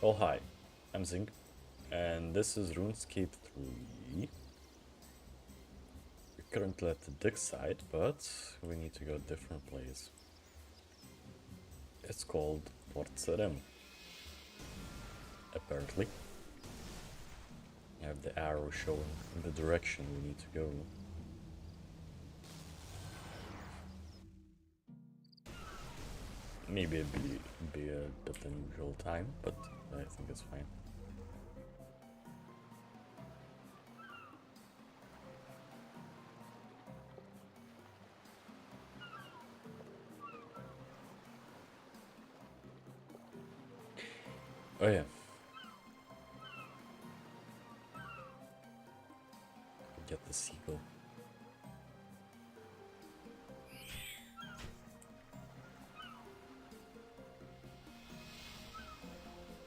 Oh hi, I'm Zing, and this is RuneScape 3. We're currently at the dig site, but we need to go a different place. It's called Port Serem. Apparently. I have the arrow showing in the direction we need to go. Maybe it'd be a bit unusual time, but I think it's fine. Oh yeah. Get the seagull.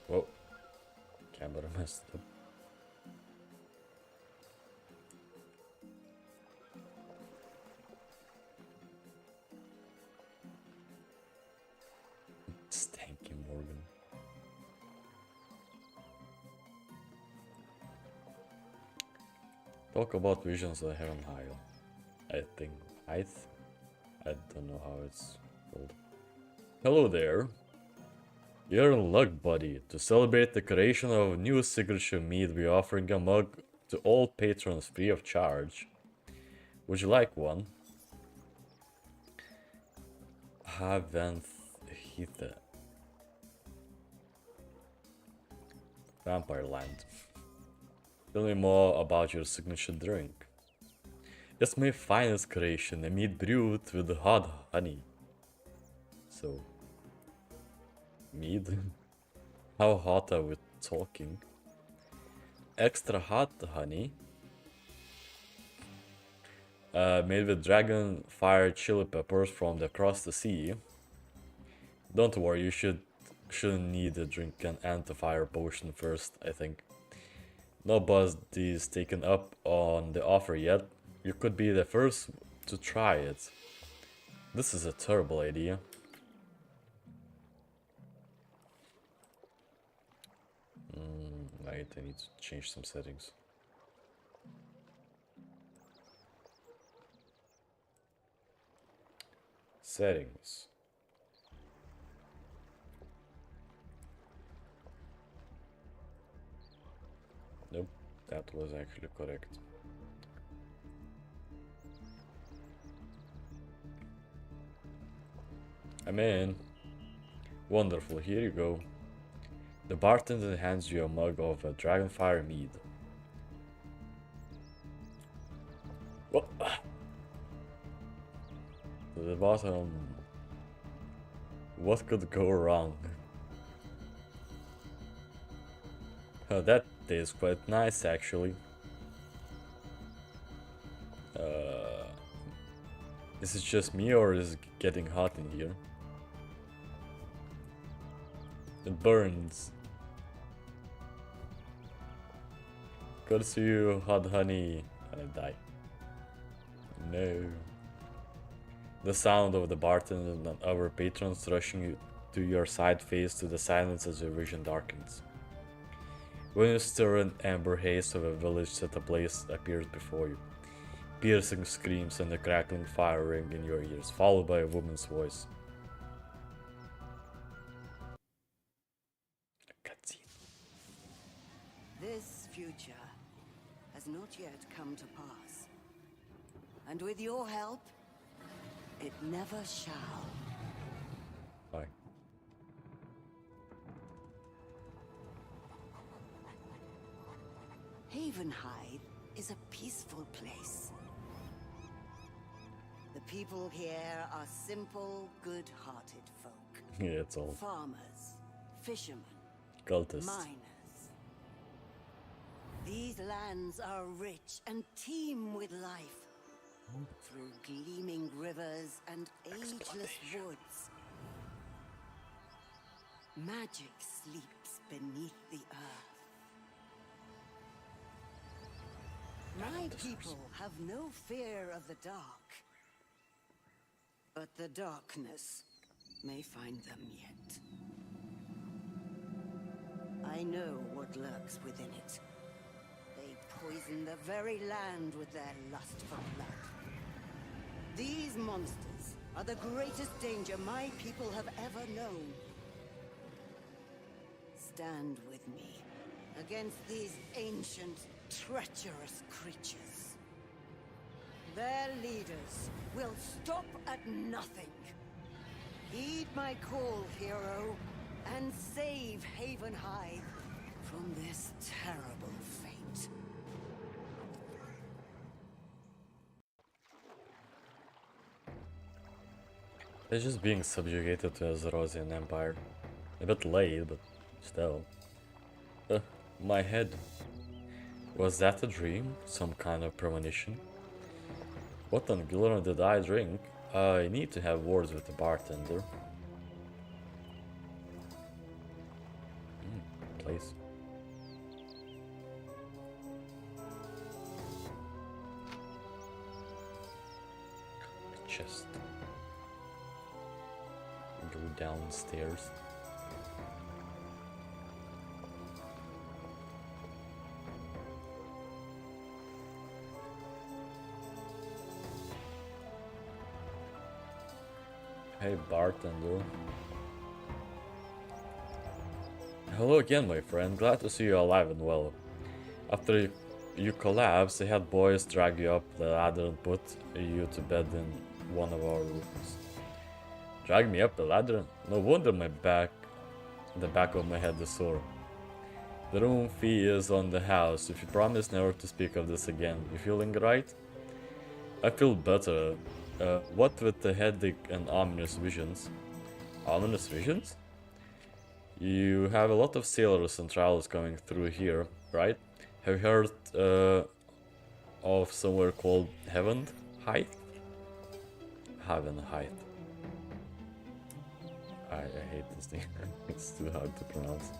Whoa. Camera messed up. Stanky Morgan. Talk about visions of Havenhythe. I think Hythe? I don't know how it's called. Hello there. You're in luck, buddy. To celebrate the creation of a new signature mead, we're offering a mug to all patrons free of charge. Would you like one? Havenhythe. Vampire Land. Tell me more about your signature drink. It's my finest creation, a mead brewed with hot honey. So, mead? How hot are we talking? Extra hot honey. Made with dragon fire chili peppers from across the sea. Don't worry, shouldn't need a drink and anti-fire potion first, I think. Nobody's taken up on the offer yet. You could be the first to try it. This is a terrible idea. Right, I need to change some settings. Settings. Nope, that was actually correct. I'm in. Wonderful, here you go. The bartender hands you a mug of a dragonfire mead. What? To the bottom. What could go wrong? Oh, that tastes quite nice, actually. Is it just me or is it getting hot in here? It burns. Curse you, hot honey. And I die. No. The sound of the bartender and other patrons rushing you to your side fades to the silence as your vision darkens. When you stir an amber haze of a village set ablaze appears before you. Piercing screams and a crackling fire ring in your ears, followed by a woman's voice. A cutscene. This future has not yet come to pass. And with your help, it never shall. Bye. Havenhythe is a peaceful place. The people here are simple, good-hearted folk. Yeah, it's all Farmers, fishermen, cultists. miners. These lands are rich and teem with life. Through gleaming rivers and ageless woods. Magic sleeps beneath the earth. My people have no fear of the dark. But the darkness may find them yet. I know what lurks within it. They poison the very land with their lust for blood. These monsters are the greatest danger my people have ever known. Stand with me against these ancient, treacherous creatures. Their leaders will stop at nothing. Heed my call, hero, and save Havenhythe from this terrible fate. They're just being subjugated to Azerosian Empire. A bit late, but still. My head. Was that a dream? Some kind of premonition? What on Gilran did I drink? I need to have words with the bartender. Place. Chest. Go downstairs. Hey bartender. Hello again, my friend. Glad to see you alive and well. After you collapsed, I had boys drag you up the ladder and put you to bed in one of our rooms. Drag me up the ladder? No wonder the back of my head is sore. The room fee is on the house. If you promise never to speak of this again, you feeling right? I feel better. What with the headache and ominous visions? Ominous visions? You have a lot of sailors and travelers coming through here, right? Have you heard of somewhere called Havenhythe? Havenhythe. I hate this thing. It's too hard to pronounce.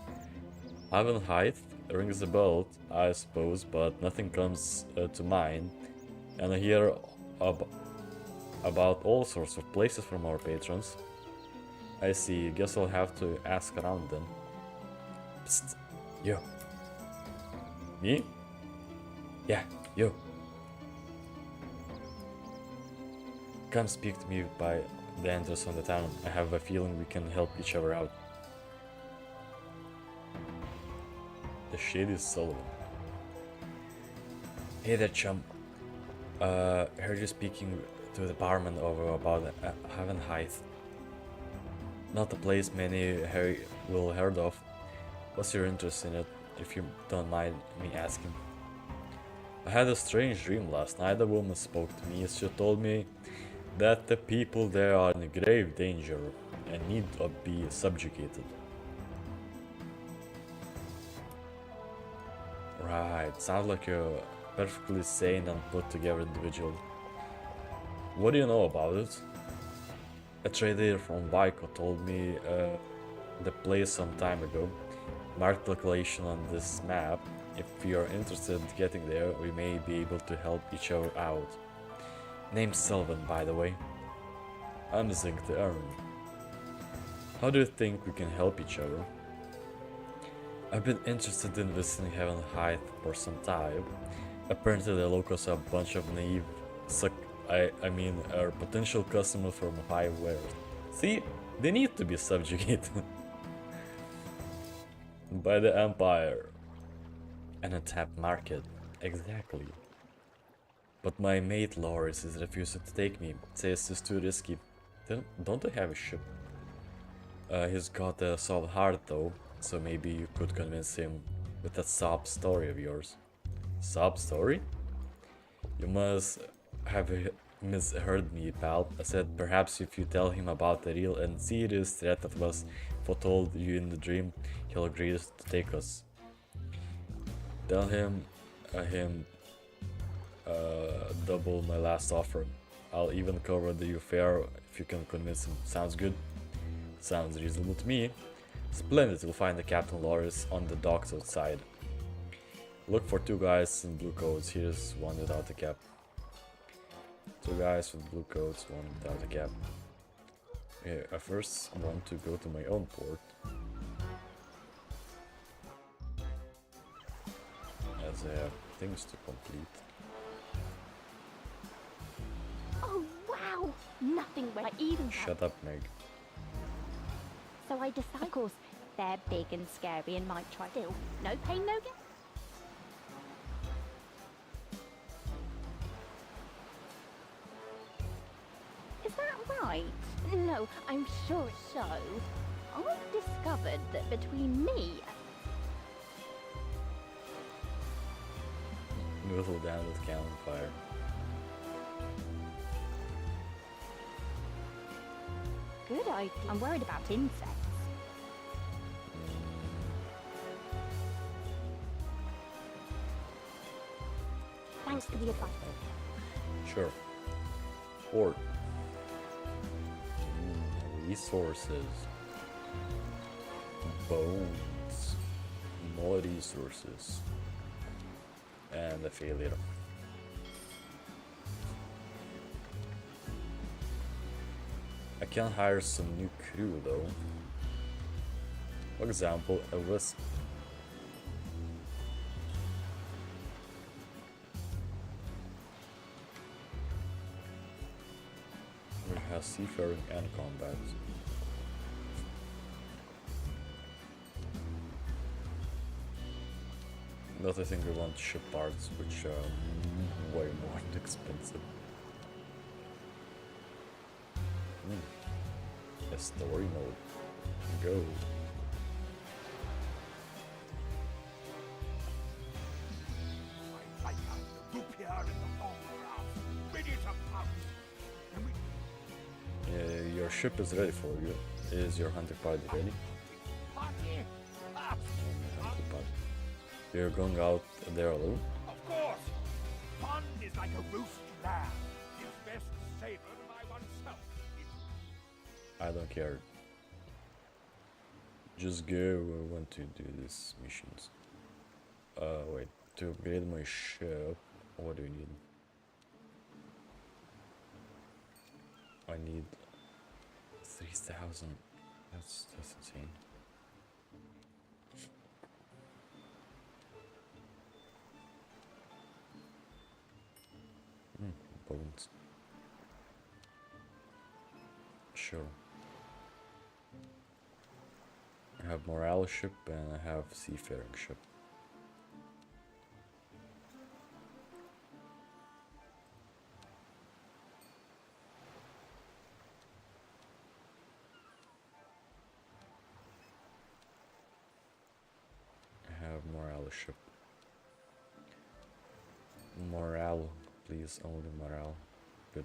Havenhythe rings a bell, I suppose, but nothing comes to mind. And I hear about all sorts of places from our patrons. I see. Guess I'll have to ask around then. Psst. You. Me? Yeah, you. Come speak to me by the entrance on the town. I have a feeling we can help each other out. The shady Sullivan. Hey there, chum. Heard you speaking to the barman over about Havenhythe. Not a place many will heard of. What's your interest in it, if you don't mind me asking? I had a strange dream last night. A woman spoke to me. She told me that the people there are in grave danger and need to be subjugated. Right, sounds like a perfectly sane and put together individual. What do you know about it? A trader from Vico told me the place some time ago. Marked location on this map. If you are interested in getting there, we may be able to help each other out. Name's Sylvan, by the way. I'm Zink the Earn. How do you think we can help each other? I've been interested in visiting Havenhythe for some time. Apparently the locals are a bunch of naive are potential customers from high wares. See, they need to be subjugated by the Empire. An untapped market, exactly. But my mate Loris is refusing to take me, says it's too risky. Don't I have a ship? He's got a soft heart though, so maybe you could convince him with that sob story of yours. Sob story? You must have misheard me, pal. I said perhaps if you tell him about the real and serious threat that was foretold you in the dream, he'll agree to take us. Tell him double my last offer. I'll even cover the fare if you can convince him. Sounds good? Sounds reasonable to me. Splendid, you'll find the Captain Loris on the docks outside. Look for two guys in blue coats. Here's one without a cap. Two guys with blue coats, one without a cap. Okay, I first want to go to my own port. as I have things to complete. Oh wow! Nothing where I even Shut up, Meg. So I decide, of course, they're big and scary and might try still. No pain, no gain. Is that right? No, I'm sure it's so. I've discovered that between me Whittle down with campfire. good idea. I'm worried about insects. Thanks for the advice. Sure. Port. Resources. Bones. More resources. And a failure. I can hire some new crew though. For example, a wisp. We have seafaring and combat. But I think we want ship parts, which are way more expensive. A story mode. Go. Your ship is ready for you. Is your hunting party ready? Hunting party. You're going out there alone? Of course! Fun is like a roast lamb. It's best savored by oneself. I don't care. Just go. I want to do these missions. Wait. To upgrade my ship, what do you need? I need 3,000. That's insane. Bones. Sure. I have morale ship and I have seafaring ship. I have morale ship. Morale, please, only morale. Good.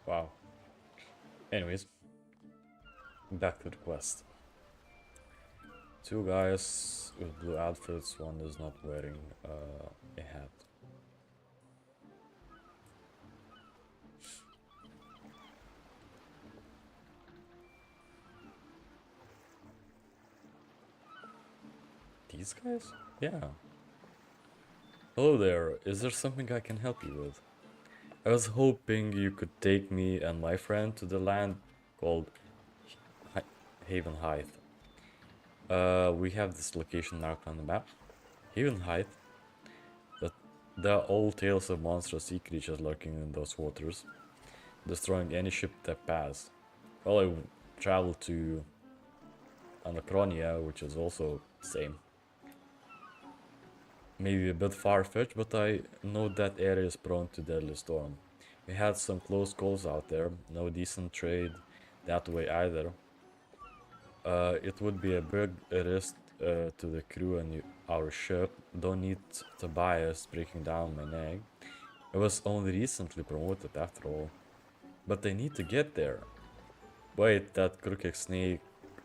Wow. Anyways, back to the quest. Two guys with blue outfits, one is not wearing a hat. These guys? Yeah. Hello there, is there something I can help you with? I was hoping you could take me and my friend to the land called Havenhythe. We have this location marked on the map. Havenhythe. There are old tales of monstrous sea creatures lurking in those waters, destroying any ship that pass. Well, I traveled to Anachronia, which is also the same. Maybe a bit far-fetched, but I know that area is prone to deadly storm. We had some close calls out there, no decent trade that way either. It would be a big risk to the crew and our ship. Don't need Tobias breaking down my neck. I was only recently promoted after all. But I need to get there. Wait, that crooked snake,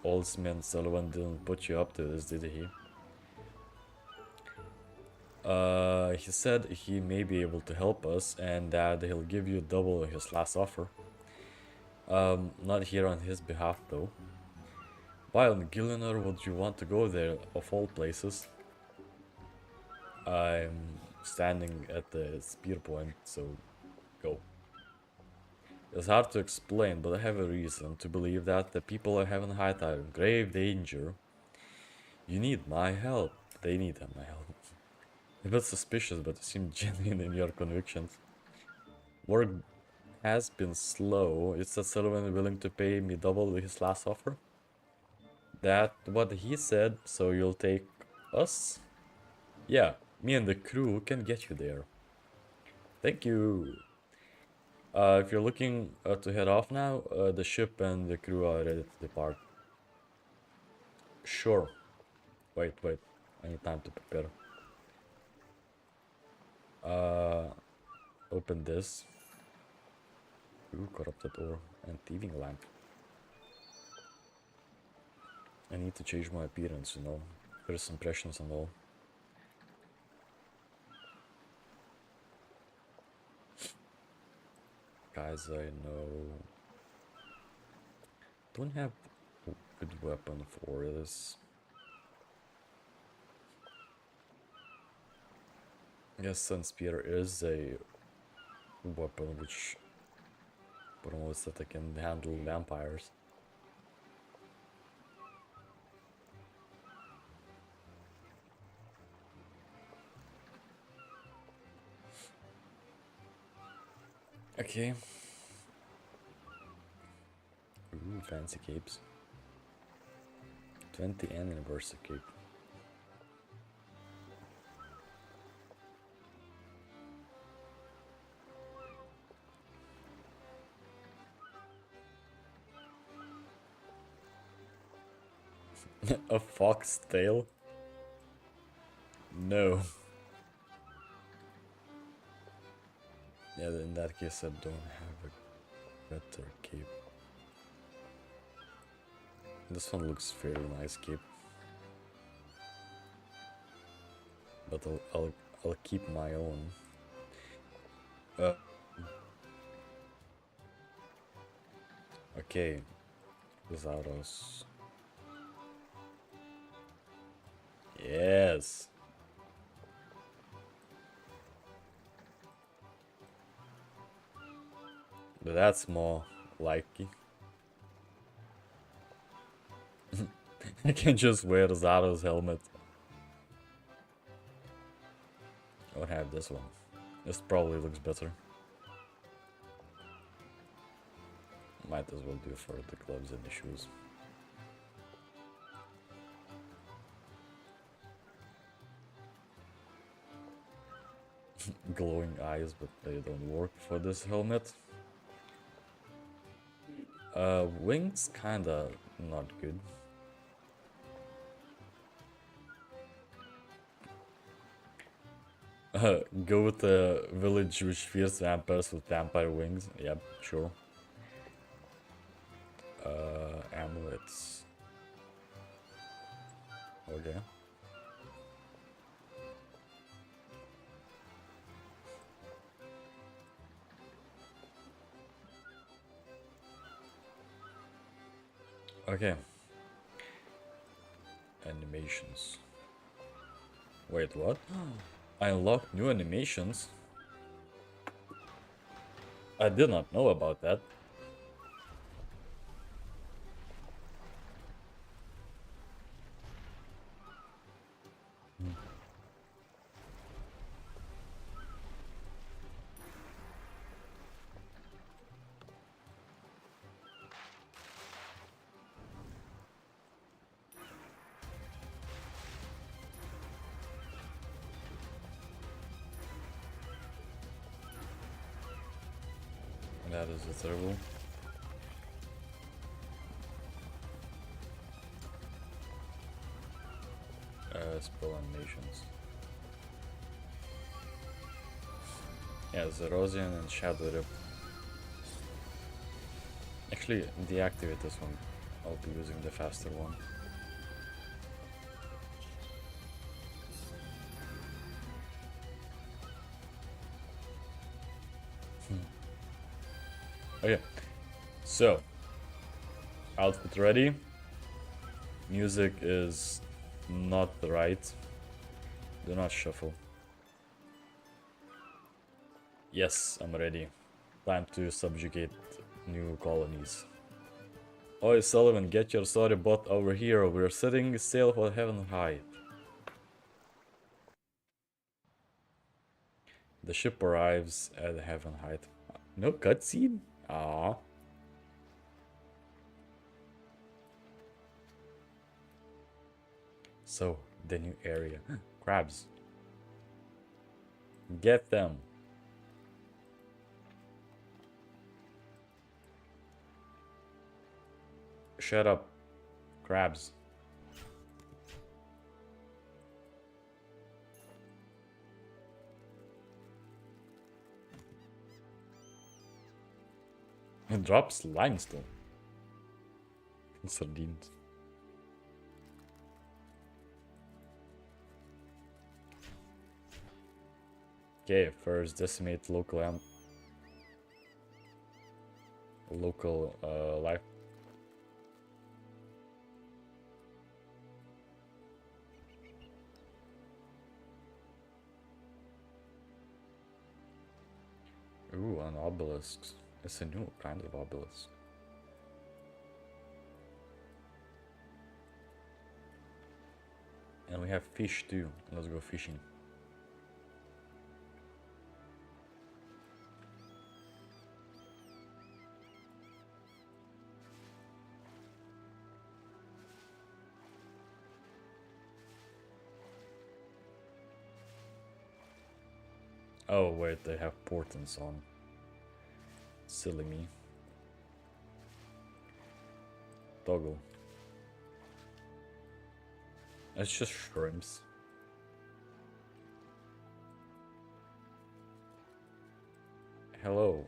Oldsman Sullivan didn't put you up to this, did he? He said he may be able to help us and that he'll give you double his last offer. Not here on his behalf though. While in Gillinor, would you want to go there, of all places? I'm standing at the spear point, so go. It's hard to explain, but I have a reason to believe that the people of Havenhythe are in grave danger. You need my help. They need my help. A bit suspicious, but you seem genuine in your convictions. Work has been slow. Is that Sullivan willing to pay me double his last offer? That what he said, so you'll take us? Yeah, me and the crew can get you there. Thank you. If you're looking to head off now, the ship and the crew are ready to depart. Sure. Wait. I need time to prepare. Open this. Ooh, corrupted ore and thieving lamp. I need to change my appearance, you know. First impressions and all. Guys, I know. Don't have a good weapon for this. Yes, Sun Spear is a weapon which promotes that I can handle vampires. Okay. Ooh, fancy capes. 20 anniversary cape. A fox tail? No. Yeah, in that case I don't have a better cape. This one looks very nice cape. But I'll keep my own. Okay. Zaros. Yes. But that's more likely. I can just wear Zaro's helmet. I would have this one. This probably looks better. Might as well do for the gloves and the shoes. Glowing eyes, but they don't work for this helmet. Wings kinda not good. Go with the village which fears vampires with vampire wings. Yep, sure. Amulets. Okay. Okay. Animations. Wait, what? I unlocked new animations? I did not know about that. That is a terrible. Spell animations. Yeah, Zerosian and Shadow Rip. Actually, deactivate this one. I'll be using the faster one. Okay, so outfit ready. Music is not right. Do not shuffle. Yes, I'm ready. Time to subjugate new colonies. Oi, Sullivan, get your sorry butt over here. We're setting sail for Havenhythe. The ship arrives at Havenhythe. No cutscene? Ah. So, the new area. Crabs. Get them. Shut up. Crabs. It drops limestone. Sardines. Okay, first decimate local life. Ooh, an obelisk. It's a new kind of obelisk. And we have fish too. Let's go fishing. Oh wait, they have portents on. Silly me. Toggle. It's just shrimps. Hello.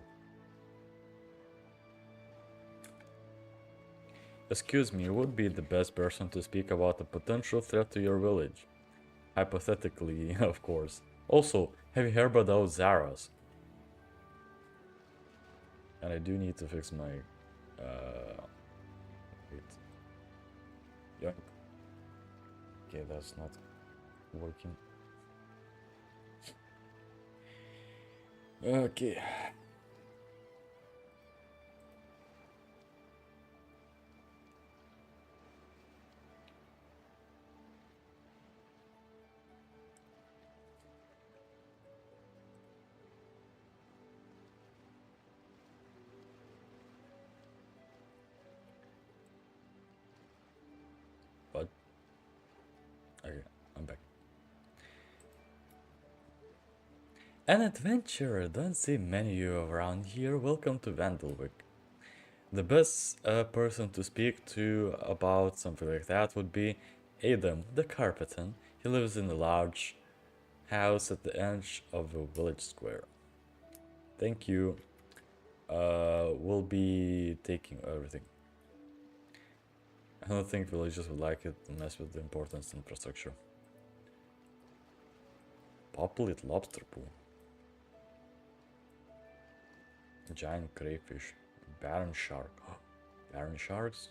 Excuse me, who would be the best person to speak about a potential threat to your village? Hypothetically, of course. Also, have you heard about Zaras? And I do need to fix my... wait. Yeah. Okay, that's not working. Okay. What? Okay, I'm back. An adventurer, don't see many of you around here. Welcome to Vandalwick. The best person to speak to about something like that would be Adam, the carpenter. He lives in a large house at the edge of the village square. Thank you. We'll be taking everything. I don't think villagers would like it to mess with the important infrastructure. Populate lobster pool. Giant crayfish. Baron shark. Baron sharks?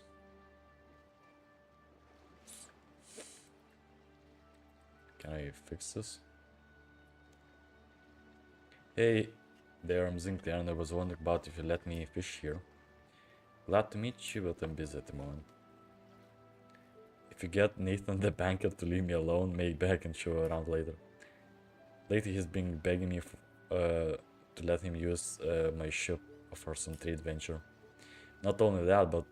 Can I fix this? Hey there, I'm Zinclair and I was wondering about if you let me fish here. Glad to meet you, but I'm busy at the moment. If you get Nathan the banker to leave me alone, maybe I can show around later. Lately he's been begging me to let him use my ship for some trade venture. Not only that, but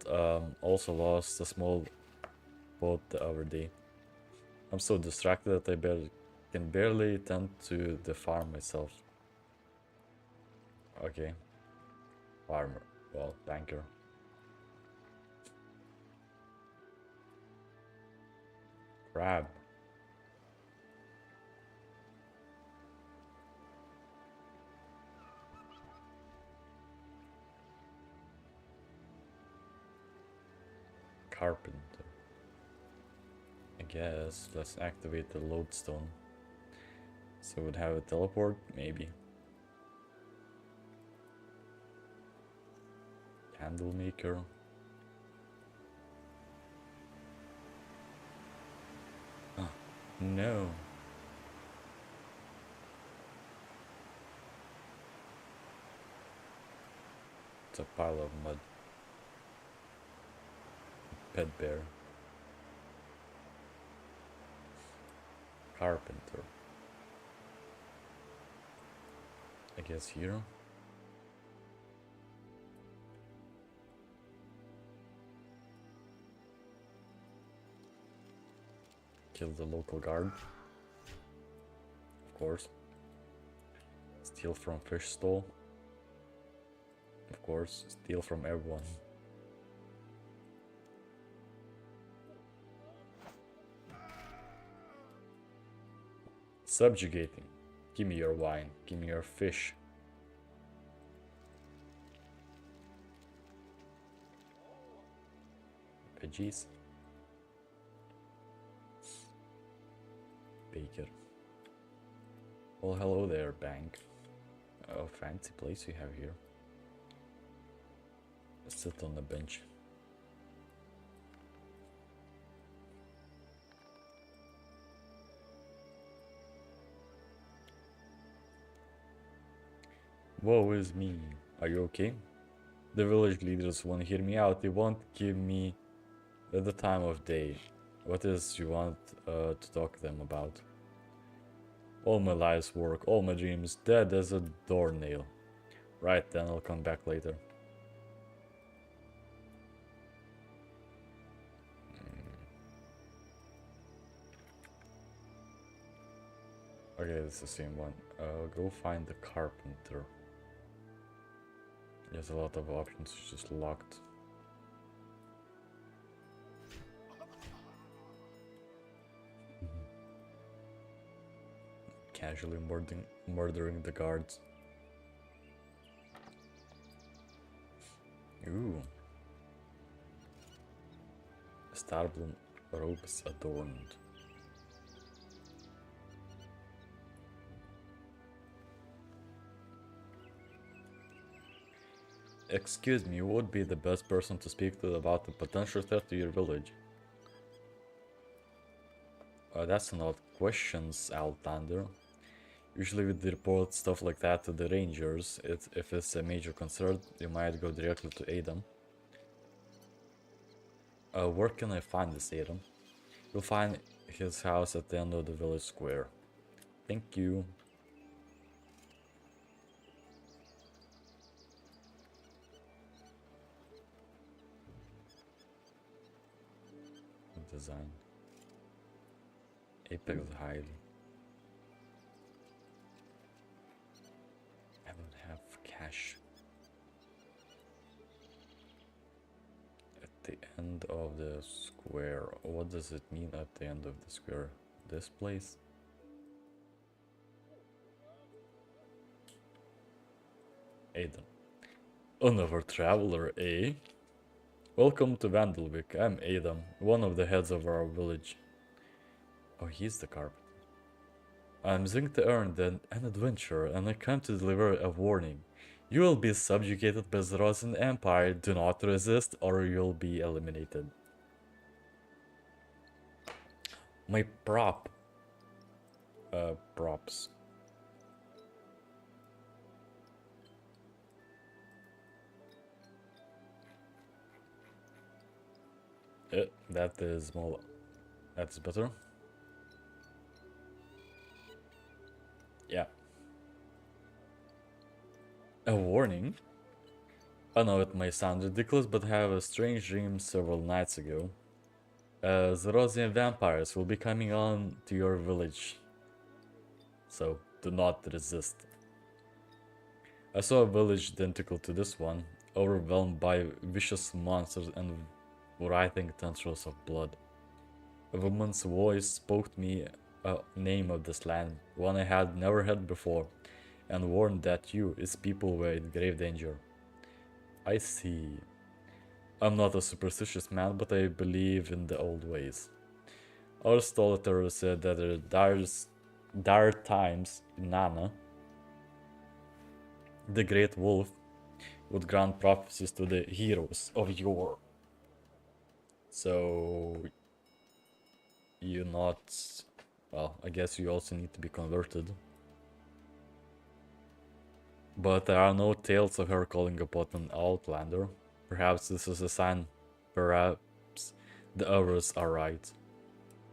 also lost a small boat the other day. I'm so distracted that I can barely tend to the farm myself. Okay. Farmer. Well, banker. Crab. Carpenter. I guess let's activate the lodestone. So we'd have a teleport, maybe. Candle maker. No. It's a pile of mud. Pet bear. Carpenter. I guess here. Kill the local guard. Of course. Steal from fish stall. Of course, steal from everyone. Subjugating. Give me your wine. Give me your fish. Veggies. Baker. Well, hello there, bank. Oh, fancy place you have here. Sit on the bench. Woe is me. Are you okay? The village leaders won't hear me out. They won't give me the time of day. What is you want to talk to them about? All my life's work, all my dreams, dead as a doornail. Right, then I'll come back later. Okay, it's the same one. Go find the carpenter. There's a lot of options, it's just locked. Casually murdering the guards. Ooh. Starbloom robes adorned. Excuse me, who would be the best person to speak to about the potential threat to your village? That's an odd question, Outlander. Usually we report stuff like that to the rangers. If it's a major concern, you might go directly to Adam. Where can I find this Adam? You'll find his house at the end of the village square. Thank you. Design. Havenhythe. I don't have cash. At the end of the square. What does it mean at the end of the square? This place? Aiden. Another traveler, eh? Welcome to Vandalwick. I'm Adam, one of the heads of our village. Oh, he's the carpenter. I'm Zing to earn an adventure, and I come to deliver a warning. You will be subjugated by the Rosin Empire. Do not resist, or you'll be eliminated. My props. That is more. That's better. Yeah. A warning? I know it may sound ridiculous, but I had a strange dream several nights ago. The Rosian vampires will be coming on to your village. So, do not resist. I saw a village identical to this one, overwhelmed by vicious monsters and writhing tendrils of blood. A woman's voice spoke to me a name of this land, one I had never heard before, and warned that you, its people, were in grave danger. I see. I'm not a superstitious man, but I believe in the old ways. Our storyteller said that there are dire times in Nana. The great wolf would grant prophecies to the heroes of yore. So, you're not Well, I guess you also need to be converted. But there are no tales of her calling upon an outlander. Perhaps this is a sign. Perhaps the others are right.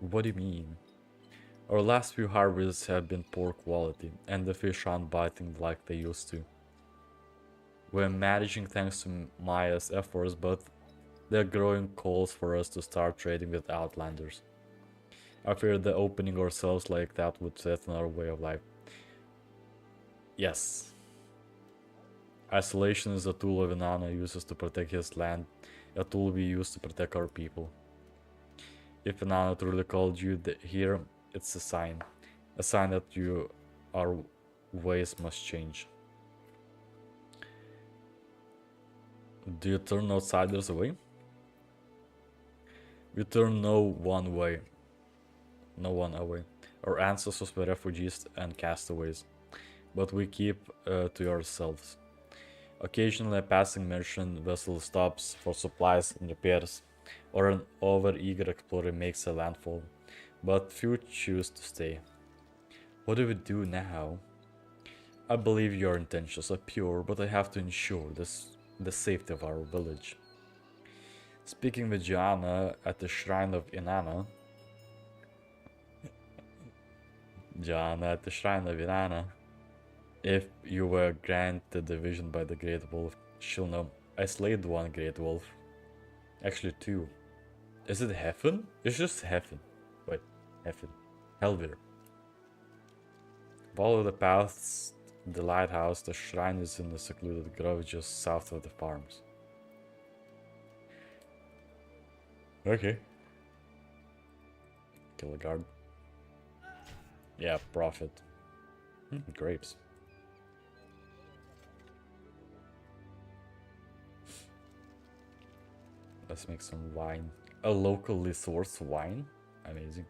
What do you mean? Our last few harvests have been poor quality, and the fish aren't biting like they used to. We're managing thanks to Maya's efforts, but there are growing calls for us to start trading with outlanders. I fear that opening ourselves like that would threaten our way of life. Yes. Isolation is a tool of Inanna uses to protect his land, a tool we use to protect our people. If Inanna truly called you here, it's a sign that our ways must change. Do you turn outsiders away? We turn no one away. Our ancestors were refugees and castaways, but we keep to ourselves. Occasionally a passing merchant vessel stops for supplies and repairs, or an over-eager explorer makes a landfall, but few choose to stay. What do we do now? I believe your intentions are pure, but I have to ensure the safety of our village. Speaking with Joanna at the shrine of Inanna, if you were granted the vision by the Great Wolf, she'll know. I slayed one Great Wolf. Actually, two. Is it Heaven? It's just Heaven. Wait, Heaven. Helvir. Follow the paths, the lighthouse, the shrine is in the secluded grove just south of the farms. Okay. Kill a guard. Yeah, profit. Grapes. Let's make some wine. A locally sourced wine? Amazing.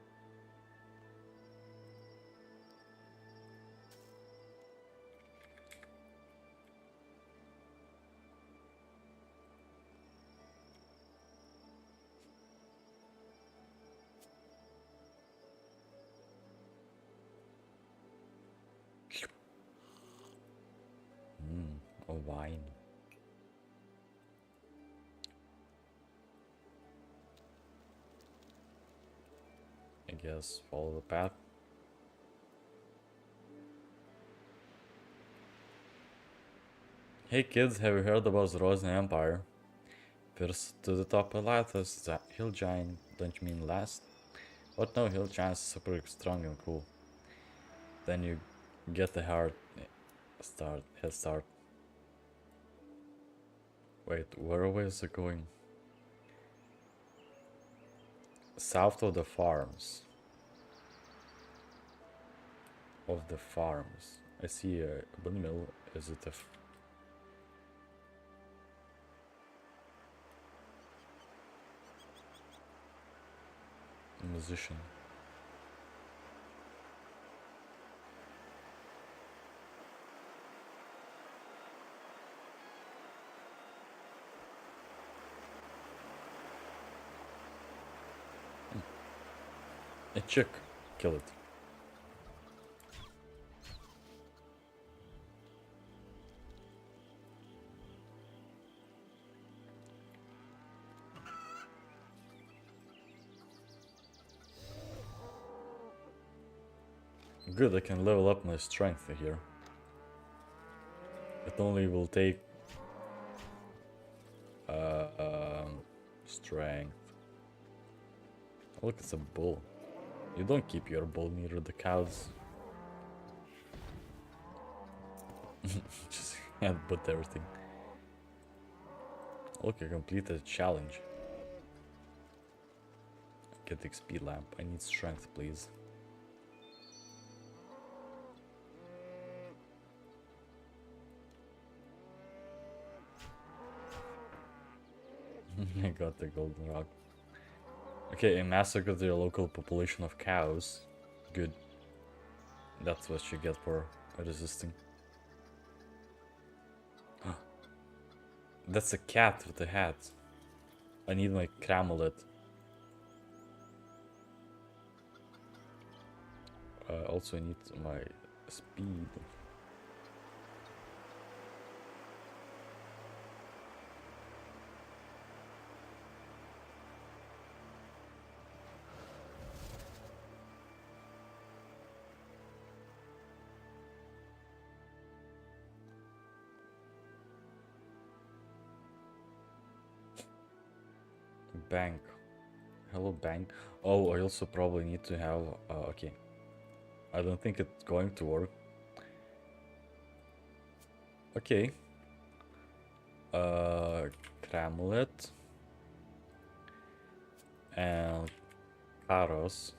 A wine. I guess follow the path. Hey kids, have you heard about the Rosen Empire? First to the top of Lathas, Hill Giant, don't you mean last? But no, Hill Giant's super strong and cool. Then you get the head start. Wait, where was it going? South of the farms. I see a windmill. Is it a musician? A chick. Kill it. Good, I can level up my strength here. It only will take strength. Oh, look, it's a bull. You don't keep your bull near the cows. Just headbutt everything. Look, I completed a challenge. Get the XP lamp. I need strength, please. I got the golden rock. Okay, I massacred the local population of cows. Good. That's what you get for resisting. That's a cat with a hat. I need my cramolet. I also need my speed. Bank. Hello, bank. Oh, I also probably need to have. Okay. I don't think it's going to work. Okay. Cramlet and Karos.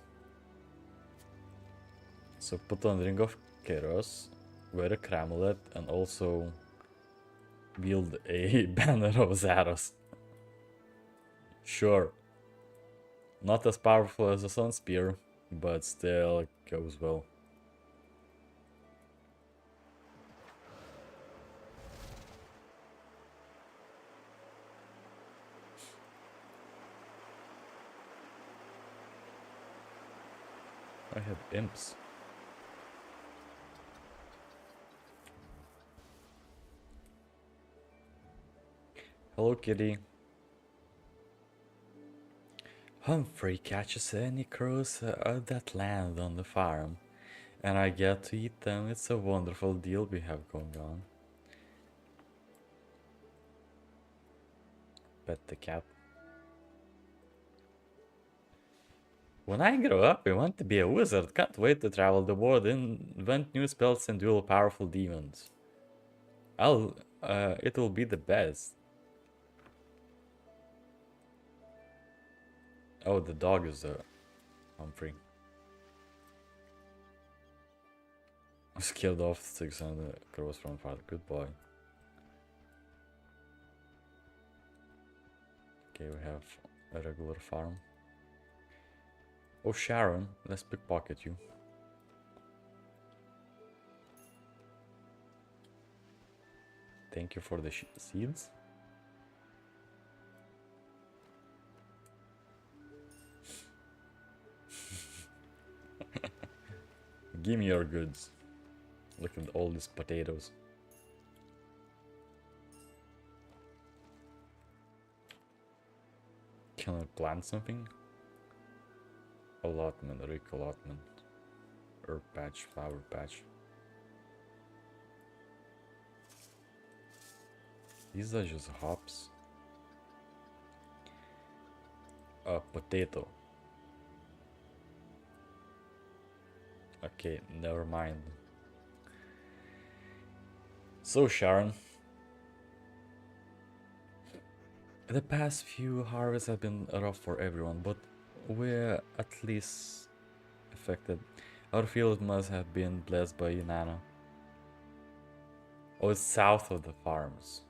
So put on Ring of Keros, wear a Cramlet, and also wield a banner of Zaros. Sure. Not as powerful as a Sun Spear, but still goes well. I have imps. Hello, kitty. Humphrey catches any crows that land on the farm, and I get to eat them. It's a wonderful deal we have going on. Pet the cat. When I grow up, I want to be a wizard. Can't wait to travel the world, invent new spells, and duel powerful demons. It will be the best. Oh, the dog is Humphrey. I scared off 600 crows from far. Good boy. Okay, we have a regular farm. Oh, Sharon, let's pickpocket you. Thank you for the seeds. Give me your goods. Look at all these potatoes. Can I plant something? Allotment, Rick allotment. Herb patch, flower patch. These are just hops. A potato. Okay, never mind. So Sharon, the past few harvests have been rough for everyone, but we're at least affected. Our field must have been blessed by Inanna. Oh, it's south of the farms.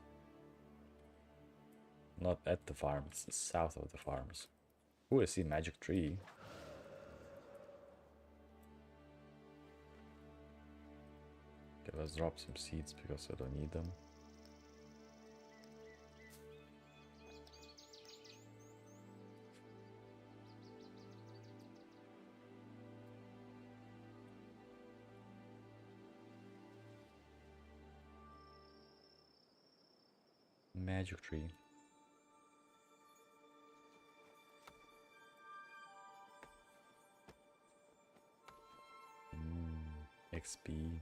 Not at the farms, it's south of the farms. Oh, I see magic tree. Okay, let's drop some seeds because I don't need them. Magic tree. XP.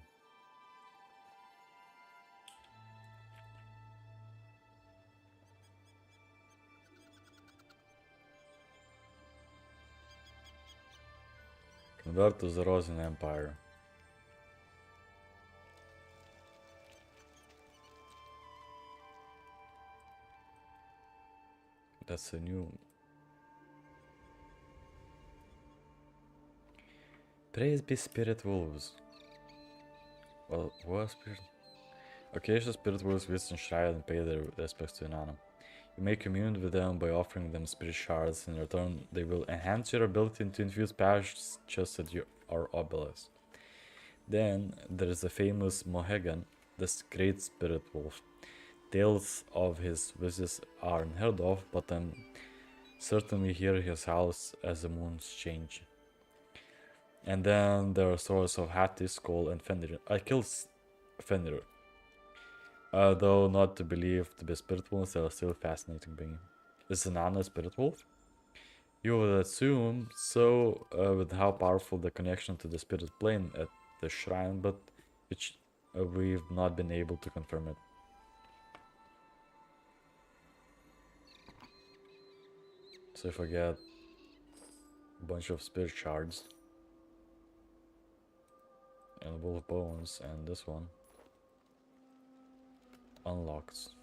Convert to the Rosen Empire. That's a new. Praise be spirit wolves. Well, what spirit? Occasional spirit wolves visit Enshried and pay their respects to Inanna. You may commune with them by offering them spirit shards. In return, they will enhance your ability to infuse powers just as you are obelisk. Then there is the famous Mohegan, this great spirit wolf. Tales of his visits are unheard of, but certainly hear his howls as the moons change. And then there are stories of Hattie, Skull, and Fenrir. I killed Fenrir. Though not to believe to be spirit wolves, they are still fascinating being. Is Inanna a spirit wolf? You would assume so, with how powerful the connection to the spirit plane at the shrine, but we've not been able to confirm it. So if I get a bunch of spirit shards and wolf bones and this one unlocks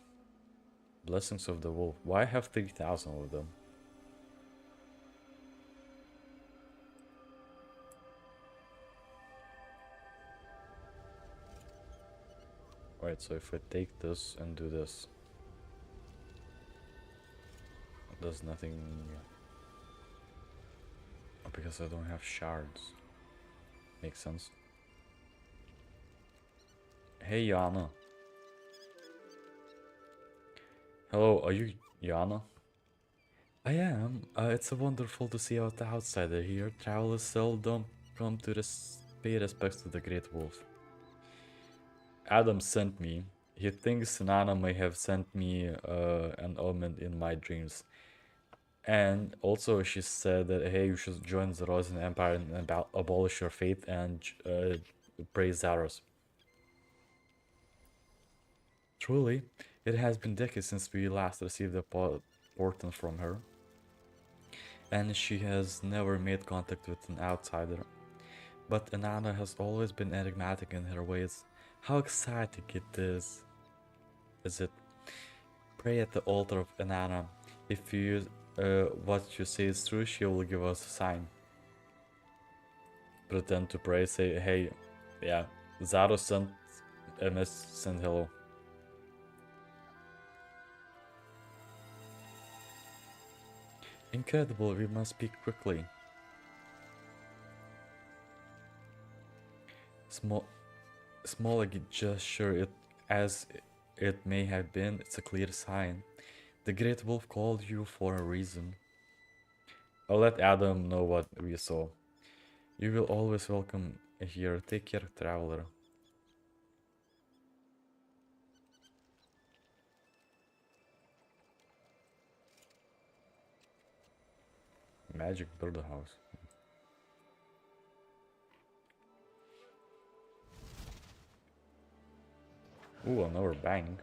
blessings of the wolf. Why have 3,000 of them? Right, so if I take this and do this, it does nothing. Because I don't have shards. Makes sense. Hey, Yana. Hello, are you Yana? I am. It's wonderful to see out the outsider here. Travelers seldom come to pay respects to the Great Wolf. Adam sent me. He thinks Nana may have sent me an omen in my dreams. And also she said that, hey, you should join the Rosen Empire and abolish your faith and praise Zaros. Truly, it has been decades since we last received a portent from her. And she has never made contact with an outsider. But Inanna has always been enigmatic in her ways. How exciting it is it? Pray at the altar of Inanna. If you what you say is true, she will give us a sign. Pretend to pray, say, hey, yeah, Zaro sent MS, send hello. Incredible, we must speak quickly. Small a gesture as it may have been, it's a clear sign. The Great Wolf called you for a reason. I'll let Adam know what we saw. You will always welcome here. Take care, traveler. Magic birdhouse. Ooh, another bang.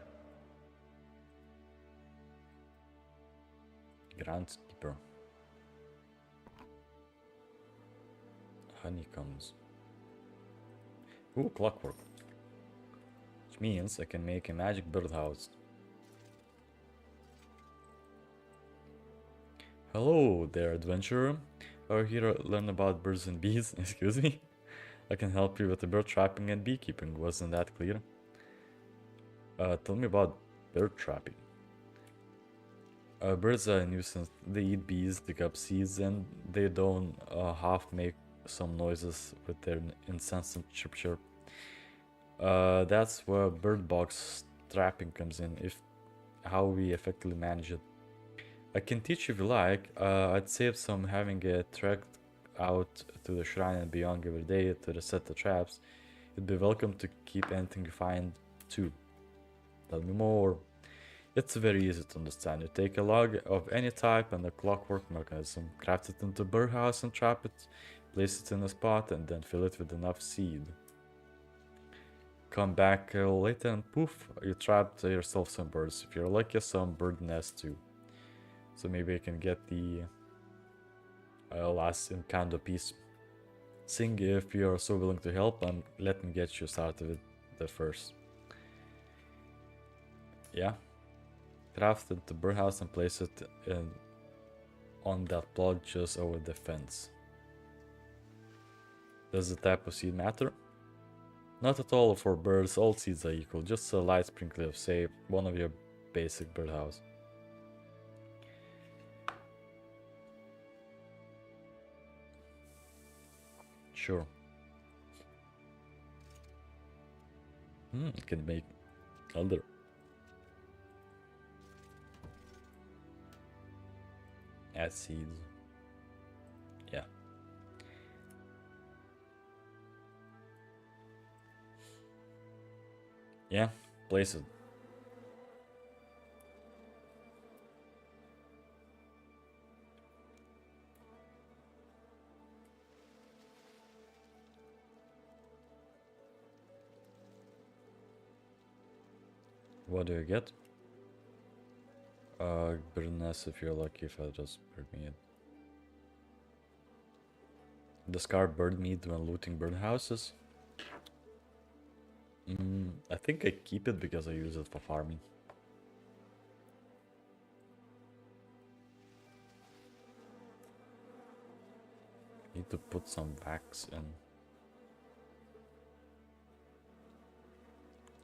Groundskeeper. Honeycombs. Ooh, clockwork. Which means I can make a magic birdhouse. Hello there, adventurer. Are you here to learn about birds and bees? Excuse me? I can help you with the bird trapping and beekeeping. Wasn't that clear? Tell me about bird trapping. Birds are a nuisance. They eat bees, dig up seeds, and they don't half make some noises with their incessant chirp chirp. That's where bird box trapping comes in, if how we effectively manage it. I can teach if you like. I'd save some having a trek out to the shrine and beyond every day to reset the traps. You'd be welcome to keep anything you find too. Tell me more. It's very easy to understand. You take a log of any type and a clockwork mechanism, craft it into a birdhouse and trap it, place it in a spot and then fill it with enough seed. Come back later and poof, you trapped yourself some birds. If you're lucky, some bird nest too. So maybe I can get the last Incando piece. Sing if you're so willing to help, and let me get you started with the first. Yeah. Craft the birdhouse and place it on that plot just over the fence. Does the type of seed matter? Not at all for birds, all seeds are equal, just a light sprinkle of, say, one of your basic birdhouse. Sure. Can make elder. Add seeds. Yeah. Yeah, place it. What do you get? Birdness if you're lucky, if I just bird meat. Discard bird meat when looting bird houses. I think I keep it because I use it for farming. Need to put some wax in.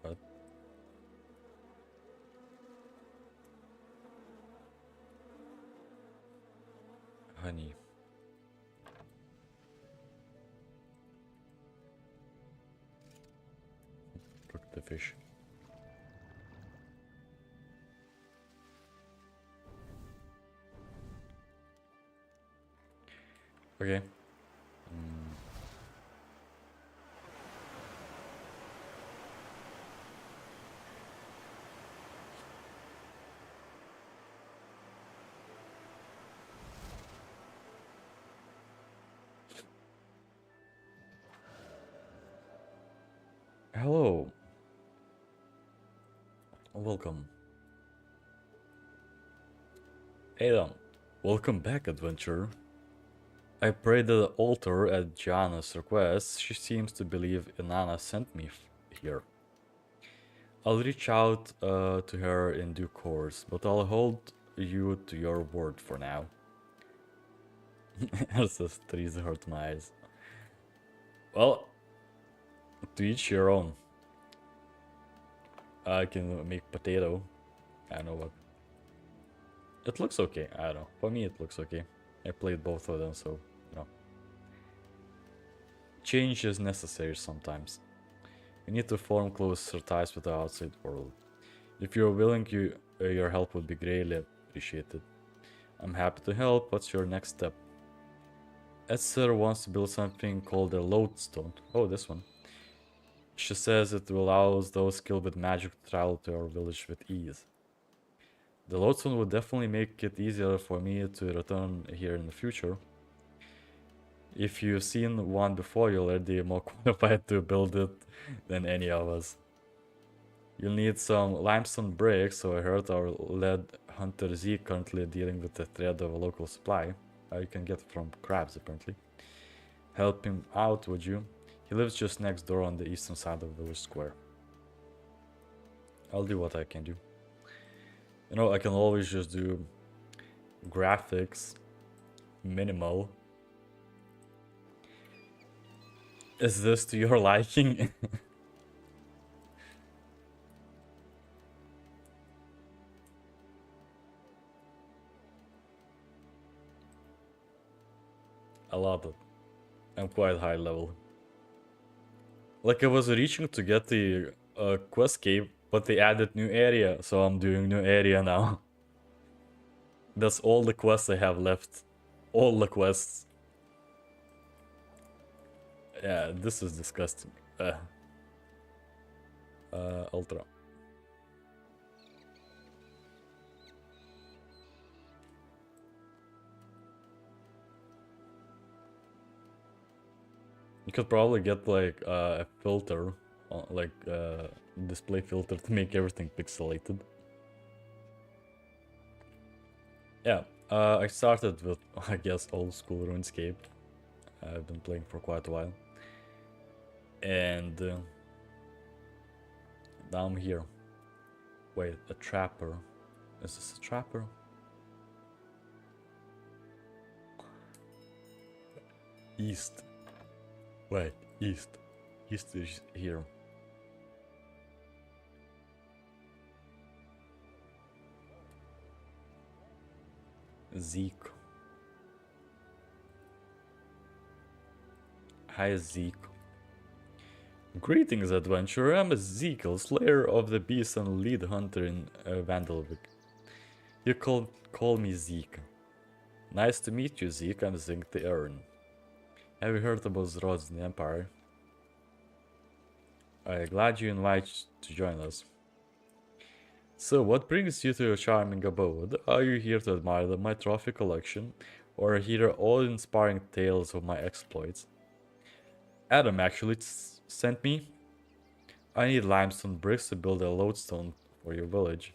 What? Honey. Cook the fish. Okay. Hello. Welcome. Adam, welcome back, adventurer. I prayed at the altar at Gianna's request. She seems to believe Inanna sent me here. I'll reach out to her in due course, but I'll hold you to your word for now. Elsa's trees hurt my eyes. Well, to each your own. I can make potato. I know what. It looks okay. I don't know. For me, it looks okay. I played both of them, so, you know. Change is necessary sometimes. You need to form closer ties with the outside world. If you're willing, your help would be greatly appreciated. I'm happy to help. What's your next step? Esther wants to build something called a lodestone. Oh, this one. She says it allows those skilled with magic to travel to our village with ease. The lodestone would definitely make it easier for me to return here in the future. If you've seen one before, you're already more qualified to build it than any of us. You'll need some limestone bricks, so I heard our lead hunter Z currently dealing with the threat of a local supply. You can get from crabs, apparently. Help him out, would you? He lives just next door on the eastern side of the village square. I'll do what I can do. You know, I can always just do graphics, minimal. Is this to your liking? I love it. I'm quite high level. Like I was reaching to get the Questscape, but they added new area, so I'm doing new area now. That's all the quests I have left. All the quests. Yeah, this is disgusting. Ultra. You could probably get like a filter, like display filter to make everything pixelated. Yeah, I started with, I guess, old school RuneScape. I've been playing for quite a while. And now I'm here. Wait, a trapper. Is this a trapper? East. Wait, east. East is here. Zeke. Hi, Zeke. Greetings, adventurer. I'm Ezekiel, slayer of the beast and lead hunter in Vandalvik. You call me Zeke. Nice to meet you, Zeke. I'm Zink the Urn. Have you heard about Zrod's in the Empire? Glad you invited to join us. So, what brings you to your charming abode? Are you here to admire my trophy collection, or hear awe-inspiring tales of my exploits? Adam actually sent me. I need limestone bricks to build a lodestone for your village.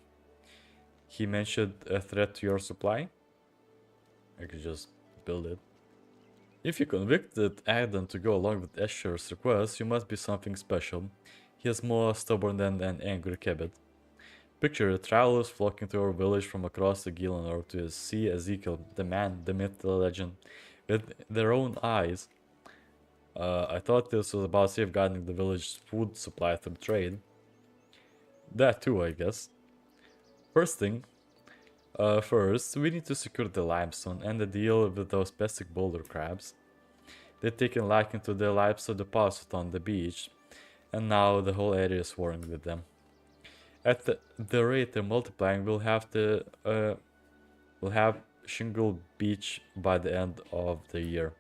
He mentioned a threat to your supply. I could just build it. If you convicted Adam to go along with Escher's request, you must be something special. He is more stubborn than an angry cabot. Picture the travelers flocking to our village from across the Gielinor to see Ezekiel, the man, the myth, the legend, with their own eyes. I thought this was about safeguarding the village's food supply through trade. That too, I guess. First, we need to secure the limestone and the deal with those pesky boulder crabs. They've taken liking to the limestone deposit on the beach, and now the whole area is swarming with them. At the rate they're multiplying, we'll have Shingle Beach by the end of the year.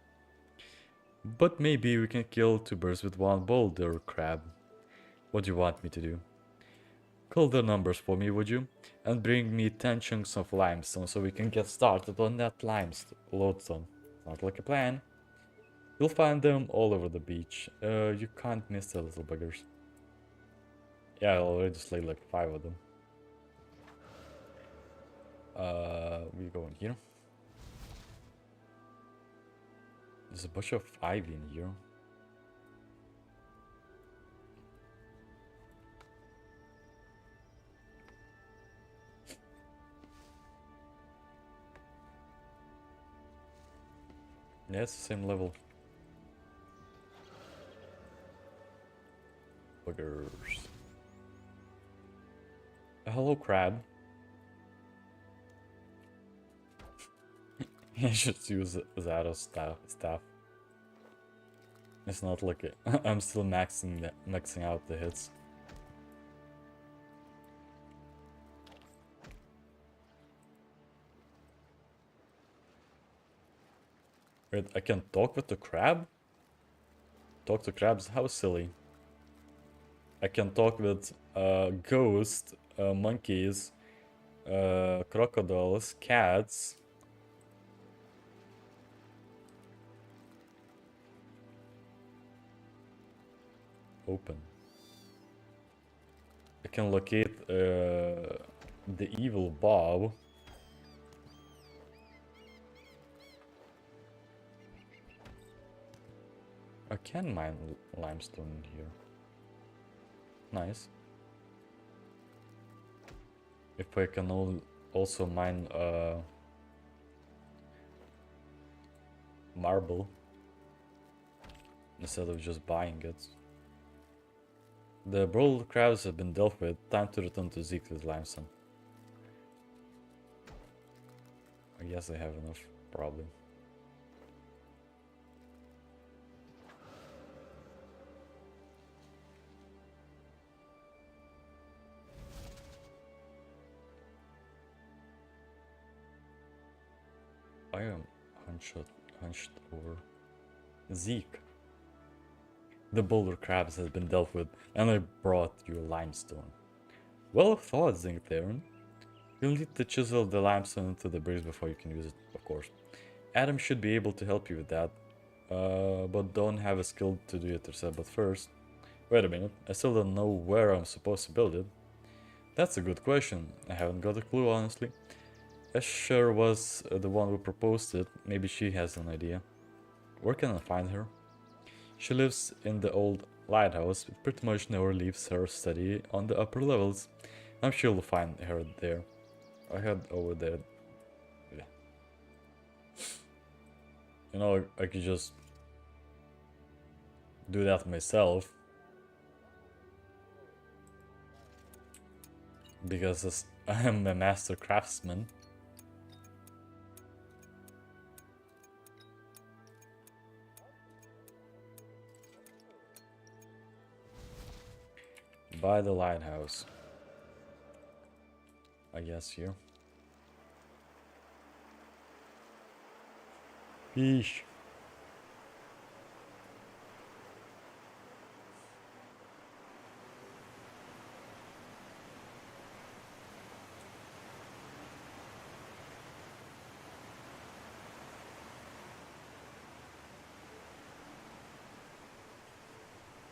But maybe we can kill two birds with one boulder crab. What do you want me to do? Call the numbers for me, would you? And bring me 10 chunks of limestone so we can get started on that limestone lodestone. Sounds like a plan. You'll find them all over the beach. You can't miss the little buggers. Yeah, I already slayed like 5 of them. We go in here. There's a bunch of ivy in here. Yeah, it's the same level. Buggers. Hello, crab. I should use Zato's staff. It's not like it. I'm still maxing out the hits. Wait, I can talk with the crab? Talk to crabs? How silly. I can talk with ghosts, monkeys, crocodiles, cats. Open. I can locate the evil Bob. I can mine limestone in here. Nice. If I can also mine marble instead of just buying it. The broiled crabs have been dealt with. Time to return to Zeke with limestone. I guess I have enough, probably. I am hunched over. Zeke. The boulder crabs has been dealt with, and I brought you limestone. Well thought, Zinc Theron. You'll need to chisel the limestone into the bricks before you can use it, of course. Adam should be able to help you with that, but don't have a skill to do it yourself. But first, wait a minute, I still don't know where I'm supposed to build it. That's a good question. I haven't got a clue, honestly. Escher was the one who proposed it. Maybe she has an idea. Where can I find her? She lives in the old lighthouse, but pretty much never leaves her study on the upper levels. I'm sure you'll find her there. I head over there. Yeah. You know, I could just do that myself. Because I am a master craftsman. By the lighthouse. I guess here. Eesh.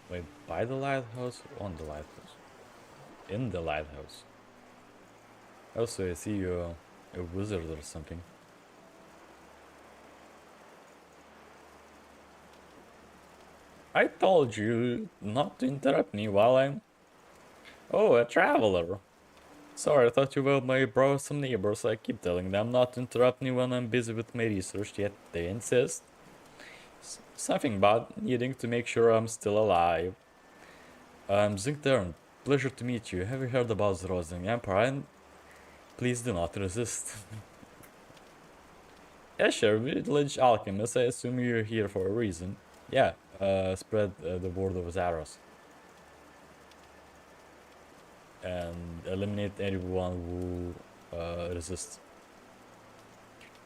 Wait, by the lighthouse or on the lighthouse? In the lighthouse. Also, I see you a wizard or something. I told you not to interrupt me while I'm... Oh, a traveler. Sorry, I thought you were my some neighbors. I keep telling them not to interrupt me when I'm busy with my research, yet they insist. Something about needing to make sure I'm still alive. I'm Zinkdern. Pleasure to meet you. Have you heard about the Rosing Empire? And please do not resist. Yeah, sure, village alchemist. I assume you're here for a reason. Yeah, spread the word of Zaros. And eliminate anyone who resists.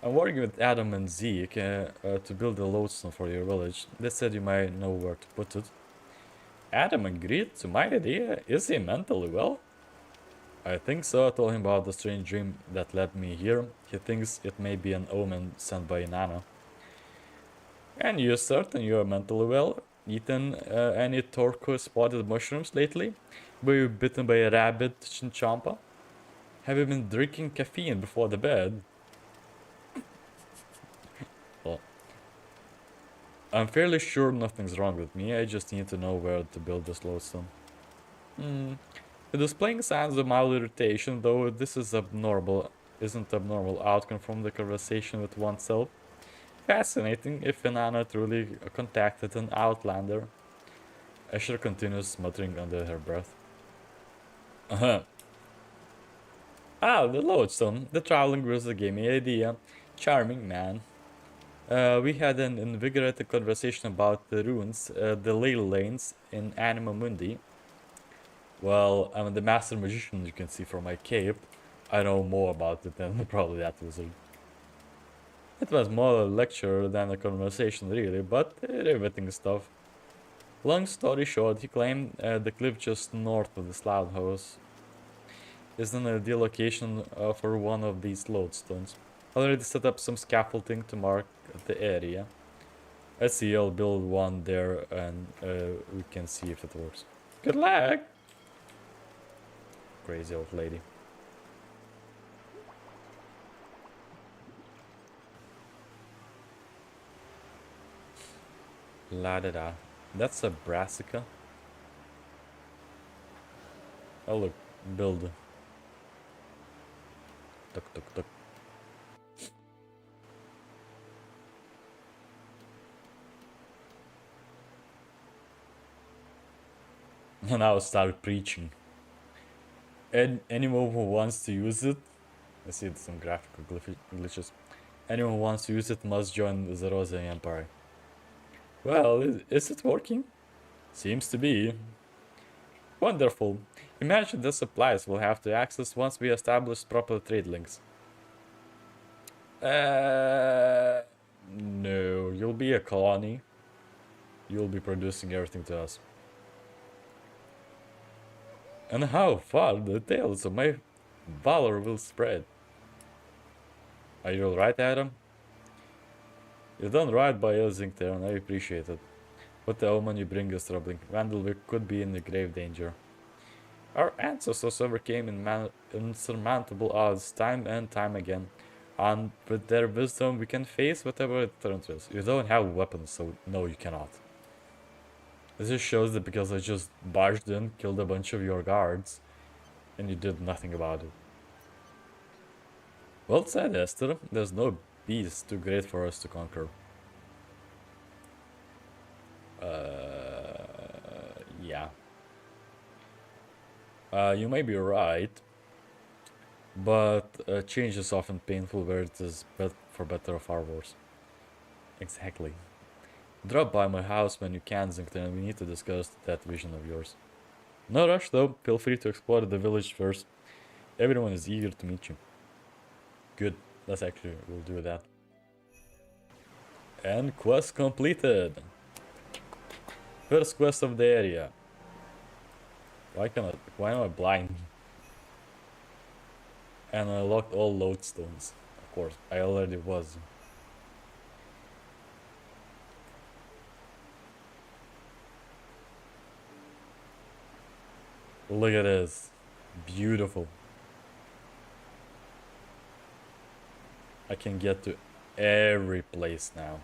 I'm working with Adam and Zeke to build a lodestone for your village. They said you might know where to put it. Adam agreed to my idea? Is he mentally well? I think so. I told him about the strange dream that led me here. He thinks it may be an omen sent by Nana. And you're certain you're mentally well? Eaten any turquoise-spotted mushrooms lately? Were you bitten by a rabbit chinchompa? Have you been drinking caffeine before the bed? Well, I'm fairly sure nothing's wrong with me. I just need to know where to build this lodestone. It is displaying signs of mild irritation, though this is isn't abnormal outcome from the conversation with oneself. Fascinating if Inanna truly contacted an outlander. Asher continues muttering under her breath. Ah, the lodestone. The traveling wizard gave me an idea. Charming man. We had an invigorating conversation about the runes, the ley lanes in Anima Mundi. Well, I'm the master magician, you can see from my cape. I know more about it than probably that wizard. It was more a lecture than a conversation, really, but riveting stuff. Long story short, he claimed the cliff just north of the Slough House is an ideal location for one of these lodestones. Already set up some scaffolding to mark the area. I see I'll build one there and we can see if it works. Good luck! Crazy old lady. La da da. That's a brassica. Oh look, build. Tuk tuk tuk. And now start preaching. And anyone who wants to use it, I see some graphical glitches. Anyone who wants to use it must join the Rosa Empire. Well, is it working? Seems to be. Wonderful. Imagine the supplies we'll have to access once we establish proper trade links. No, you'll be a colony. You'll be producing everything to us. And how far the tales of my valor will spread. Are you alright, Adam? You've done right by us, Zinkter, I appreciate it. But the omen you bring is troubling. Randall could be in grave danger. Our ancestors overcame insurmountable odds time and time again. And with their wisdom, we can face whatever it throws us. You don't have weapons, so no, you cannot. This just shows that because I just barged in, killed a bunch of your guards, and you did nothing about it. Well said, Esther. There's no beast too great for us to conquer. Yeah. You may be right, but change is often painful where it is for better or far worse. Exactly. Drop by my house when you can, Zinkton, and we need to discuss that vision of yours. No rush though, feel free to explore the village first. Everyone is eager to meet you. Good, we'll do that. And quest completed! First quest of the area. Why am I blind? And I unlocked all lodestones. Of course, I already was. Look at this. Beautiful. I can get to every place now.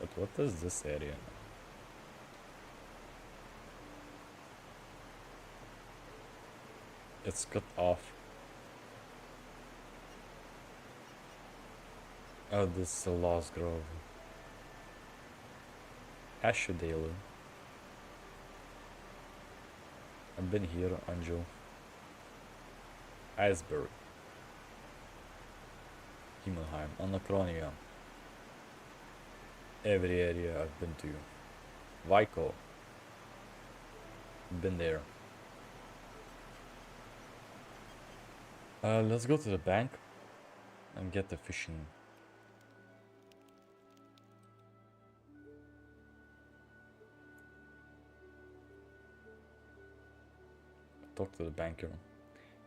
But what is this area? It's cut off. Oh, this is a Lost Grove. Ashdale. I've been here, Anjo. Iceberg. Himmelheim. Anachronia. Every area I've been to. Vico. Been there. Let's go to the bank and get the fishing. Talk to the banker.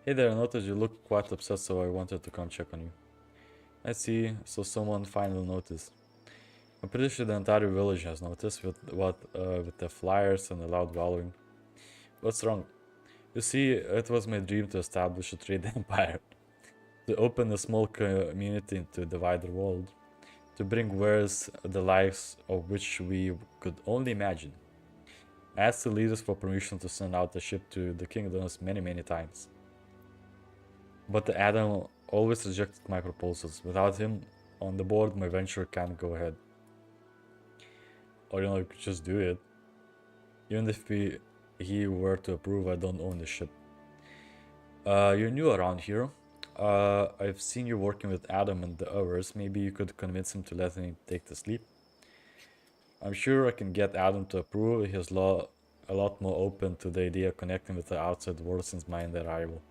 Hey there, I noticed you look quite upset, so I wanted to come check on you. I see, so someone finally noticed. I'm pretty sure the entire village has noticed with the flyers and the loud bellowing. What's wrong? You see, it was my dream to establish a trade empire, to open a small community into the wider world, to bring wares the likes of which we could only imagine. I asked the leaders for permission to send out a ship to the kingdoms many times. But Adam always rejected my proposals. Without him on the board, my venture can't go ahead. Or you know, you could just do it. Even if he were to approve, I don't own the ship. You're new around here. I've seen you working with Adam and the others. Maybe you could convince him to let me take the sleep. I'm sure I can get Adam to approve. He's a lot more open to the idea of connecting with the outside world since my arrival.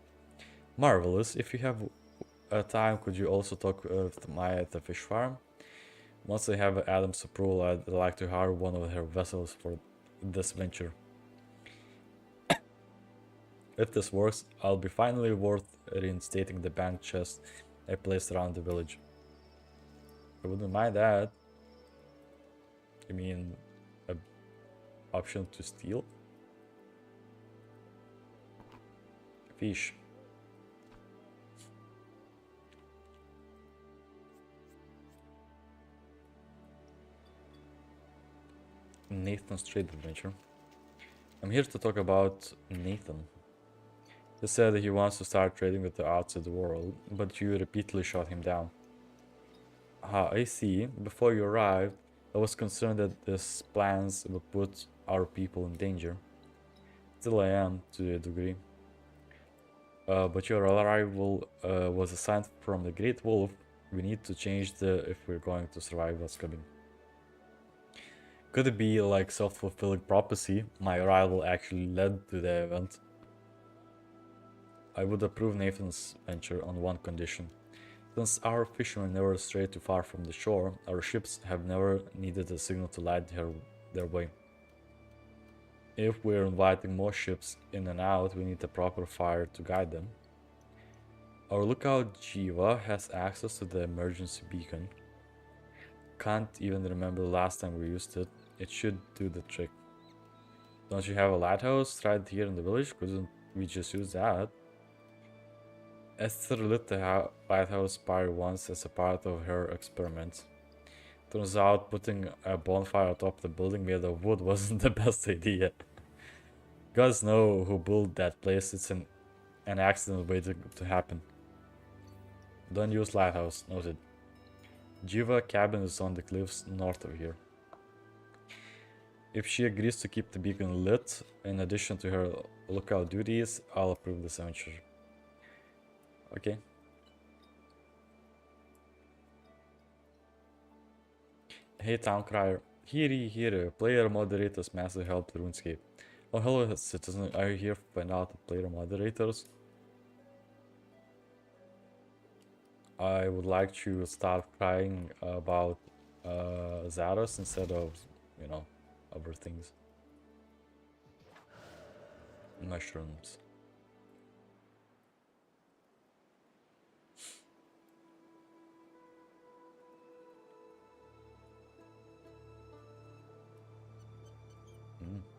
Marvelous. If you have time, could you also talk with Maya at the fish farm? Once I have Adam's approval, I'd like to hire one of her vessels for this venture. If this works, I'll be finally worth reinstating the bank chest I placed around the village. I wouldn't mind that. You mean an option to steal? Fish. Nathan's trade adventure. I'm here to talk about Nathan. He said he wants to start trading with the outside world, but you repeatedly shot him down. Ah, I see. Before you arrived, I was concerned that these plans would put our people in danger. Still I am, to a degree. But your arrival was a sign from the Great Wolf. We need to change if we're going to survive what's coming. Could it be like self-fulfilling prophecy? My arrival actually led to the event. I would approve Nathan's venture on one condition. Since our fishermen never stray too far from the shore, our ships have never needed a signal to light their way. If we're inviting more ships in and out, we need a proper fire to guide them. Our lookout Jiva has access to the emergency beacon. Can't even remember the last time we used it. It should do the trick. Don't you have a lighthouse right here in the village? Couldn't we just use that? Esther lit the lighthouse spire once as a part of her experiments. Turns out putting a bonfire atop the building made of wood wasn't the best idea. Gods know who built that place. It's an accident waiting to happen. Don't use lighthouse, noted. Jiva cabin is on the cliffs north of here. If she agrees to keep the beacon lit, in addition to her lookout duties, I'll approve this venture. Okay. Hey town crier. Here, player moderators massive help to RuneScape. Oh hello citizen, are you here to find out the player moderators? I would like to start crying about Zaros instead of, you know, other things. Mushrooms.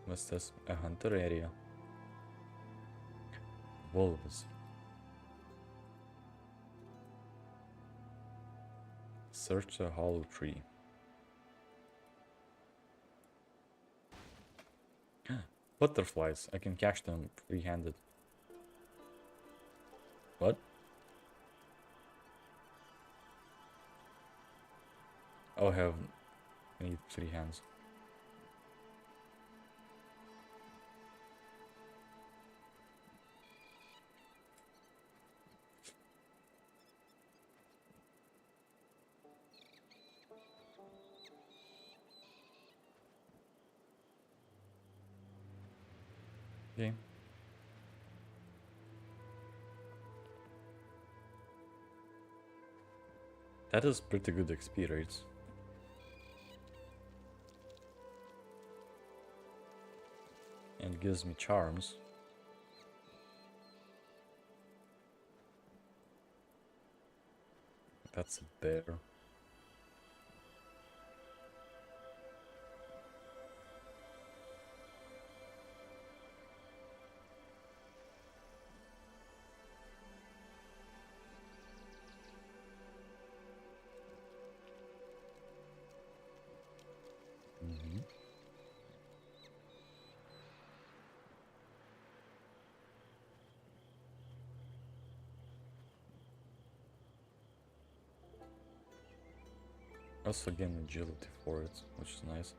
What's this? A hunter area. Wolves. Search a hollow tree. Butterflies. I can catch them free-handed. What? Oh, I need 3 hands. Okay. That is pretty good XP rates. And gives me charms. That's a bear. Also gain agility for it, which is nice.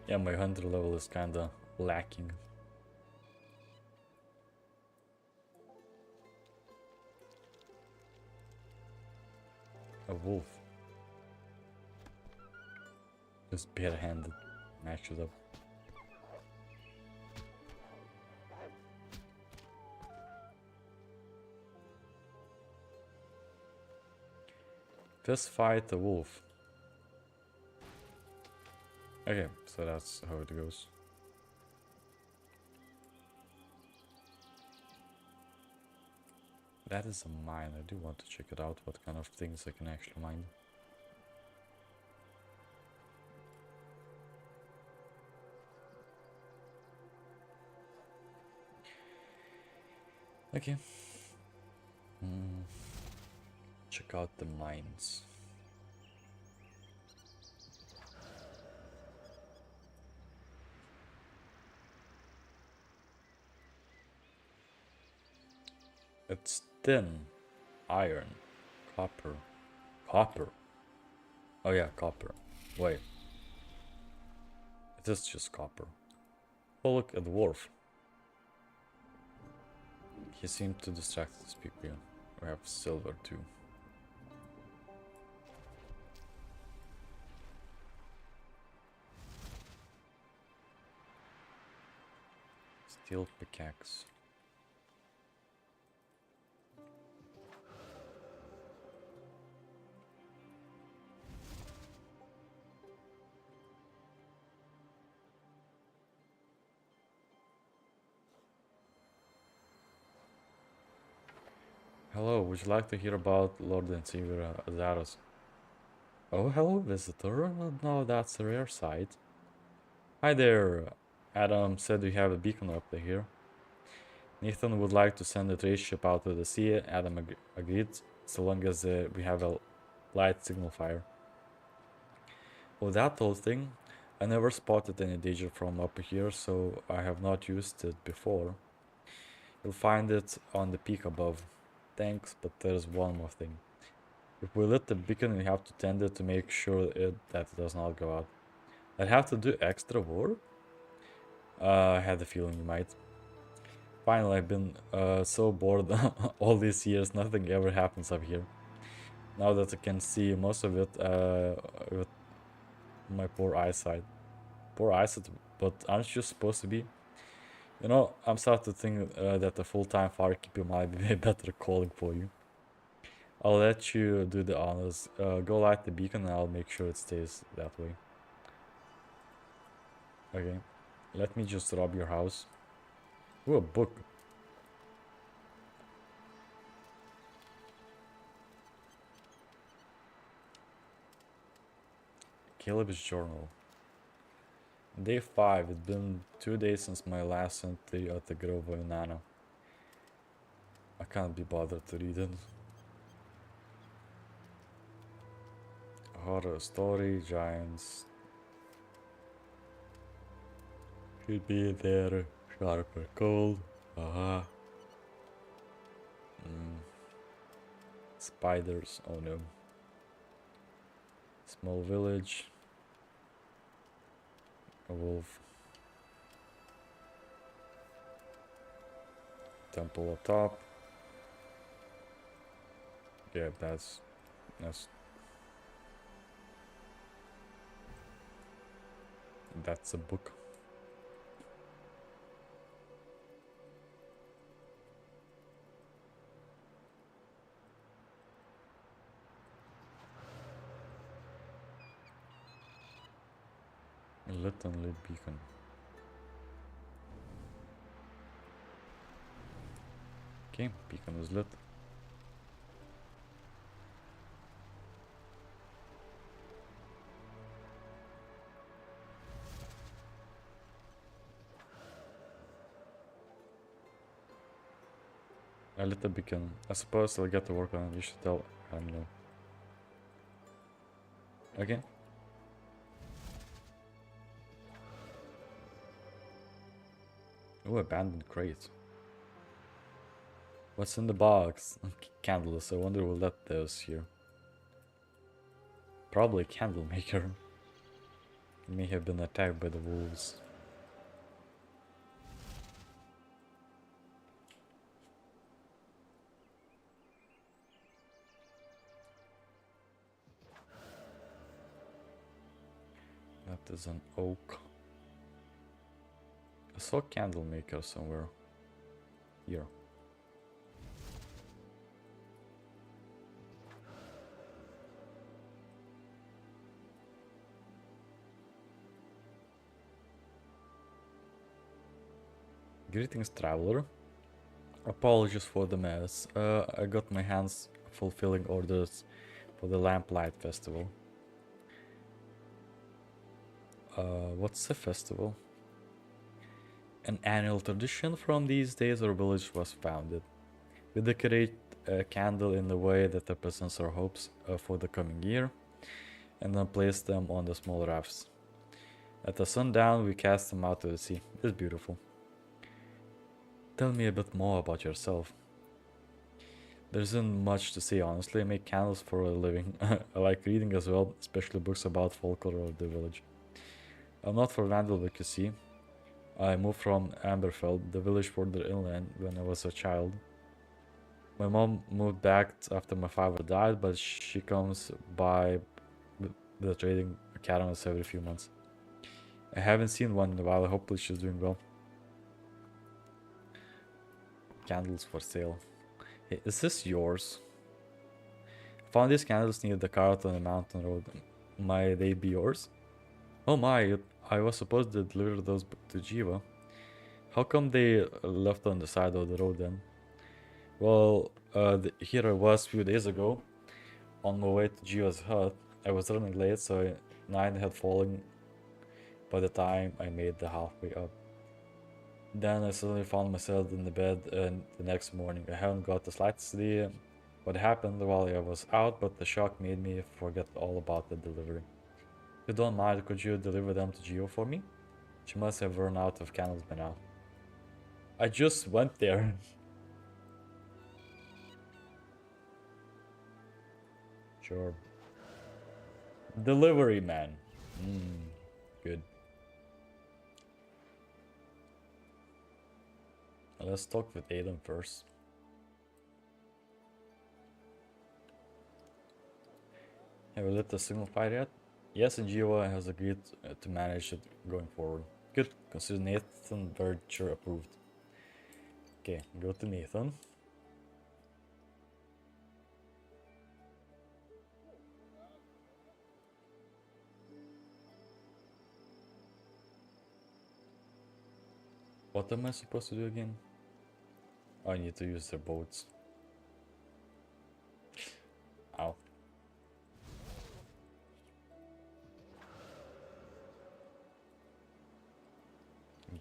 Yeah, my hunter level is kinda lacking. A wolf. Just barehanded. Match it up. Just fight a wolf. Okay, so that's how it goes. That is a mine. I do want to check it out, what kind of things I can actually mine. Okay. Check out the mines. It's tin, iron, copper. Copper? Oh yeah, copper. Wait. It is just copper. Oh, look at the dwarf. He seemed to distract his people. We have silver too. Steel pickaxe. Hello, would you like to hear about Lord and Savior Azaros? Oh, hello, visitor. No, that's a rare sight. Hi there. Adam said we have a beacon up here. Nathan would like to send a trade ship out to the sea. Adam agreed, so long as we have a light signal fire. Oh, that old thing. I never spotted any danger from up here, so I have not used it before. You'll find it on the peak above. Thanks, but there's one more thing. If we lit the beacon, we have to tend it to make sure that it does not go out. I'd have to do extra work? I had the feeling you might. Finally, I've been so bored all these years, nothing ever happens up here. Now that I can see most of it with my poor eyesight. Poor eyesight, but aren't you supposed to be? You know, I'm starting to think that a full-time firekeeper might be a better calling for you. I'll let you do the honors. Go light the beacon and I'll make sure it stays that way. Okay. Let me just rob your house. Ooh, a book. Caleb's journal. Day 5. It's been 2 days since my last entry at the Grove of Nana. I can't be bothered to read it. Horror story, giants. Should be there, sharp or cold. Aha. Spiders, oh no. Small village. A wolf. Temple up top. Yeah, that's a book. Lit and lit beacon. Okay, beacon is lit. I lit the beacon. I suppose I'll get to work on it. You should tell him no. Again? Oh, abandoned crate. What's in the box? Candles. I wonder we'll let those here. Probably a candle maker. May have been attacked by the wolves. That is an oak. I saw a candle maker somewhere. Here. Greetings, traveler. Apologies for the mess. I got my hands fulfilling orders for the Lamplight Festival. What's a festival? An annual tradition from these days our village was founded. We decorate a candle in the way that represents our hopes for the coming year, and then place them on the small rafts. At the sundown, we cast them out to the sea. It's beautiful. Tell me a bit more about yourself. There isn't much to say, honestly. I make candles for a living. I like reading as well, especially books about folklore of the village. I'm not for Vandalvik, you see. I moved from Amberfeld, the village further inland, when I was a child. My mom moved back after my father died, but she comes by the trading academies every few months. I haven't seen one in a while. Hopefully she's doing well. Candles for sale. Hey, is this yours? Found these candles near the cart on the mountain road. Might they be yours? Oh my, I was supposed to deliver those to Jiva. How come they left on the side of the road then? Well, here I was a few days ago, on my way to Jiva's hut. I was running late, so night had fallen by the time I made the halfway up. Then I suddenly found myself in the bed the next morning. I haven't got the slightest idea what happened while I was out, but the shock made me forget all about the delivery. If you don't mind, could you deliver them to Geo for me? She must have run out of candles by now. I just went there. Sure. Delivery man. Good. Let's talk with Aiden first. Have we lit the signal fire yet? Yes, and Jiva has agreed to manage it going forward. Good. Consider Nathan Verger approved. Okay, go to Nathan. What am I supposed to do again? Oh, I need to use their boats. Ow.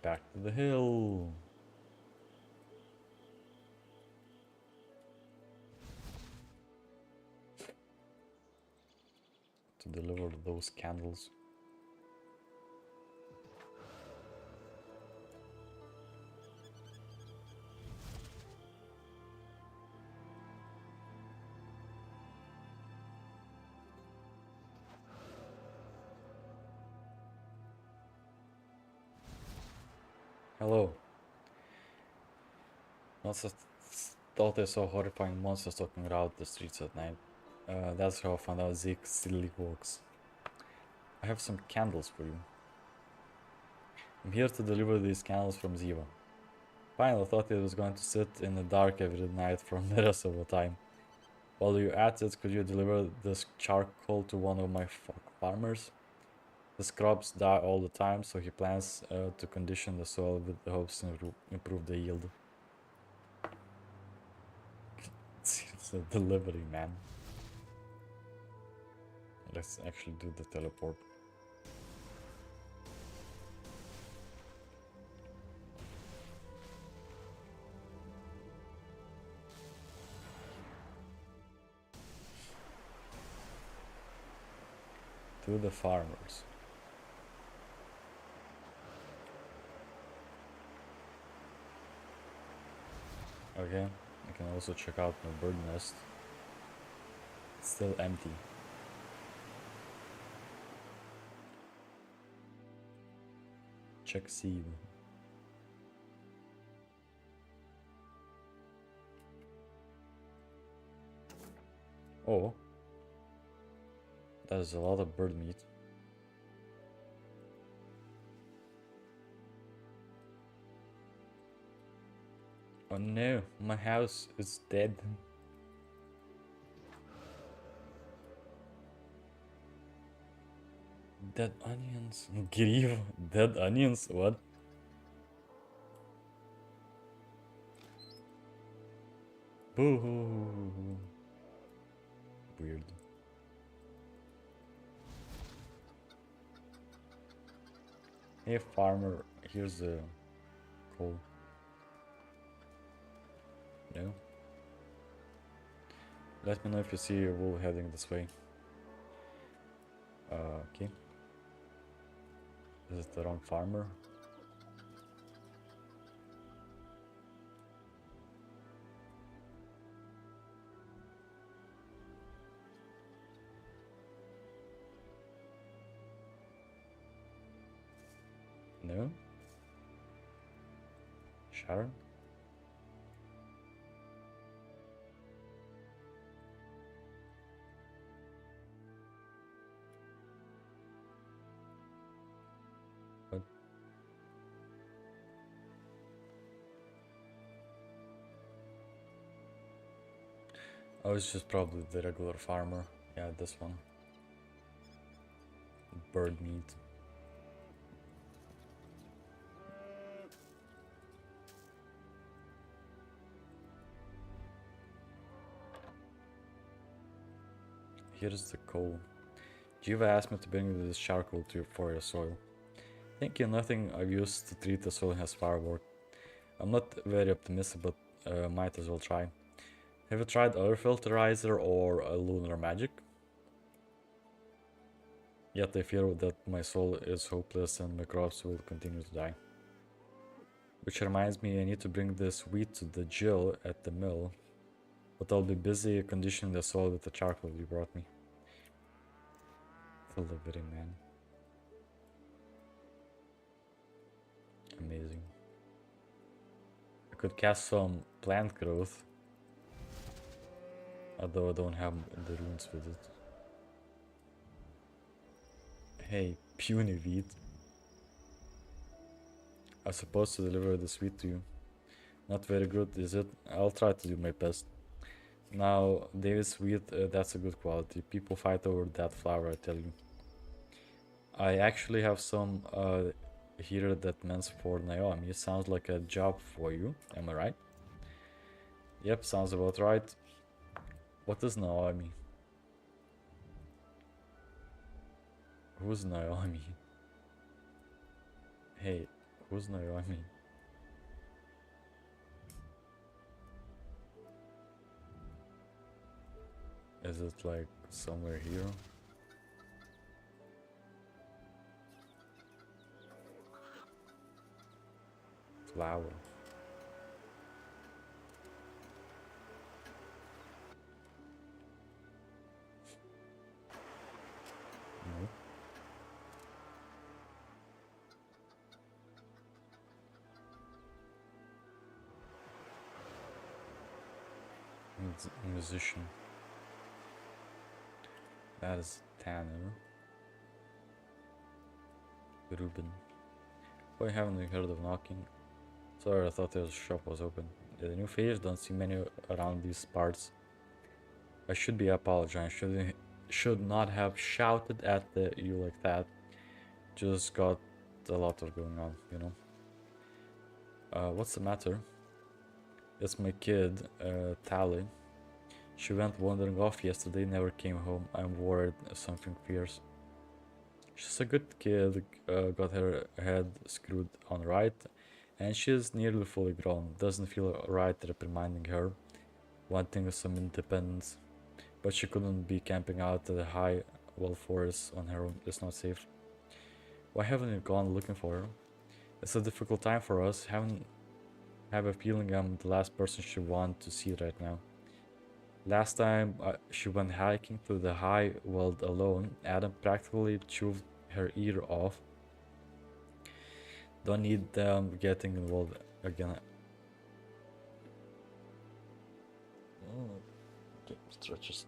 Back to the hill. To deliver those candles. Hello. Monsters thought I saw horrifying monsters talking around the streets at night. That's how I found out Zeke still works. I have some candles for you. I'm here to deliver these candles from Ziva. Fine, I thought it was going to sit in the dark every night for the rest of the time. While you're at it, could you deliver this charcoal to one of my farmers? The crops die all the time, so he plans to condition the soil with the hopes to improve the yield. It's a delivery, man. Let's actually do the teleport. To the farmers. Okay, I can also check out my bird nest. It's still empty. Check seed. Oh, that is a lot of bird meat. Oh no, my house is dead. Dead onions. Grieve. Dead onions? What? Boo hoo. Weird. Hey farmer, here's the coal. No? Let me know if you see a wool heading this way. Okay. This is the wrong farmer. No? Sharon? What? Oh, it's just probably the regular farmer. Yeah, this one. Bird meat. Here's the coal. Jiva asked me to bring you this charcoal for your soil. Thank you, nothing I've used to treat the soil has far worked. I'm not very optimistic, but might as well try. Have you tried other filterizer or a lunar magic? Yet I fear that my soul is hopeless and my crops will continue to die. Which reminds me, I need to bring this wheat to the Jill at the mill. But I'll be busy conditioning the soil with the charcoal you brought me. Delivery, man. Amazing. I could cast some plant growth. Although I don't have the runes with it. Hey, puny wheat. I'm supposed to deliver this wheat to you. Not very good, is it? I'll try to do my best. Now, David's wheat, that's a good quality. People fight over that flour, I tell you. I actually have some here that meant for Naomi. Sounds like a job for you, am I right? Yep, sounds about right. What is Naomi? Who's Naomi? Hey, Who's Naomi? Is it like somewhere here? Flower. No. It's a musician. That is Tanner. Ruben. Why haven't we heard of knocking? Sorry, I thought the shop was open. The new face, don't see many around these parts. I should be apologizing. Should not have shouted at you like that. Just got a lot of going on, you know. What's the matter? It's my kid, Tally. She went wandering off yesterday, never came home. I'm worried something fierce. She's a good kid, got her head screwed on right, and she's nearly fully grown. Doesn't feel right reprimanding her, wanting some independence. But she couldn't be camping out at the high wall forest on her own. It's not safe. Why haven't you gone looking for her? It's a difficult time for us. Have a feeling I'm the last person she wants to see right now. Last time she went hiking through the high world alone, Adam practically chewed her ear off. Don't need them getting involved again. Okay, stretches.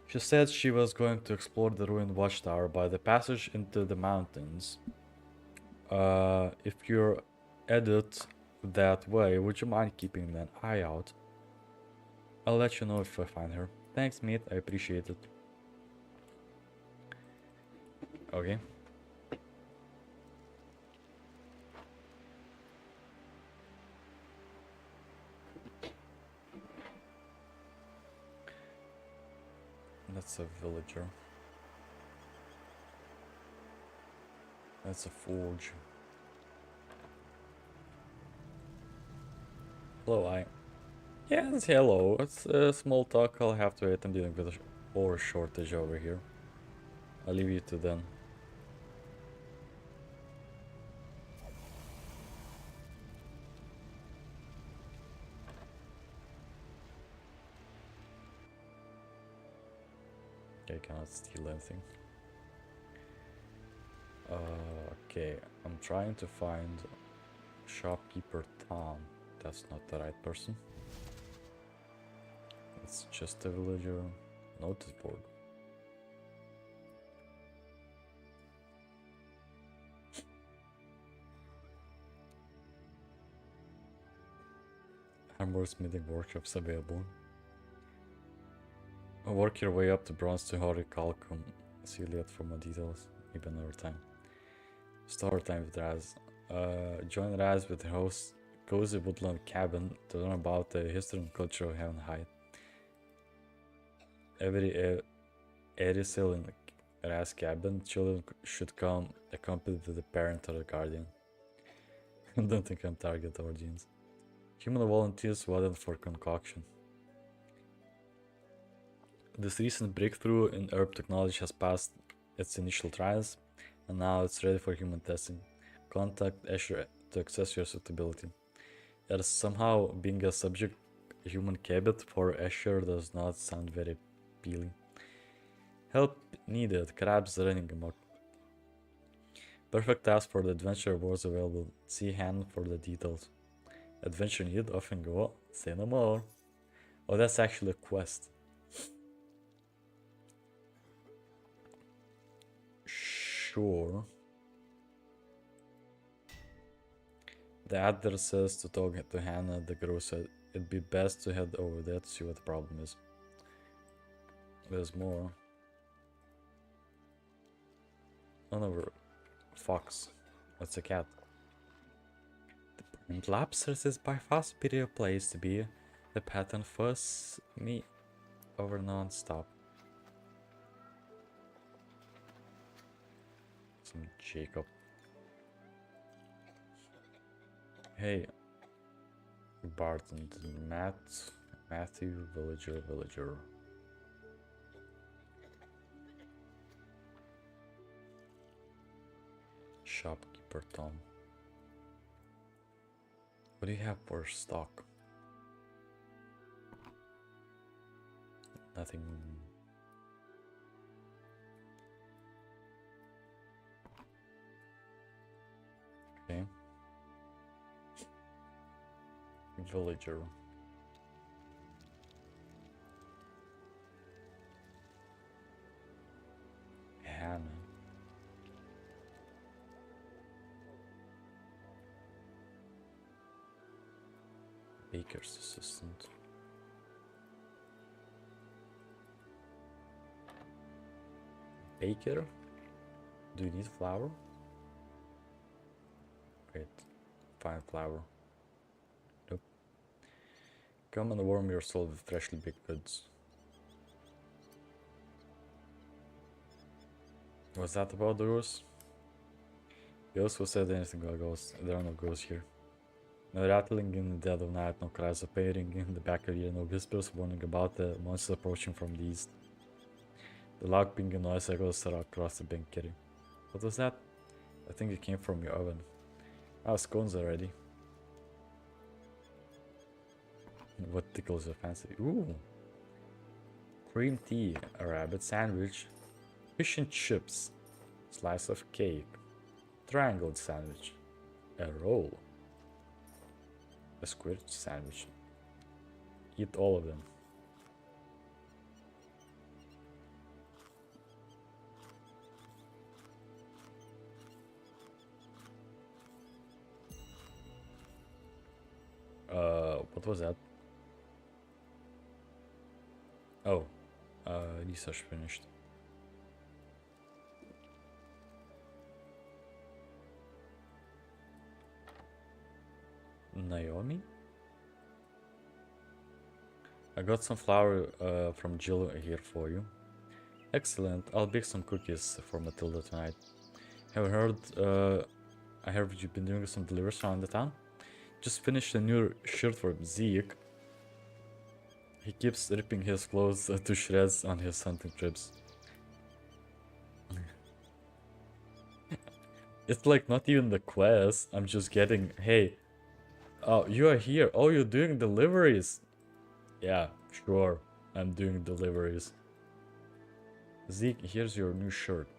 She said she was going to explore the ruined watchtower by the passage into the mountains. If you're headed that way, would you mind keeping an eye out? I'll let you know if I find her. Thanks, mate. I appreciate it. Okay. That's a villager. That's a forge. Hello, Yes, hello. It's a small talk. I'll have to wait. I'm dealing with a ore shortage over here. I'll leave you to then. Okay, I cannot steal anything. Okay, I'm trying to find shopkeeper Tom. That's not the right person. It's just a villager. Notice board. Armor smithing workshops available. Work your way up to bronze to horicalcum. See Elliot for more details. Maybe another time. Story time with Raz. Join Raz with the host Cozy Woodland Cabin to learn about the history and culture of Havenhythe. Every Erisel in Raz cabin, children should come accompanied with a parent or a guardian. Don't think I'm target audience. Human volunteers wanted for concoction. This recent breakthrough in herb technology has passed its initial trials, and now it's ready for human testing. Contact Asher to assess your suitability. As somehow being a subject human cabbit for Asher does not sound very appealing. Help needed, crabs running amok. Perfect task for the adventure rewards available. See hand for the details. Adventure need, off and go. Say no more. Oh, that's actually a quest. Sure. The address says to talk to Hannah, the girl said it'd be best to head over there to see what the problem is. There's more. Another fox. That's a cat. The burnt lobsters is by far superior place to be. The pattern fuss me over non-stop. Some Jacob. Hey, Barton, Matthew, villager. Shopkeeper Tom. What do you have for stock? Nothing. Okay. Villager. Hannah. Baker's assistant. Baker? Do you need flour? Great. Fine flour. Nope. Come and warm your soul with freshly baked goods. Was that about the ghosts? Ghosts? Who said anything about ghosts? There are no ghosts here. No rattling in the dead of night, no cries of pain in the back of the ear, no whispers warning about the monsters approaching from the east. The loud pinging noise echoes across the banqueting. What was that? I think it came from your oven. Ah, scones are ready. What tickles your fancy? Ooh! Cream tea, a rabbit sandwich, fish and chips, slice of cake, triangle sandwich, a roll, a square sandwich. Eat all of them. What was that? Oh, research finished. Naomi? I got some flour from Jill here for you. Excellent. I'll bake some cookies for Matilda tonight. Have you heard? I heard you've been doing some deliveries around the town. Just finished a new shirt for Zeke. He keeps ripping his clothes to shreds on his hunting trips. It's like not even the quest. I'm just getting, hey, oh, you are here. Oh, you're doing deliveries. Yeah, sure. I'm doing deliveries. Zeke, here's your new shirt.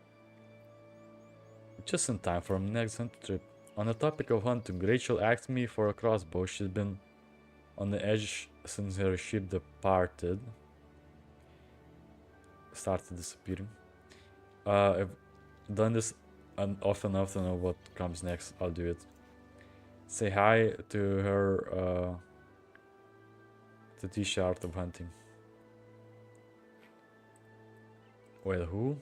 Just in time for my next hunting trip. On the topic of hunting, Rachel asked me for a crossbow. She's been on the edge since her ship started disappearing. I've done this often enough to know what comes next. I'll do it. Say hi to her, to teach the art of hunting. Wait, who?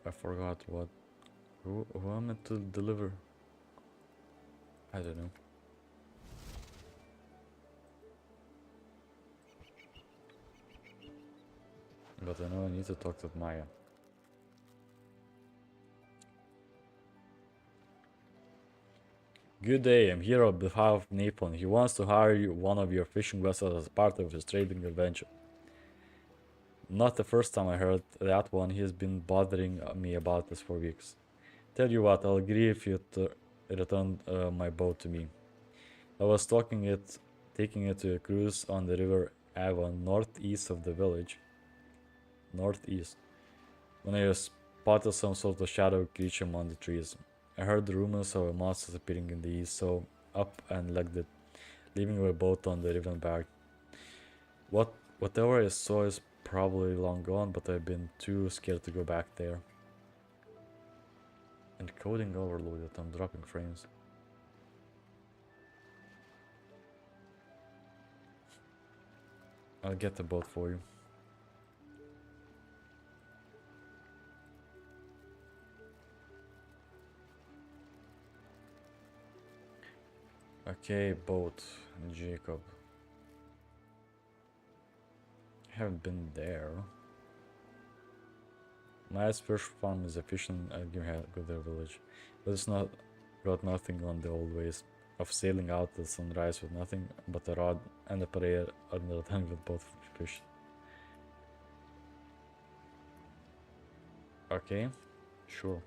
I forgot what. Who am I to deliver? I don't know. But I know I need to talk to Maya. Good day, I'm here on behalf of Napon. He wants to hire one of your fishing vessels as part of his trading adventure. Not the first time I heard that one. He has been bothering me about this for weeks. Tell you what, I'll agree if you return my boat to me. I was taking it to a cruise on the river Avon, northeast of the village. Northeast. When I spotted some sort of shadow creature among the trees. I heard the rumors of a monster appearing in the east, so up and legged it, leaving my boat on the river back. Whatever I saw is probably long gone, but I've been too scared to go back there. Encoding overloaded, I'm dropping frames. I'll get the boat for you. Okay, boat. Jacob. Haven't been there. Nice fish farm is efficient and you have go their village. But it's not got nothing on the old ways of sailing out at sunrise with nothing but a rod and a prayer under the tongue with both fish. Okay, sure.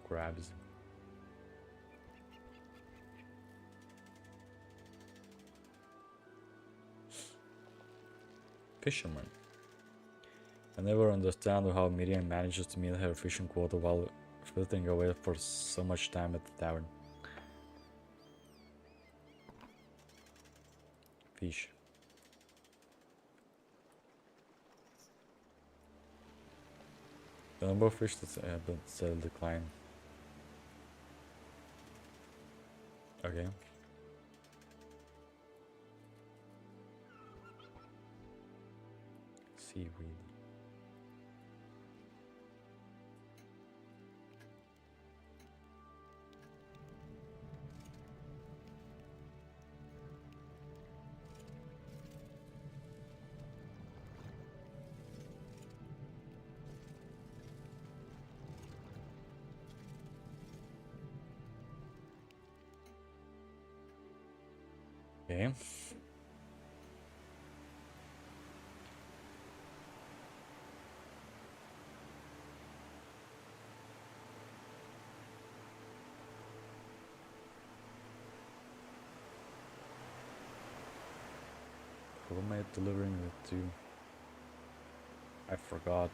Crabs. Fisherman. I never understand how Miriam manages to meet her fishing quota while flitting away for so much time at the tavern. Fish. The number of fish that have been steadily decline. Okay. Seaweed. Okay. Who am I delivering it to? I forgot.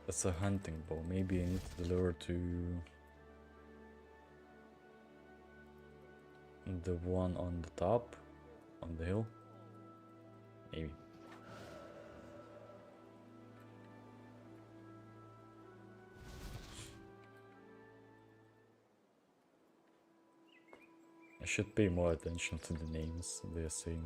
That's a hunting bow. Maybe I need to deliver to the one on the top, on the hill. Maybe. I should pay more attention to the names they're saying.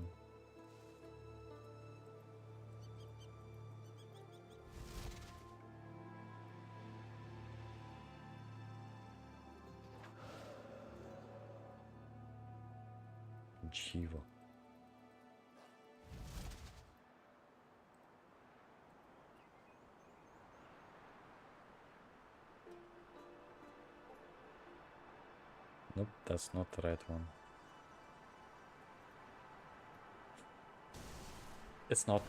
Jiva. Nope, that's not the right one. It's not.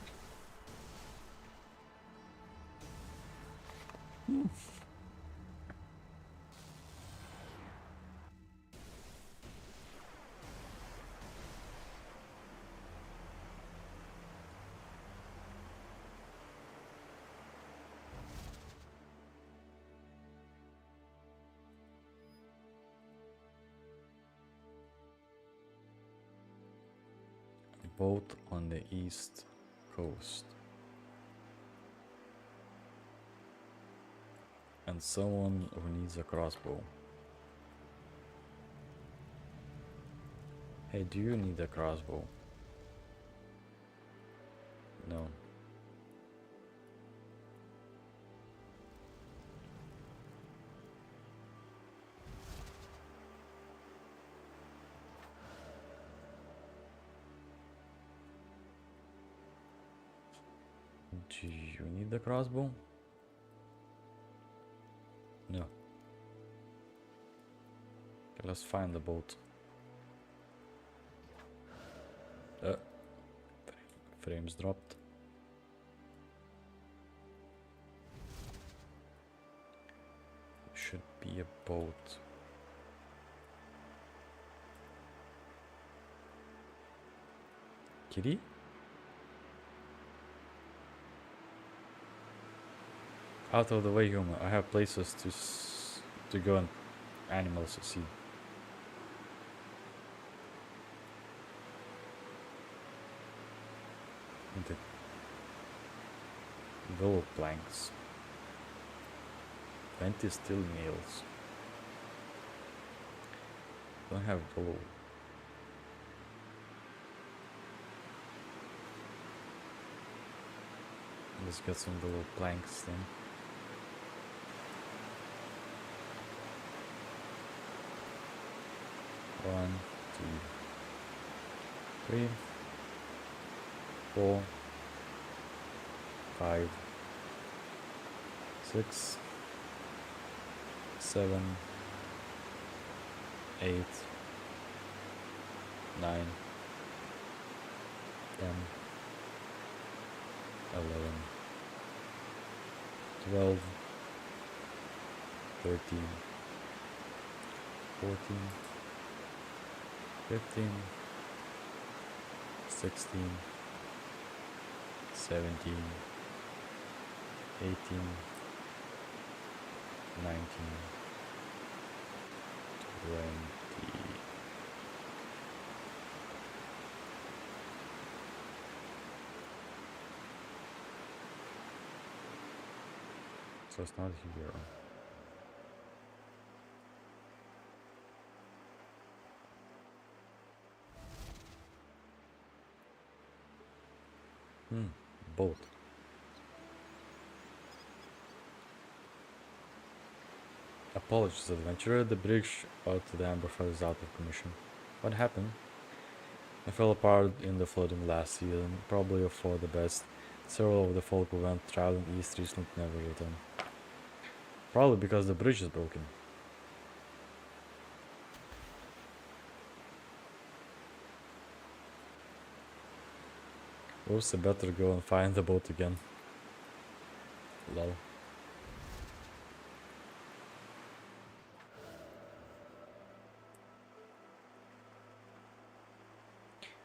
Boat on the east coast. And someone who needs a crossbow. Hey, do you need a crossbow? No. Do you need the crossbow? No. Okay, let's find the boat. Frames dropped. Should be a boat. Kitty? Out of the way, human. I have places to go and animals to see. The willow planks. 20 steel nails. Don't have willow. Let's get some little planks then. One, two, three, 4, 5, 6, 7, 8, 9, 10, 11, 12, 13, 14, 15, 16, 17, 18, 19, 20. So it's not here. Boat. Apologies, adventurer. The bridge out to the Amberfell is out of commission. What happened? I fell apart in the flooding last season, probably for the best. Several of the folk who went traveling east recently never returned. Probably because the bridge is broken. Oops, I better go and find the boat again. Lol.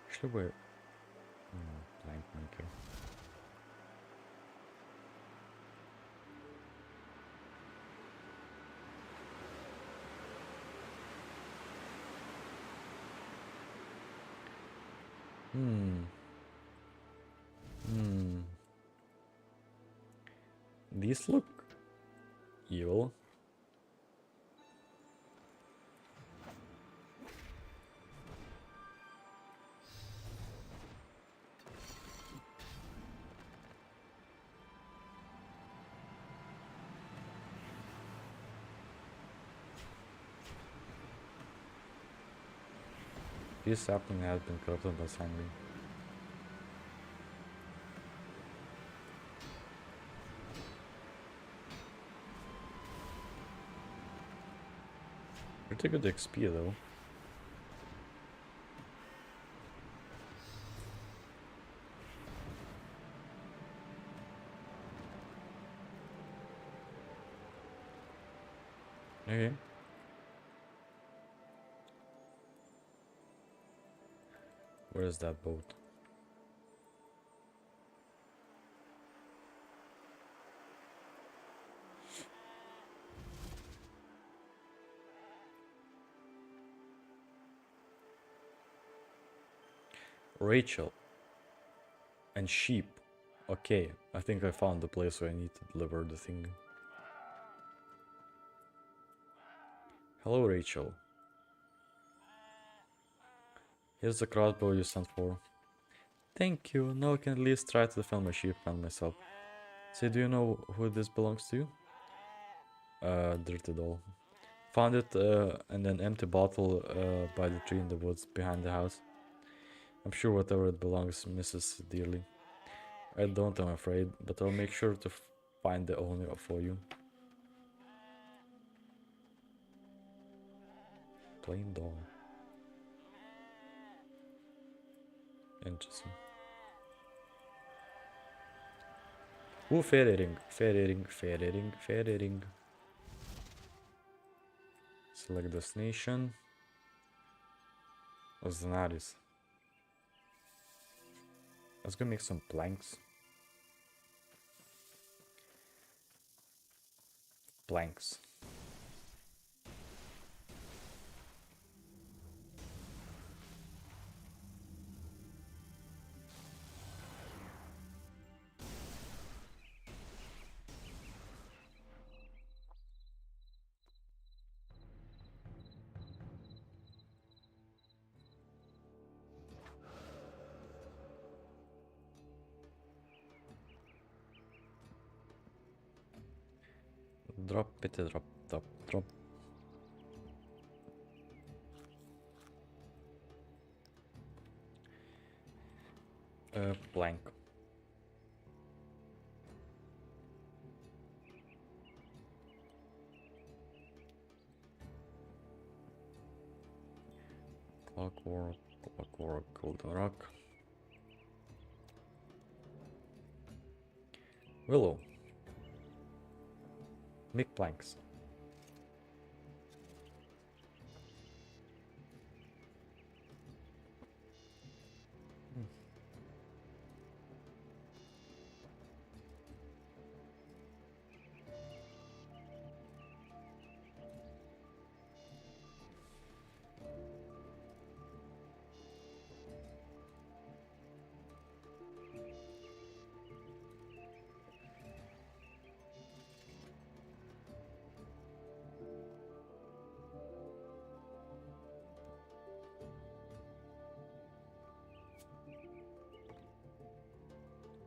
Actually, where? Plank maker. These look evil. This sapling has been corrupted by sanguine. Pretty good XP though. Okay. Where is that boat? Rachel and sheep. Okay, I think I found the place where I need to deliver the thing. Hello, Rachel. Here's the crossbow you sent for. Thank you. Now I can at least try to defend my sheep and myself. Say, do you know who this belongs to? Dirty doll. Found it in an empty bottle by the tree in the woods behind the house. I'm sure whatever it belongs misses dearly. I don't, I'm afraid, but I'll make sure to find the owner for you. Plain doll. Interesting. Ooh, fairy ring, fairy ring, fairy ring, fairy ring. Select destination. Oznaris. Let's go make some planks. Planks. Drop it, drop, drop, drop. Plank. Clockwork, clockwork, golden rock. Willow. Make planks.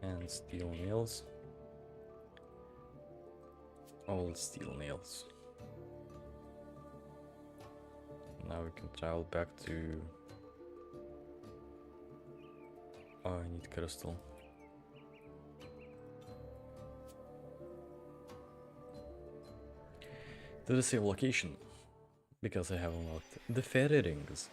And steel nails. All steel nails. Now we can travel back to... Oh, I need crystal. To the same location. Because I have unlocked the fairy rings.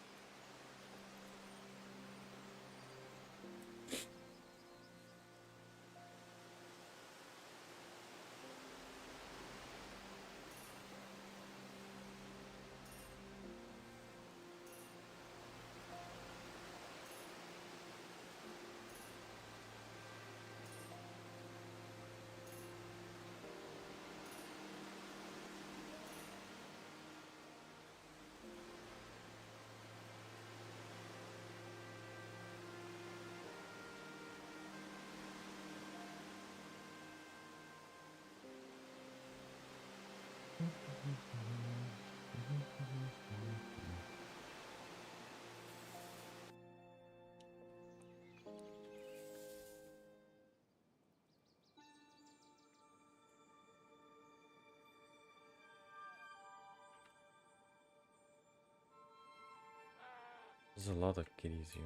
There's a lot of kitties here.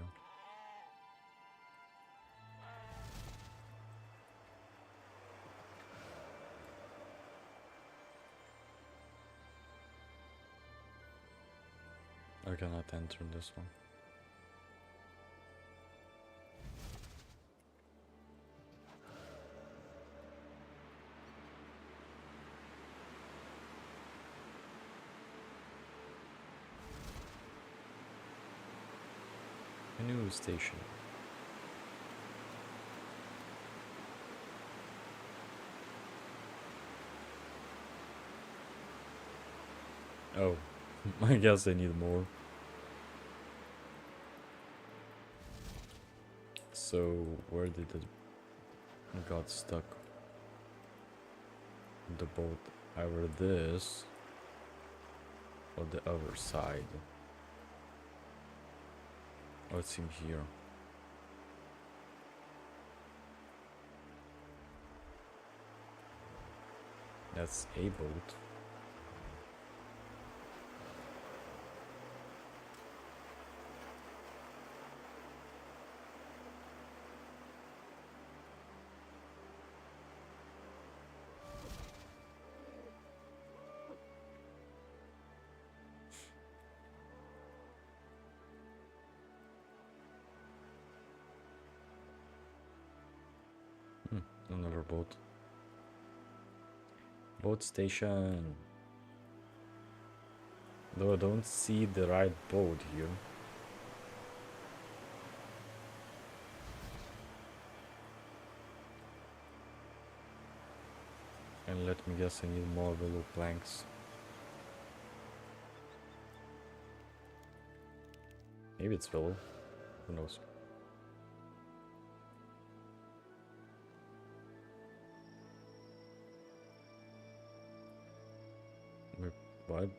I cannot enter this one. A new station. Oh, I guess I need more. So, where did it got stuck? The boat, either this or the other side. Oh, it's in here. That's a boat. Another boat. Boat station. Though I don't see the right boat here. And let me guess, I need more willow planks. Maybe it's willow. Who knows? Wait, what?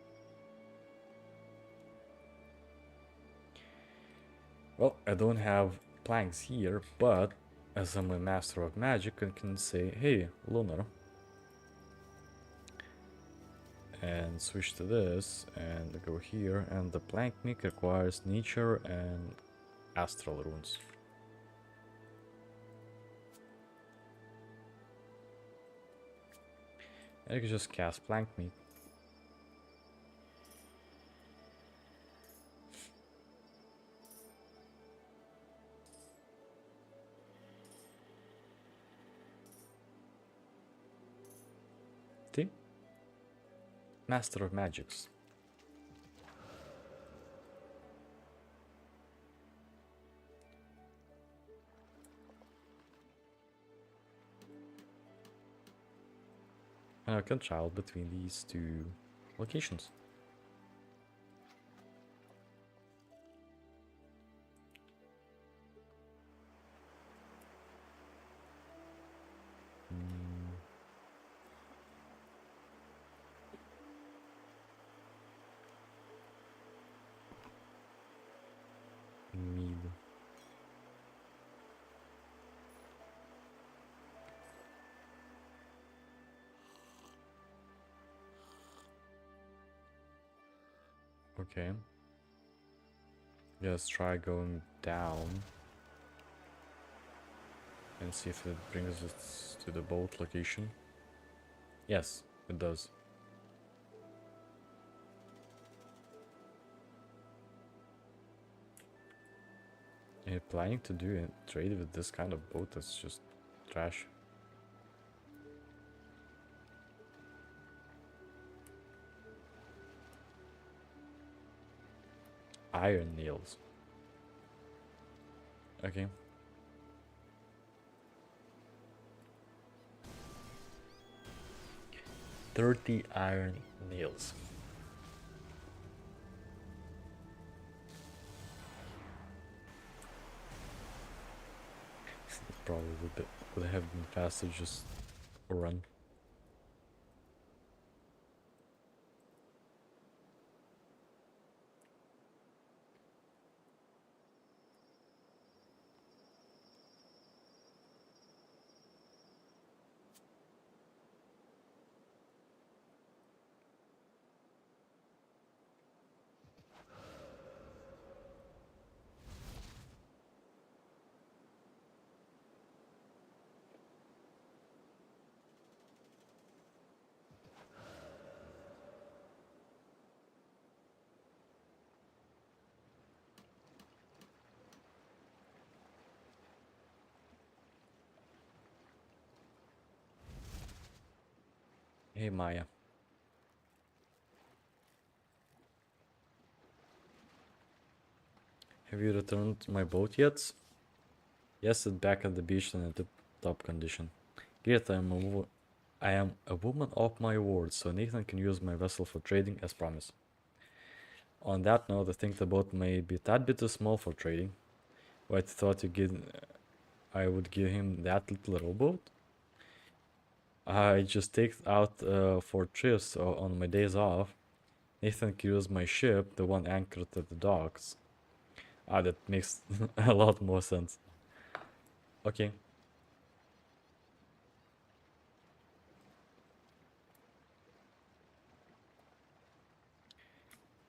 Well, I don't have planks here, but as I'm a master of magic, I can say, hey, Lunar, and switch to this and go here, and the plank make requires nature and astral runes. And you can just cast plank meat. See? Master of Magics. And I can travel between these two locations. Mead. Okay. Yeah, let's try going down and see if it brings us to the boat location. Yes, it does. Are you planning to do a trade with this kind of boat that's just trash? Iron nails. Okay. $30 iron nails. Probably would have been faster just run. Hey Maya. Have you returned my boat yet? Yes, it's back at the beach and in tip-top condition. Great, I am a woman of my word, so Nathan can use my vessel for trading as promised. On that note, I think the boat may be a tad bit too small for trading. But I thought I would give him that little rowboat. I just take out for trips on my days off. Nathan can use my ship, the one anchored at the docks. Ah, that makes a lot more sense. Okay.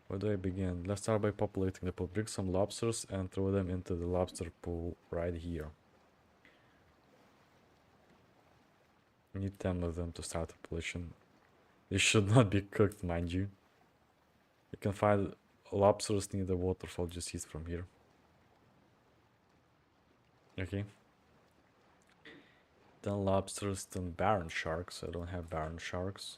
Where do I begin? Let's start by populating the pool. Bring some lobsters and throw them into the lobster pool right here. I need 10 of them to start population. They should not be cooked, mind you. You can find lobsters near the waterfall, just east from here. Okay. 10 lobsters, 10 baron sharks. I don't have baron sharks.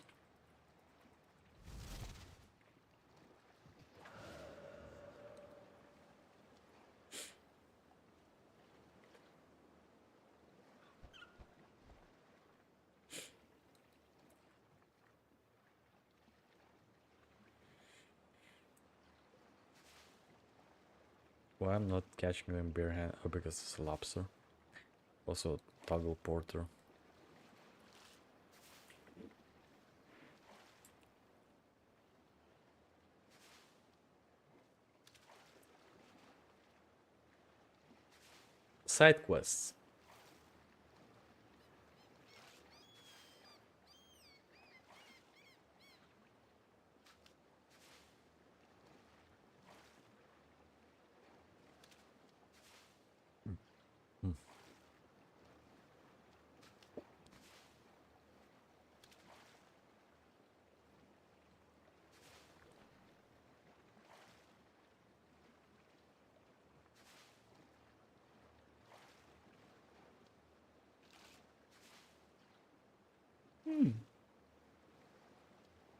Well, I'm not catching them bare hand because it's a lobster. Also, toggle porter. Side quests.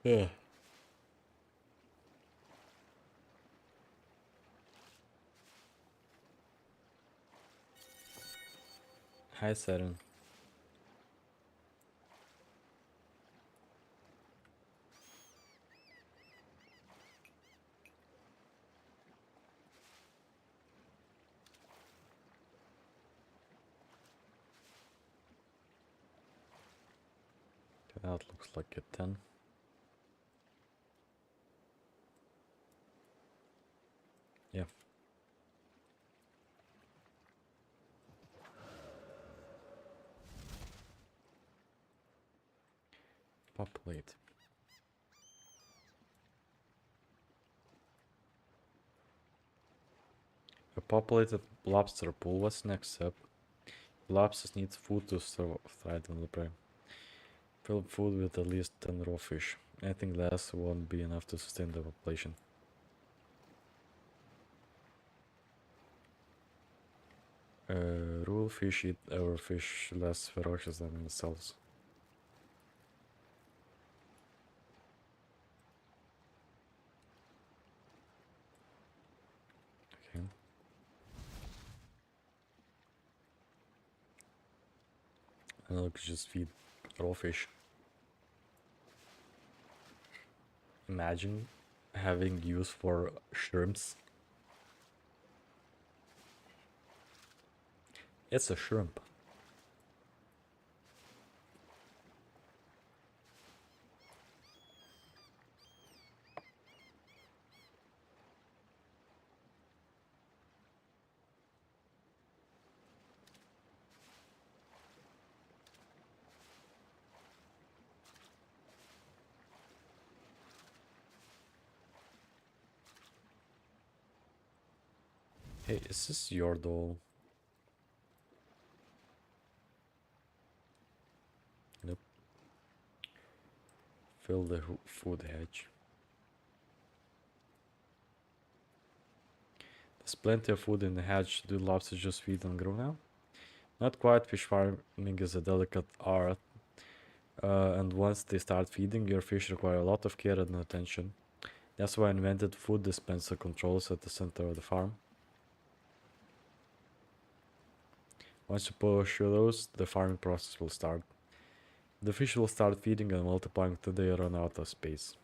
Yeah. Hi, Saturn. That looks like a 10. Yeah. Populate. A populated lobster pool. What's next step? Lobsters need food to thrive on the prey. Fill food with at least 10 raw fish. Anything less won't be enough to sustain the population. Rule fish eat our fish less ferocious than themselves. Okay. And look, just feed raw fish. Imagine having use for shrimps. It's a shrimp. Hey, is this your doll? Nope. Fill the food hedge. There's plenty of food in the hatch. Do lobsters just feed and grow now? Not quite. Fish farming is a delicate art. And once they start feeding, your fish require a lot of care and attention. That's why I invented food dispenser controls at the center of the farm. Once you push those, the farming process will start. The fish will start feeding and multiplying until they run out of space.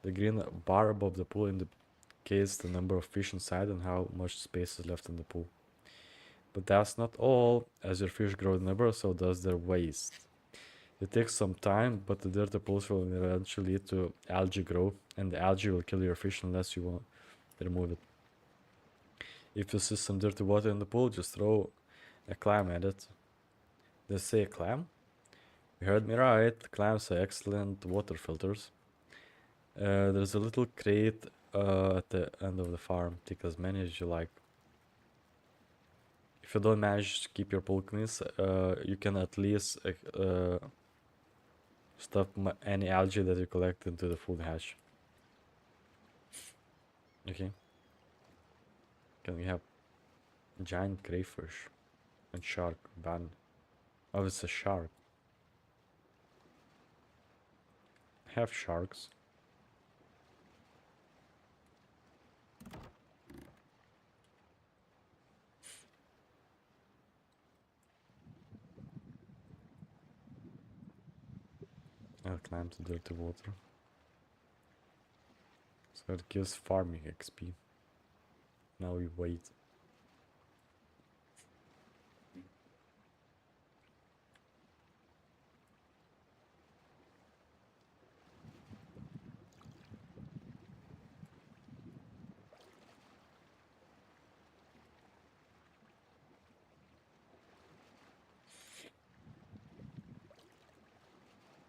The green bar above the pool indicates the number of fish inside and how much space is left in the pool. But that's not all. As your fish grow in number, so does their waste. It takes some time, but the dirty pools will eventually lead to algae grow, and the algae will kill your fish unless you want to remove it. If you see some dirty water in the pool, just throw a clam at it. They say a clam? You heard me right. Clams are excellent water filters. There's a little crate at the end of the farm. Take as many as you like. If you don't manage to keep your pool clean, you can at least stuff any algae that you collect into the food hatch. Okay. Can we have giant crayfish and shark ban? Oh, it's a shark. Have sharks. I'll climb to dirty water. So it gives farming XP. Now we wait.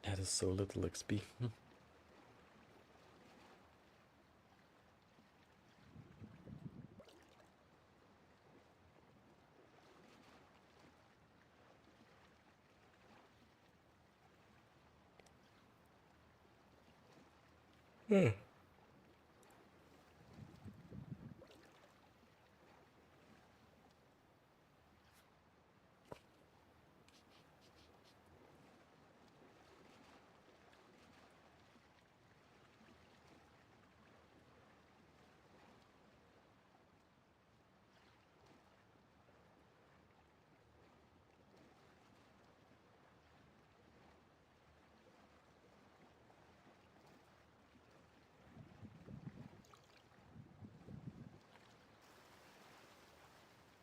That is so little XP.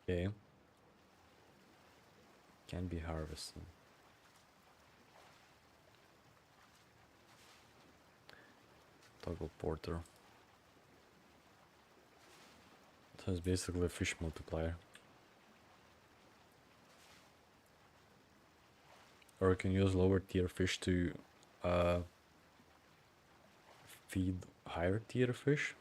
Okay. Can be harvested. Toggle porter. So it's basically a fish multiplier. Or you can use lower tier fish to feed higher tier fish.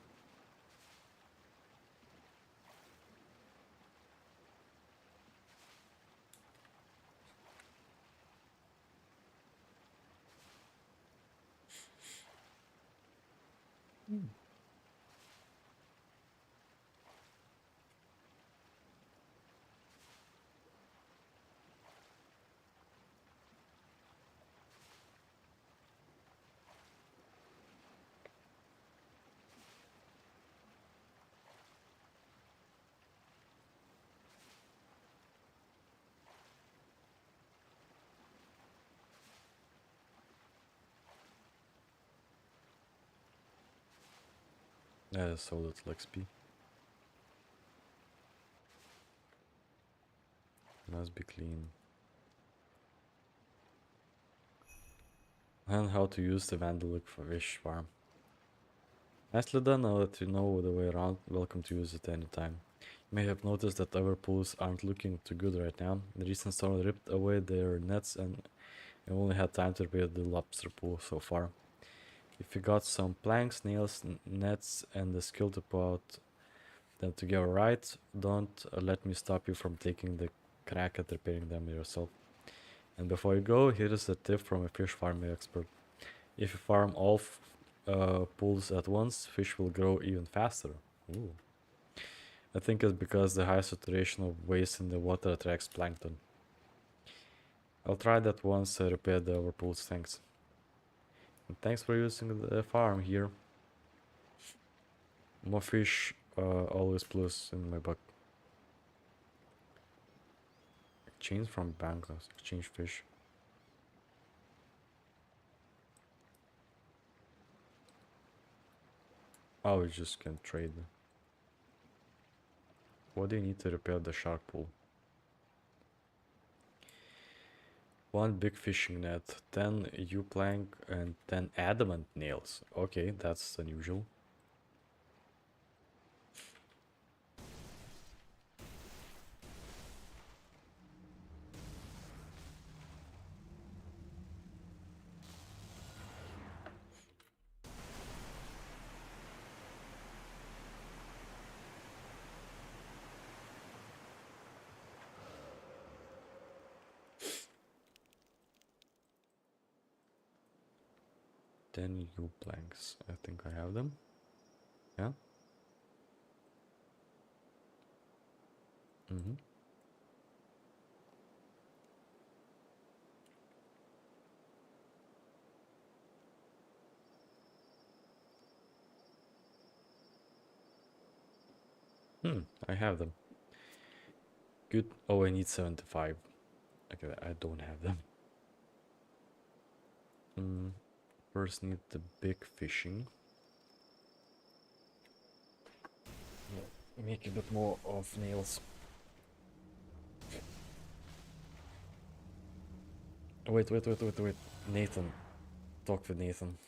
Yeah, so little XP. Must be clean. And how to use the Vandalic for fish farm. Nicely done, now that you know the way around, welcome to use it anytime. You may have noticed that our pools aren't looking too good right now. The recent storm ripped away their nets and I only had time to repair the lobster pool so far. If you got some planks, nails, nets and the skill to put them together right, don't let me stop you from taking the crack at repairing them yourself. And before you go, here is a tip from a fish farming expert. If you farm all pools at once, fish will grow even faster. Ooh. I think it's because the high saturation of waste in the water attracts plankton. I'll try that once I repair the other pools, thanks. And thanks for using the farm here. More fish, always plus in my buck. Exchange from Bangladesh, exchange fish. Oh, we just can trade. What do you need to repair the shark pool? One big fishing net, 10 U-plank and 10 adamant nails. Okay, that's unusual. Then U-planks. I think I have them. Yeah. Mm-hmm. I have them. Good. Oh, I need 75. Okay, I don't have them. First need the big fishing. Yeah, make a bit more of nails. Wait. Nathan. Talk with Nathan.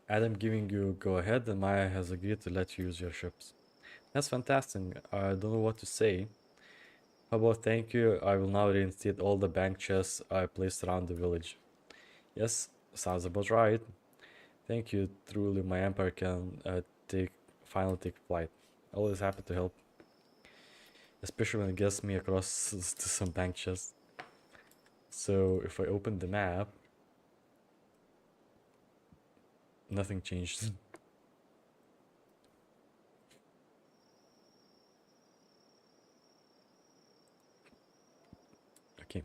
Adam giving you go ahead and Maya has agreed to let you use your ships. That's fantastic. I don't know what to say. How about thank you? I will now reinstate all the bank chests I placed around the village. Yes, sounds about right. Thank you. Truly, my empire can finally take flight. Always happy to help, especially when it gets me across to some bank chests. So if I open the map, nothing changed. Okay.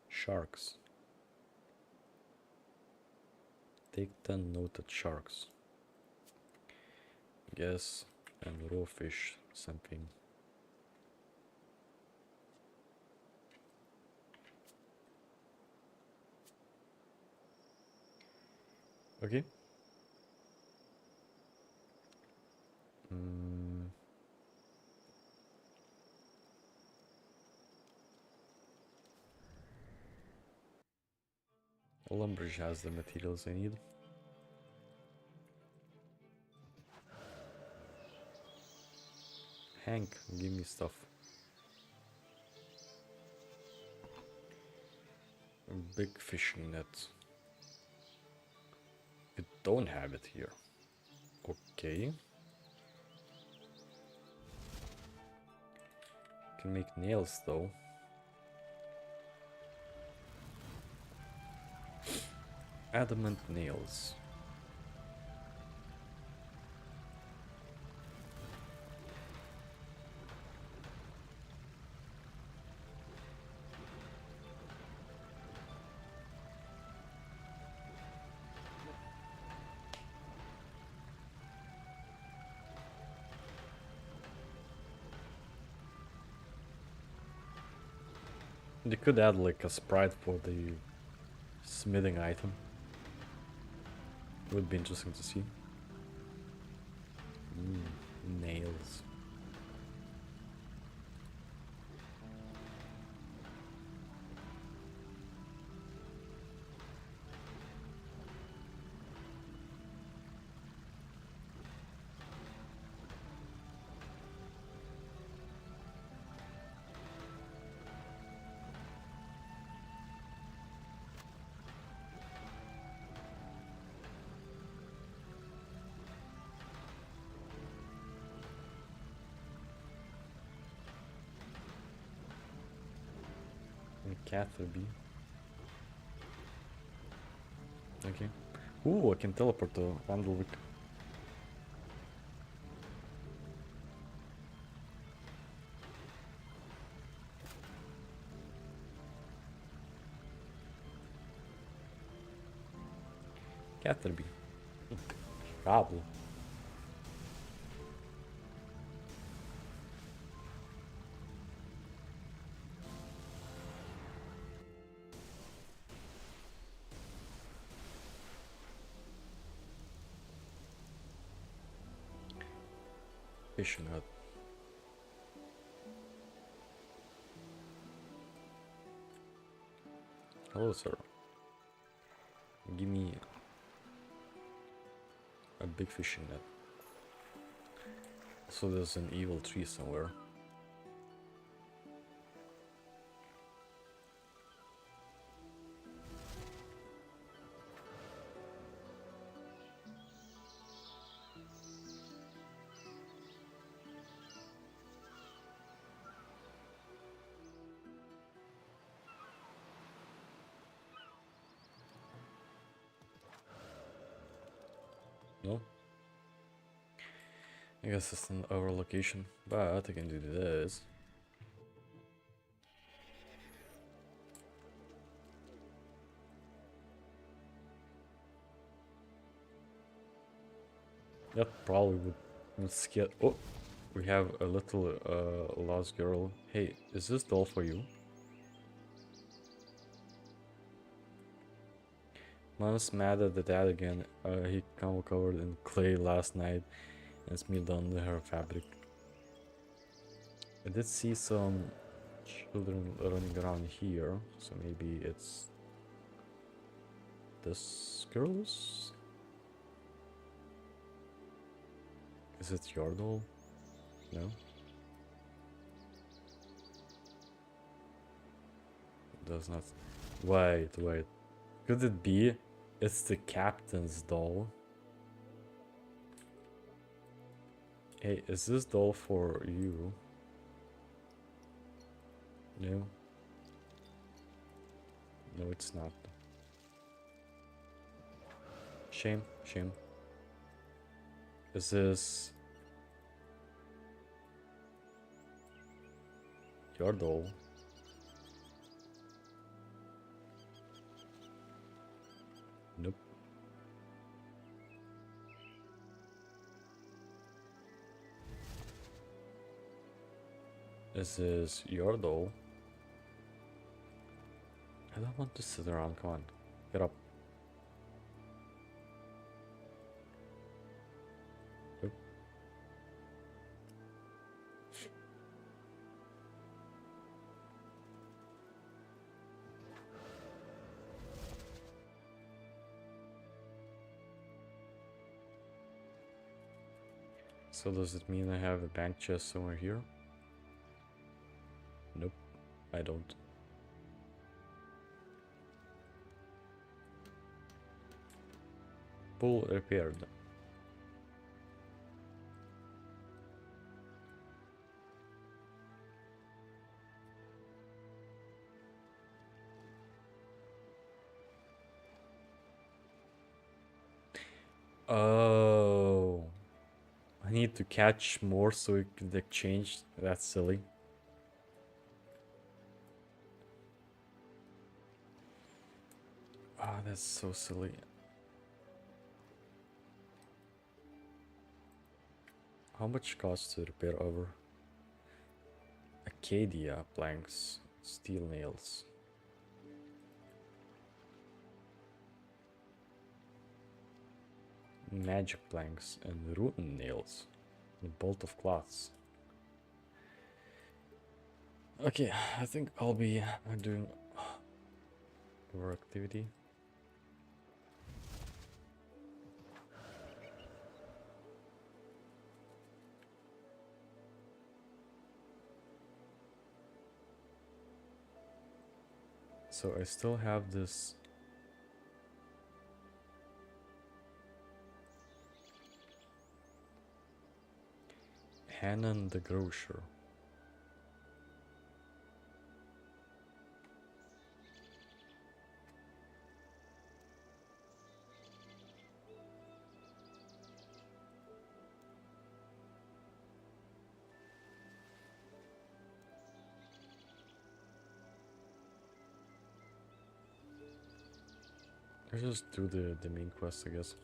Sharks. Take 10 noted sharks. Yes, and raw fish, something. Okay. Lumbridge has the materials I need. Hank, give me stuff. A big fishing net. We don't have it here. Okay. Can make nails though. Adamant nails. They could add like a sprite for the smithing item. Would be interesting to see. Nails. Catherby. Okay. Ooh, I can teleport to Vandalwick. Catherby. Problem. Fishing hut. Hello, sir. Give me a big fishing net. So there's an evil tree somewhere. No? I guess it's an over location, but I can do this. That probably would scare. Oh, we have a little lost girl. Hey, is this doll for you? Mom's mad at the dad again. He come covered in clay last night and smeared on her fabric. I did see some children running around here, so maybe it's this girl's? Is it your doll? No? It does not. Wait. Could it be? It's the captain's doll. Hey, is this doll for you? No? No, it's not. Shame. Is this your doll? Nope. Is this your doll? I don't want to sit around, come on. Get up. So does it mean I have a bank chest somewhere here? Nope, I don't. Pool repaired. Oh, I need to catch more so we can exchange. That's silly. Ah, that's so silly. How much costs to repair over? Acacia planks, steel nails. Magic planks and rune nails. A bolt of cloths. Okay, I think I'll be doing more activity. So I still have this Hanan the Grocer. Let's just do the main quest, I guess.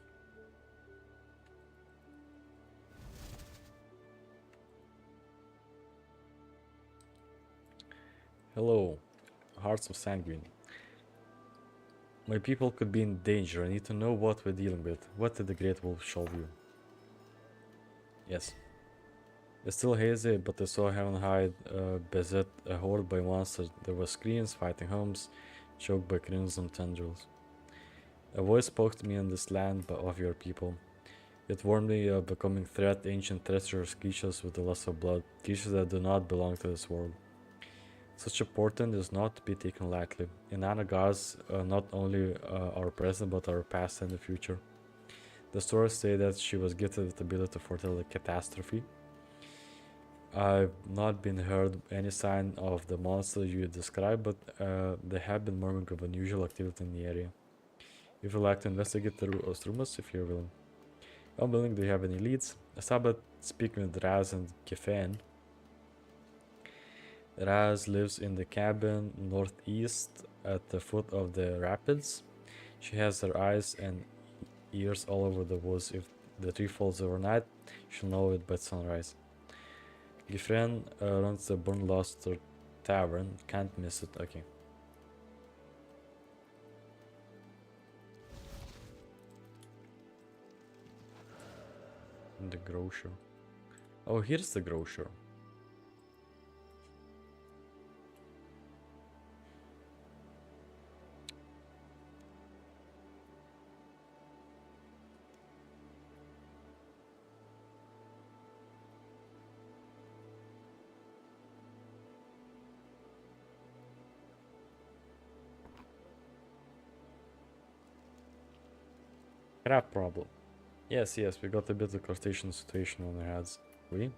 Hello, Hearts of Sanguine. My people could be in danger. I need to know what we're dealing with. What did the Great Wolf show you? Yes. It's still hazy, but I saw Havenhythe beset a horde by monsters. There were screams, fighting homes, choked by crimson tendrils. A voice spoke to me in this land of your people. It warned me of becoming threat, ancient treacherous creatures with the lust of blood, creatures that do not belong to this world. Such a portent is not to be taken lightly. Inanna gods not only our present but our past and the future. The stories say that she was gifted with the ability to foretell a catastrophe. I've not been heard any sign of the monster you described, but there have been murmurs of unusual activity in the area. If you'd like to investigate those rumors, if you're willing. I'm willing. Do you have any leads? I started speaking with Raz and Kefan. Raz lives in the cabin northeast at the foot of the rapids. She has her eyes and ears all over the woods. If the tree falls overnight, she'll know it by sunrise. Gifren runs the Burnluster Tavern. Can't miss it. Okay. The grocer. Oh, here's the grocer. Crap problem. Yes, we got a bit of crustacean situation on our hands. We?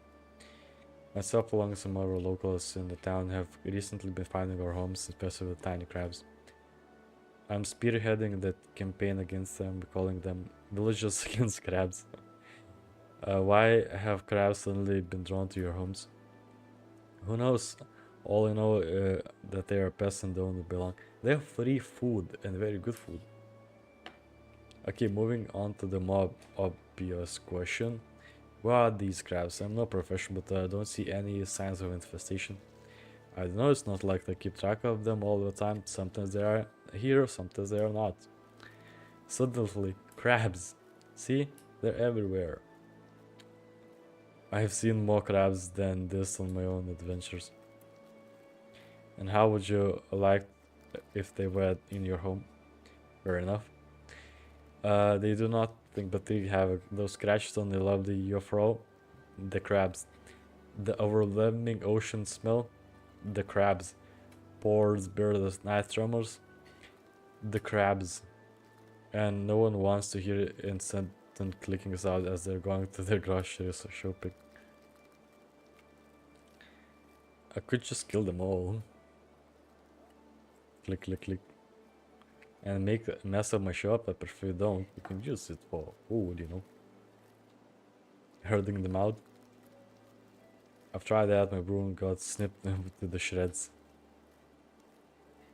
Myself along with some other locals in the town have recently been finding our homes, especially with tiny crabs. I'm spearheading that campaign against them, calling them villages against crabs. Why have crabs suddenly been drawn to your homes? Who knows? All I know that they are pests and don't belong. They have free food and very good food. Okay, moving on to the more obvious question. What are these crabs? I'm no professional, but I don't see any signs of infestation. I don't know, it's not like I keep track of them all the time. Sometimes they are here, sometimes they are not. Suddenly, crabs. See? They're everywhere. I have seen more crabs than this on my own adventures. And how would you like if they were in your home? Fair enough. They do not think, but they have those scratches on the lovely Yofro. The crabs. The overwhelming ocean smell. The crabs. Pours, beardless night tremors. The crabs. And no one wants to hear instant clicking sound as they're going to their groceries or shopping. I could just kill them all. Click, click, click. And make a mess of my shop, but if you don't, you can use it for food, you know. Herding them out. I've tried that, my broom got snipped to the shreds.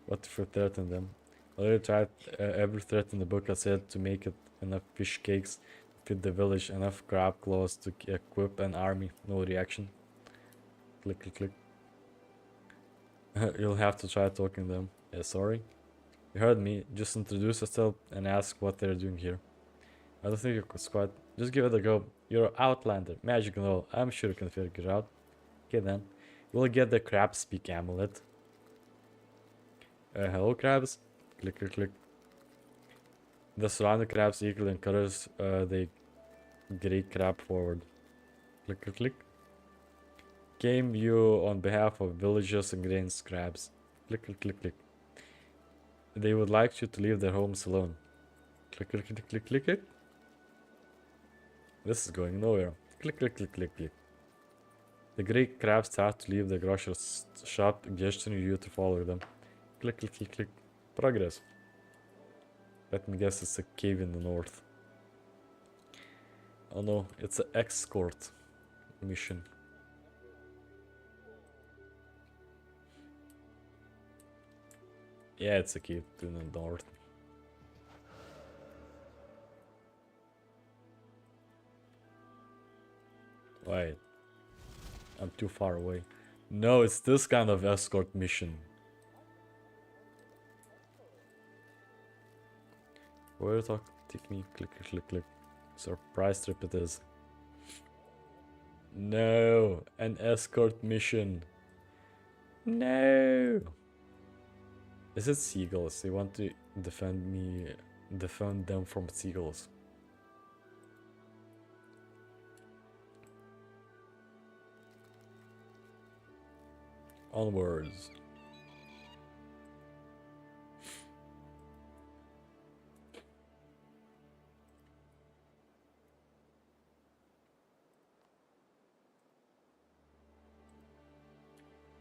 What if we threaten them? I already tried every threat in the book. I said to make it enough fish cakes to feed the village, enough crab claws to equip an army. No reaction. Click, click, click. You'll have to try talking to them. Yeah, sorry. You heard me. Just introduce yourself and ask what they're doing here. I don't think you could squat. Just give it a go. You're an outlander. Magic and all. I'm sure you can figure it out. Okay then. We'll get the crab speak amulet. Hello crabs. Click, click, click. The surrounding crabs eagerly encourage the great crab forward. Click, click, click. Came you on behalf of villagers and grains crabs. Click, click, click, click. They would like you to leave their homes alone. Click, click, click, click, click, click. This is going nowhere. Click, click, click, click, click. The great crabs start to leave the grocer's shop, gesturing you to follow them. Click, click, click, click. Progress. Let me guess, it's a cave in the north. Oh no, it's an escort mission. Yeah, it's a cave in the north. Wait. I'm too far away. No, it's this kind of escort mission. Where talk? Take me. Click, click, click, click. Surprise trip it is. No, an escort mission. No. Is it seagulls? They want to defend them from seagulls. Onwards.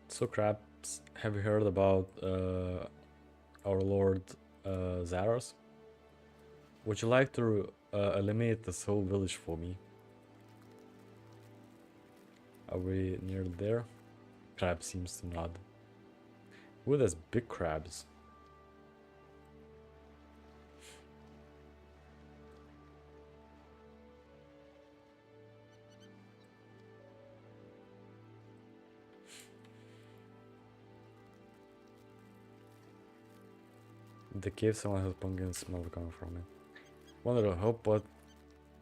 So crabs, have you heard about our Lord Zaros? Would you like to eliminate this whole village for me? Are we near there? Crab seems to nod. Ooh, there's big crabs. The cave someone has pumpkin smell coming from it. Wonder, hope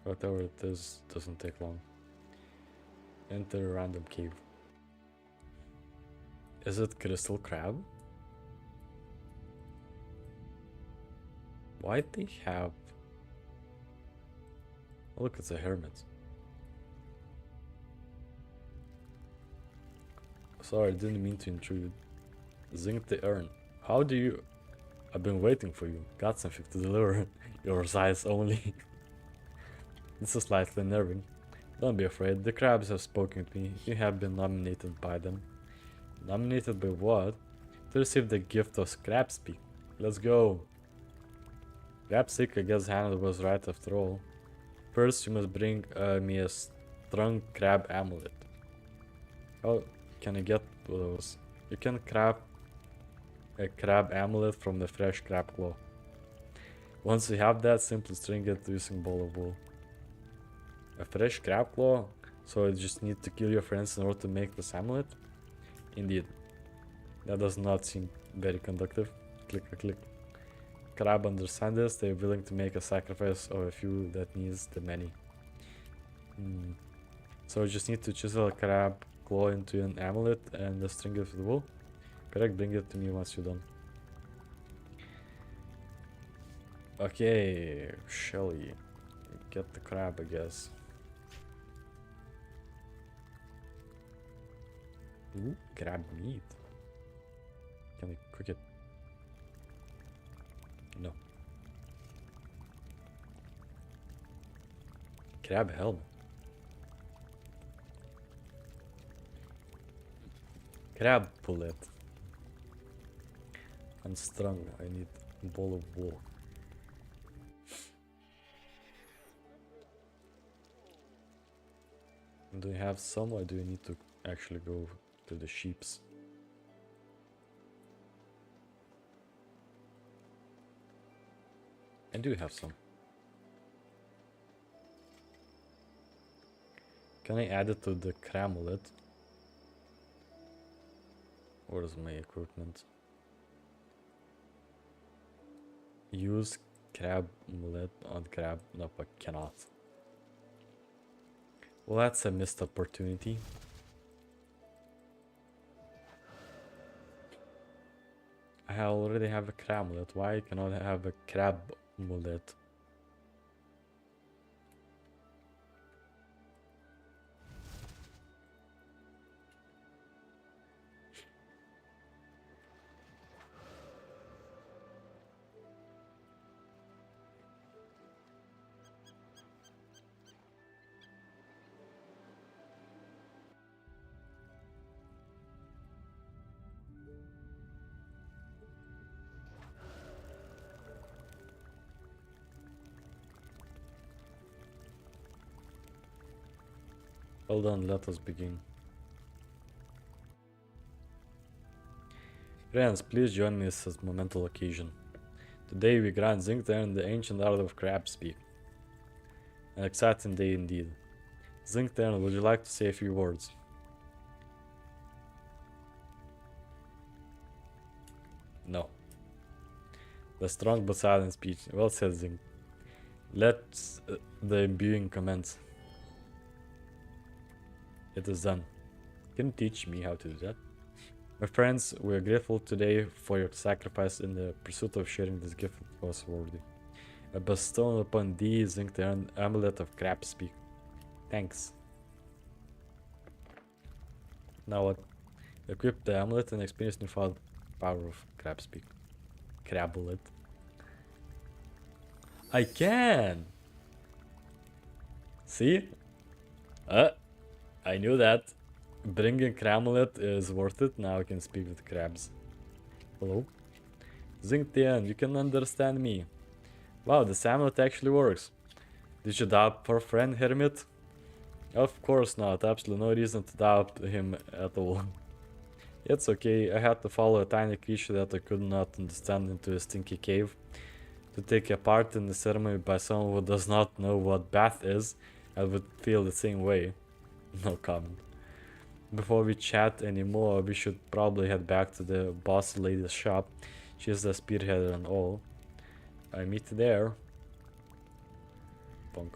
whatever it is doesn't take long. Enter a random cave. Is it crystal crab? Why'd they have... Oh, look, it's a hermit. Sorry, I didn't mean to intrude. Zinc the urn. How do you... I've been waiting for you. Got something to deliver. Your size only. This is slightly unnerving. Don't be afraid. The crabs have spoken to me. You have been nominated by them. Nominated by what? To receive the gift of crab speak. Let's go. Crab speak, I guess Hannah was right after all. First, you must bring me a strong crab amulet. How can I get those? You can craft a crab amulet from the fresh crab claw. Once you have that, simply string it using ball of wool. A fresh crab claw? So you just need to kill your friends in order to make this amulet? Indeed. That does not seem very conductive. Click, click, click. Crab understand this, they're willing to make a sacrifice of a few that needs the many. So you just need to chisel a crab claw into an amulet and string it with wool. Correct, bring it to me once you're done. Okay, Shelly. Get the crab, I guess. Ooh, crab meat. Can I cook it? No. Crab helmet. Crab pullet. I'm strong. I need a ball of wool. Do you have some, or do you need to actually go to the sheeps? I do have some. Can I add it to the cramolet? Where's my equipment? Use crab mullet on crab. Nope, I cannot. Well, that's a missed opportunity. I already have a crab mullet. Why cannot I have a crab mullet? Hold on, let us begin. Friends, please join me this monumental occasion. Today we grant Zinkter the ancient art of crab speak. An exciting day indeed. Zinkter, would you like to say a few words? No. The strong but silent speech. Well said, Zink. Let the imbuing commence. It is done. Can you teach me how to do that? My friends, we are grateful today for your sacrifice in the pursuit of sharing this gift with us worthy. I bestow upon thee, Zinkter, an amulet of crab speak. Thanks. Now what? Equip the amulet and experience the power of crab speak. Crabulet. I can! See? I knew that. Bringing Cramulet is worth it. Now I can speak with crabs. Hello? Zinktian, you can understand me. Wow, the amulet actually works. Did you doubt our friend Hermit? Of course not. Absolutely no reason to doubt him at all. It's okay. I had to follow a tiny creature that I could not understand into a stinky cave. To take a part in the ceremony by someone who does not know what bath is, I would feel the same way. No comment. Before we chat anymore, we should probably head back to the boss lady's shop. She's the spearhead and all. I meet there. Bonk.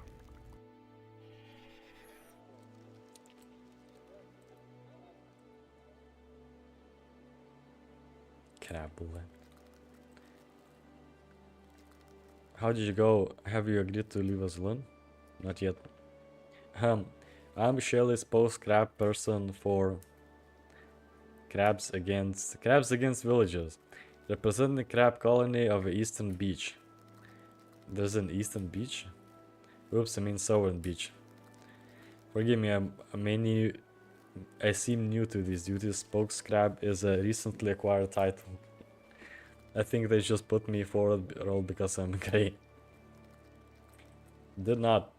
Crabulet. How did you go? Have you agreed to leave us alone? Not yet. I'm Shelley's post-crab person for crabs against villages, representing the crab colony of the eastern beach. There's an eastern beach? Oops, I mean southern beach. Forgive me, I seem new to these duties. Spokes crab is a recently acquired title. I think they just put me forward role because I'm gray. Did not.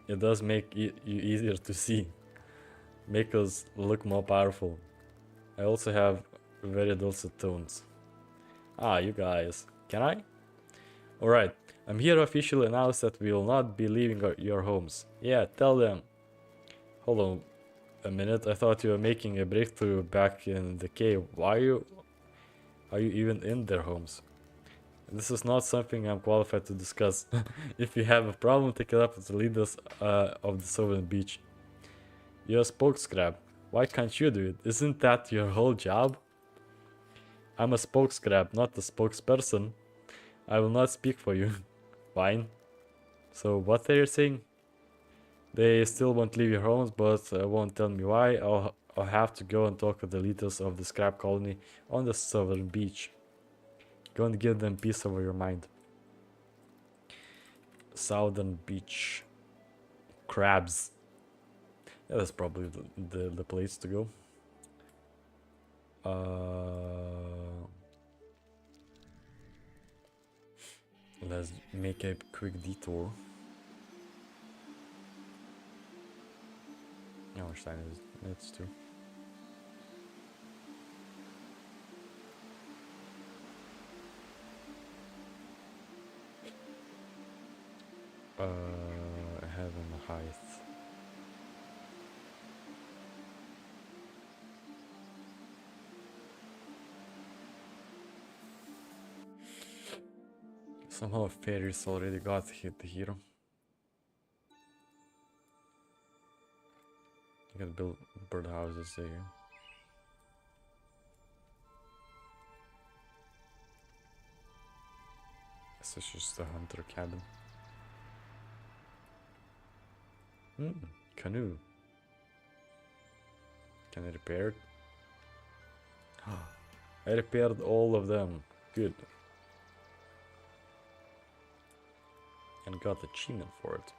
It does make you easier to see. Make us look more powerful. I also have very dulcet tones. Ah, you guys. Can I? Alright, I'm here to officially announce that we will not be leaving your homes. Yeah, tell them. Hold on a minute, I thought you were making a breakthrough back in the cave. Are you even in their homes? This is not something I'm qualified to discuss. If you have a problem, take it up with the leaders of the southern beach. You're a spokescrab. Why can't you do it? Isn't that your whole job? I'm a spokescrab, not a spokesperson. I will not speak for you. Fine. So what are you saying? They still won't leave your homes, but won't tell me why. I'll have to go and talk with the leaders of the scrap colony on the southern beach. Go and give them peace over your mind. Southern beach. Crabs. Yeah, that's probably the place to go. Let's make a quick detour. How much time is it? It's 2. Havenhythe. Somehow fairies already got hit the hero. You can build birdhouses there. This is just a hunter cabin. Canoe. Can I repair it? I repaired all of them. Good. And got achievement for it.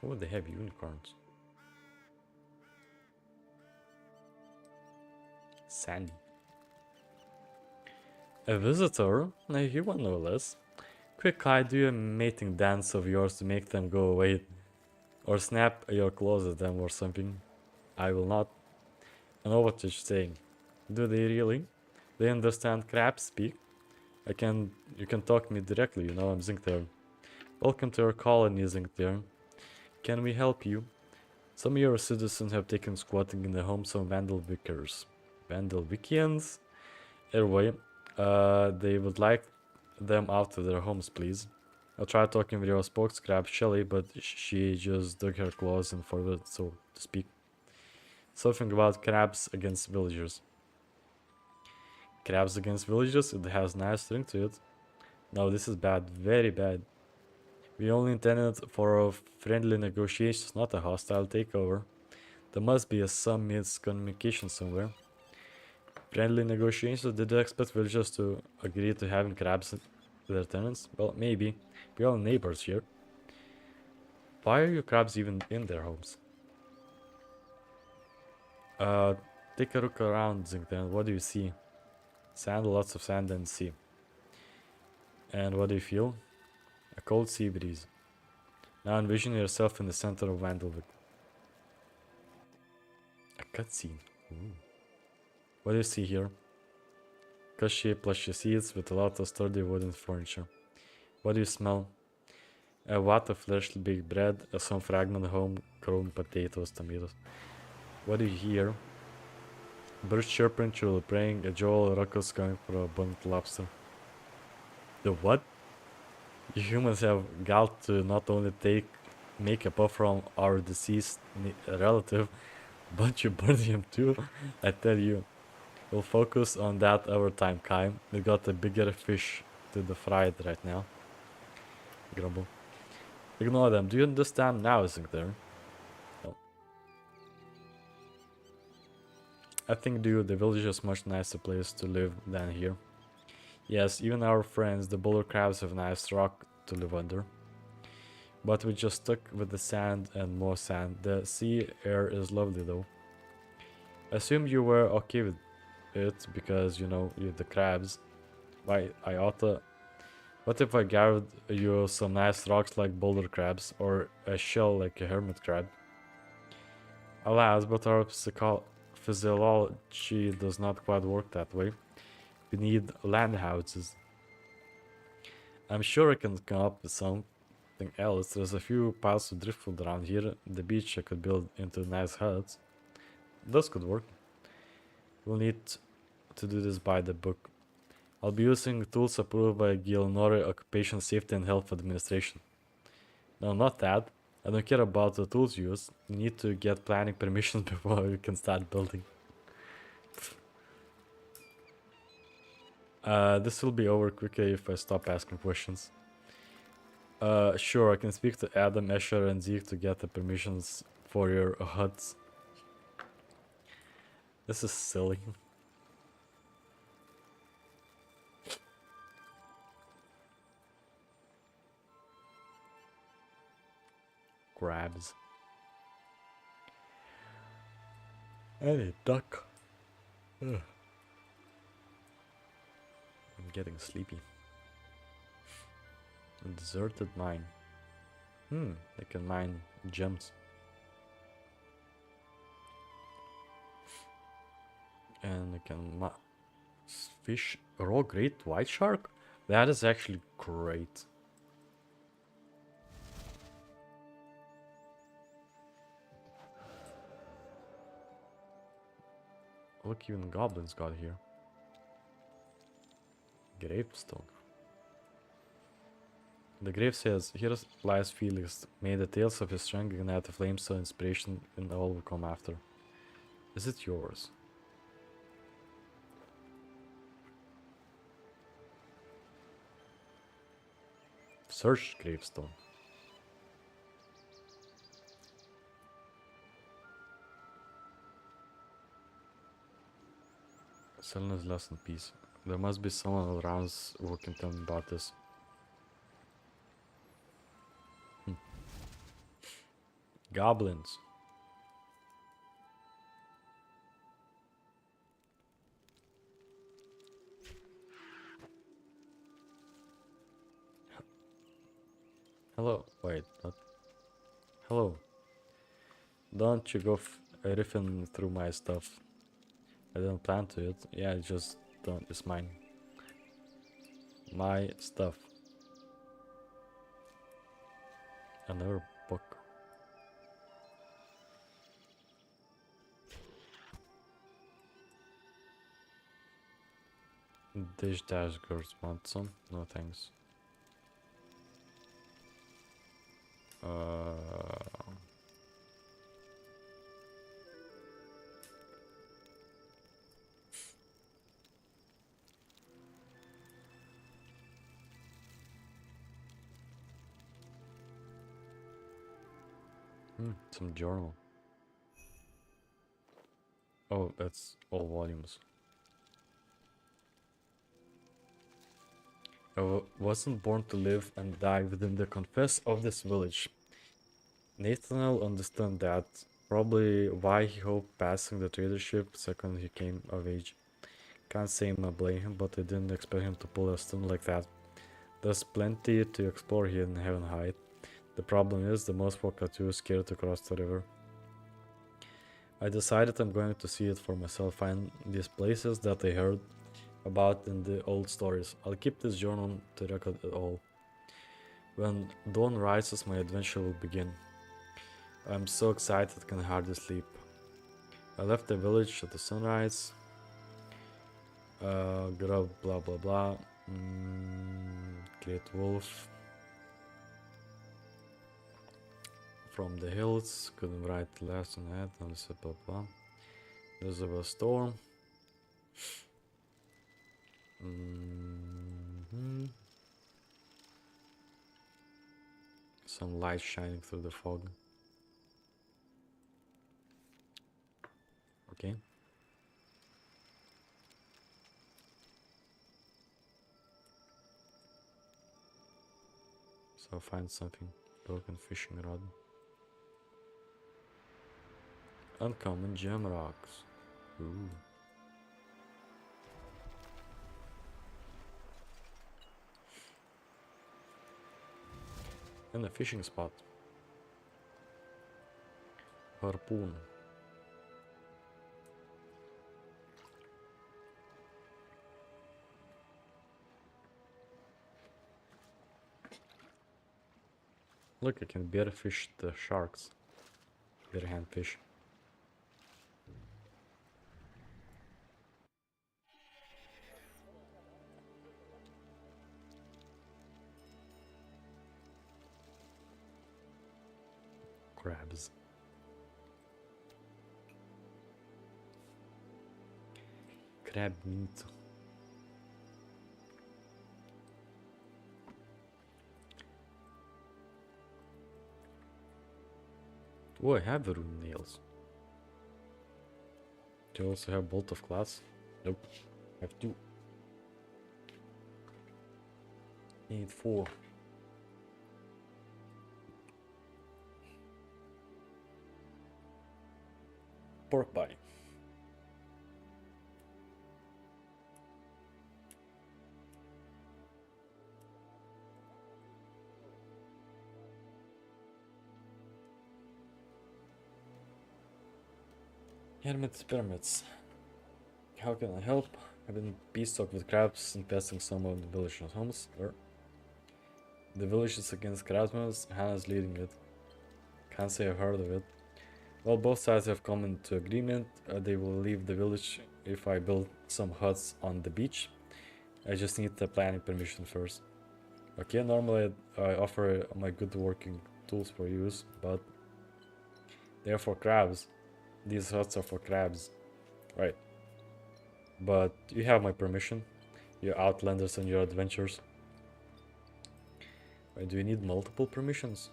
Oh, they have unicorns. Sandy. A visitor? Now you want no less. Quick, I do a mating dance of yours to make them go away. Or snap your claws at them or something. I will not. I know what you're saying. Do they really? They understand crab speak? You can talk to me directly, you know, I'm Zinctern. Welcome to our colony, Zinctern. Can we help you? Some of your citizens have taken squatting in the homes of Vandal Vicars. Vandal Vicians? Anyway, they would like them out of their homes, please. I tried talking with your spokescrab, Shelly, but she just dug her claws in forward, so to speak. Something about crabs against villagers. Crabs against villagers? It has nice ring to it. No, this is bad, very bad. We only intended for a friendly negotiations, not a hostile takeover. There must be some miscommunication somewhere. Friendly negotiations? Did you expect villagers to agree to having crabs as their tenants? Well, maybe. We're all neighbors here. Why are your crabs even in their homes? Take a look around, Zinctern. What do you see? Sand, lots of sand and sea. And what do you feel? A cold sea breeze. Now envision yourself in the center of Vandalvik. A cutscene. What do you see here? Cushy, plushy seats with a lot of sturdy wooden furniture. What do you smell? A wat of freshly baked bread, some fragment home-grown potatoes, tomatoes. What do you hear? Birds chirping, children praying, a jowl ruckus going for a burnt lobster. The what? You humans have got to not only make a puff from our deceased relative, but you burn him too. I tell you, we'll focus on that over time, Kai. We got a bigger fish to the fry right now. Grumble. Ignore them. Do you understand now, isn't there? No. I think, dude, the village is much nicer place to live than here. Yes, even our friends, the boulder crabs, have nice rock to live under. But we just stuck with the sand and more sand. The sea air is lovely though. I assumed you were okay with it because, you know, you're the crabs. Why, I oughta... What if I gathered you some nice rocks like boulder crabs or a shell like a hermit crab? Alas, but our physiology does not quite work that way. We need land houses. I'm sure I can come up with something else. There's a few piles of driftwood around here. The beach I could build into nice huts. Those could work. We'll need to do this by the book. I'll be using tools approved by Gilnori Occupation Safety and Health Administration. No, not that. I don't care about the tools used. You need to get planning permissions before you can start building. This will be over quicker if I stop asking questions. Sure, I can speak to Adam, Escher, and Zeke to get the permissions for your huts. This is silly. Crabs. And a duck. Ugh. I'm getting sleepy. A deserted mine. I can mine gems. And I can fish raw great white shark? That is actually great. Look, even goblins got here. Gravestone. The grave says, "Here lies Felix. May the tales of his strength ignite a flame so inspiration in all will come after." Is it yours? Search gravestone. Selena's lost in peace. There must be someone around who can tell me about this. Goblins. Hello. Wait, what? Hello. Don't you go riffing through my stuff. I didn't plan to it. Yeah, it just don't. It's mine. My stuff. Another book. Dish dash girls want some? No thanks. Some journal. Oh, that's all volumes. I wasn't born to live and die within the confines of this village. Nathaniel understood that. Probably why he hoped passing the tradership second he came of age. Can't say I blame him, but I didn't expect him to pull a stunt like that. There's plenty to explore here in Havenhythe. The problem is, the most folk are too scared to cross the river. I decided I'm going to see it for myself, find these places that I heard about in the old stories. I'll keep this journal to record it all. When dawn rises, my adventure will begin. I'm so excited I can hardly sleep. I left the village at the sunrise. Got up, blah blah blah. Great wolf. From the hills, couldn't write the last on that, and so blah blah. There's a storm. Some light shining through the fog. Okay. So find something. Broken fishing rod. Uncommon gem rocks. Ooh. And a fishing spot. Harpoon. Look, I can bear fish the sharks. Bare hand fish. Crabs. Crab meat. Oh, I have the rune nails. Do you also have bolt of glass? Nope. I have 2. Need 4. Pork pie. Havenhythe pyramids. How can I help? I've been beastocked with crabs and pesting some of the villagers' homes. The village is against crabsmen. Hannah's leading it. Can't say I've heard of it. Well, both sides have come into agreement. They will leave the village if I build some huts on the beach. I just need the planning permission first. Okay, normally I offer my good working tools for use, but they are for crabs. These huts are for crabs. Right. But you have my permission. Your outlanders and your adventures. Wait, do you need multiple permissions?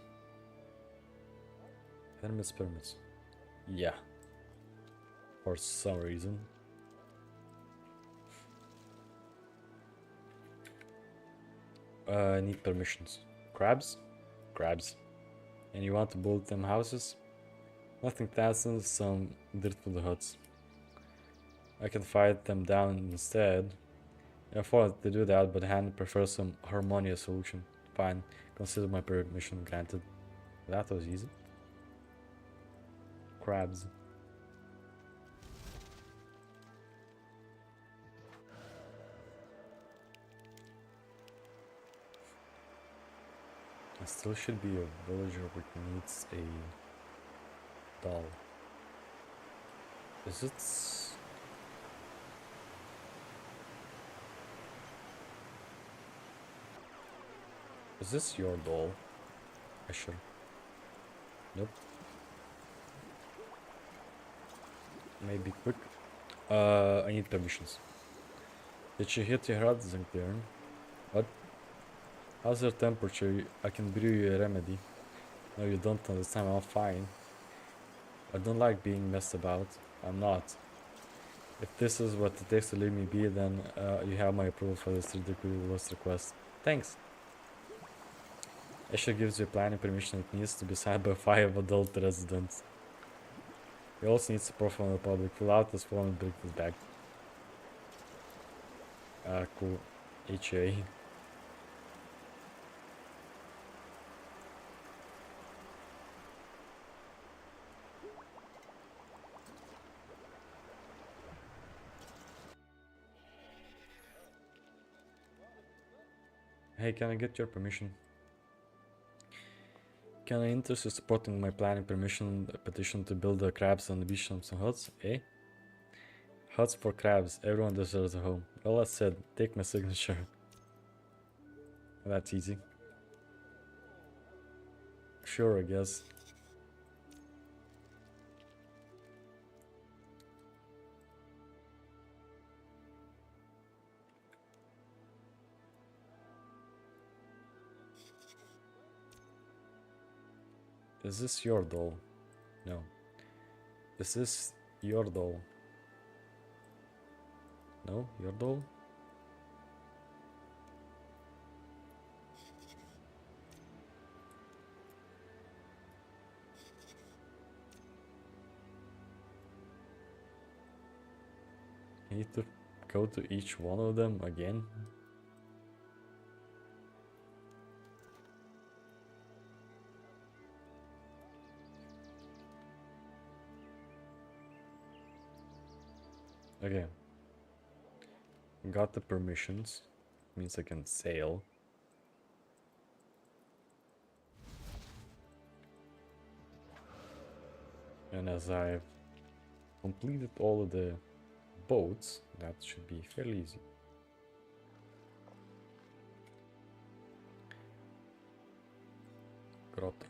Hermes permits. Yeah. For some reason. I need permissions. Crabs? Crabs. And you want to build them houses? Nothing fancy, some dirt for the huts. I can fight them down instead. I thought to do that, but Han prefers some harmonious solution. Fine, consider my permission granted. That was easy. Crabs. I still should be a villager which needs a doll. Is it? Is this your doll? Asher? Nope. Maybe quick. I need permissions. Did you hit your head, Zinkbjörn? What? How's your temperature? I can brew you a remedy. No, you don't understand. I'm fine. I don't like being messed about. I'm not. If this is what it takes to leave me be, then you have my approval for this ridiculous request. Thanks. Asher gives you planning permission it needs to be signed by 5 adult residents. He also needs support from the public. Fill out this form and bring this back. Cool. HA. Hey, can I get your permission? Can I interest in supporting my planning permission petition to build the crabs on the beach and some huts? Eh? Huts for crabs. Everyone deserves a home. Well, that's said. Take my signature. That's easy. Sure, I guess. Is this your doll? No. Is this your doll? No? Your doll? I need to go to each one of them again? Okay. Got the permissions. Means I can sail. And as I've completed all of the boats, that should be fairly easy. Grotto.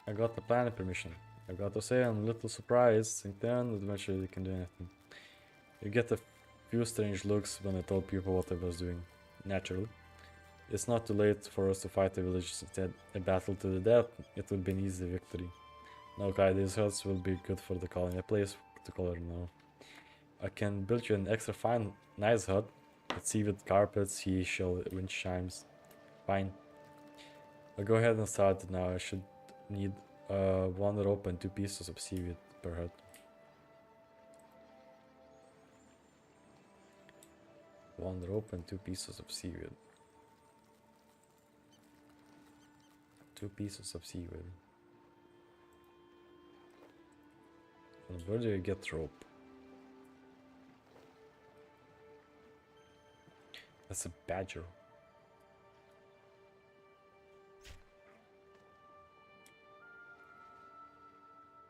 I got the planning permission. I got to say I'm a little surprised. In turn, eventually you can do anything. You get a few strange looks when I told people what I was doing. Naturally. It's not too late for us to fight the village instead. A battle to the death, it would be an easy victory. No, okay, these huts will be good for the colony. A place to color now. I can build you an extra fine, nice hut. Let's see with carpets, he shall wind chimes. Fine. I'll go ahead and start it now. I should need one rope and 2 pieces of seaweed per hut. One rope and 2 pieces of seaweed. 2 pieces of seaweed. And where do you get rope? That's a badger.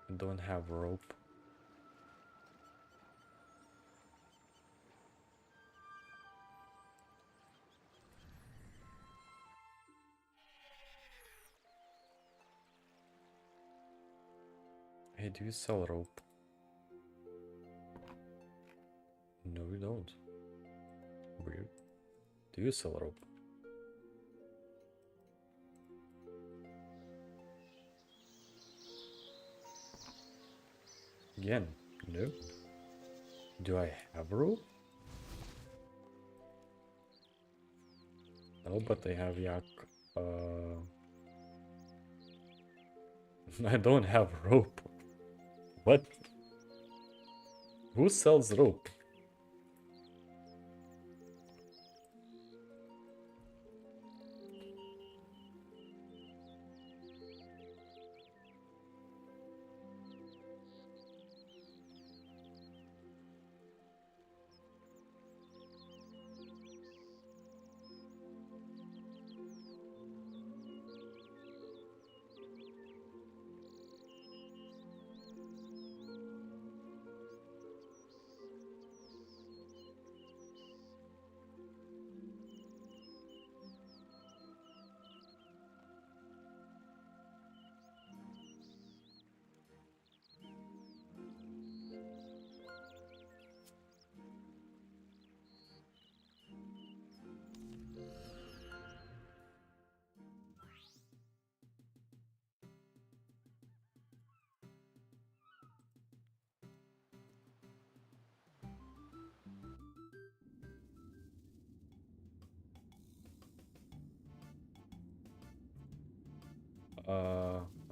I don't have rope. Hey, do you sell rope? No, you don't. Weird. Do you sell rope? Again, no. Do I have rope? No, but I have yak. I don't have rope. What? Who sells rope?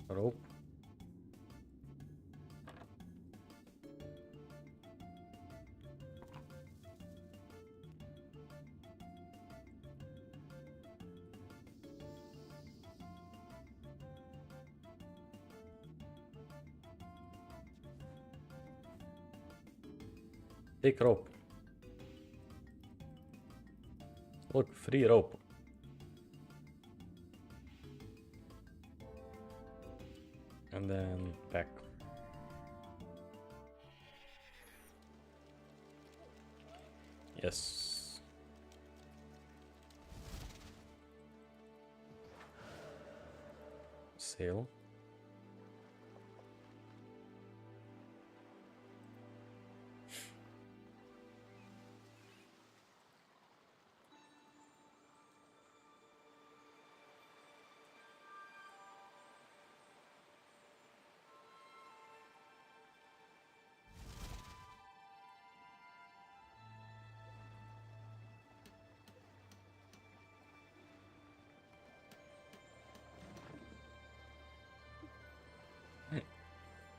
Rope. Take rope. Look, free rope. And then back. Yes. Sail.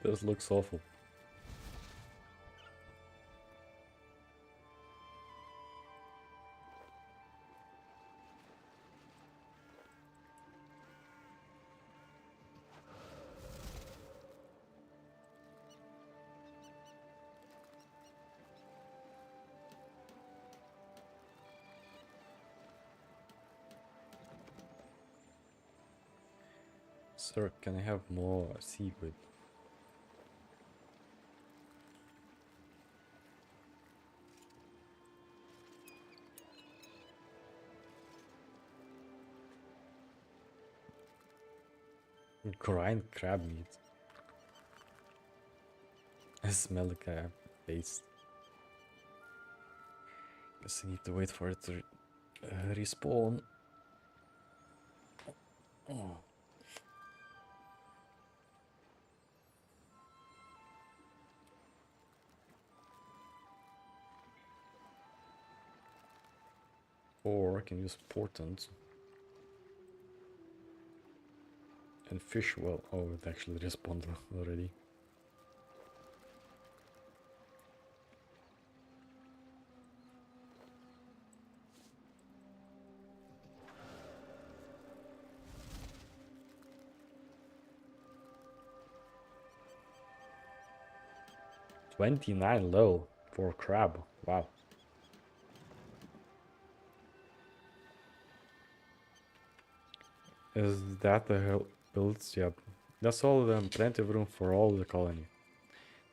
This looks awful. Sir, can I have more seaweed? Grind crab meat. I smell the crab paste. Guess I need to wait for it to respawn. Oh. Or I can use portent. And fish well. Oh, it actually respawned already. $29 low for crab. Wow. Is that the hell builds? Yep. That's all of them. Plenty of room for all the colony.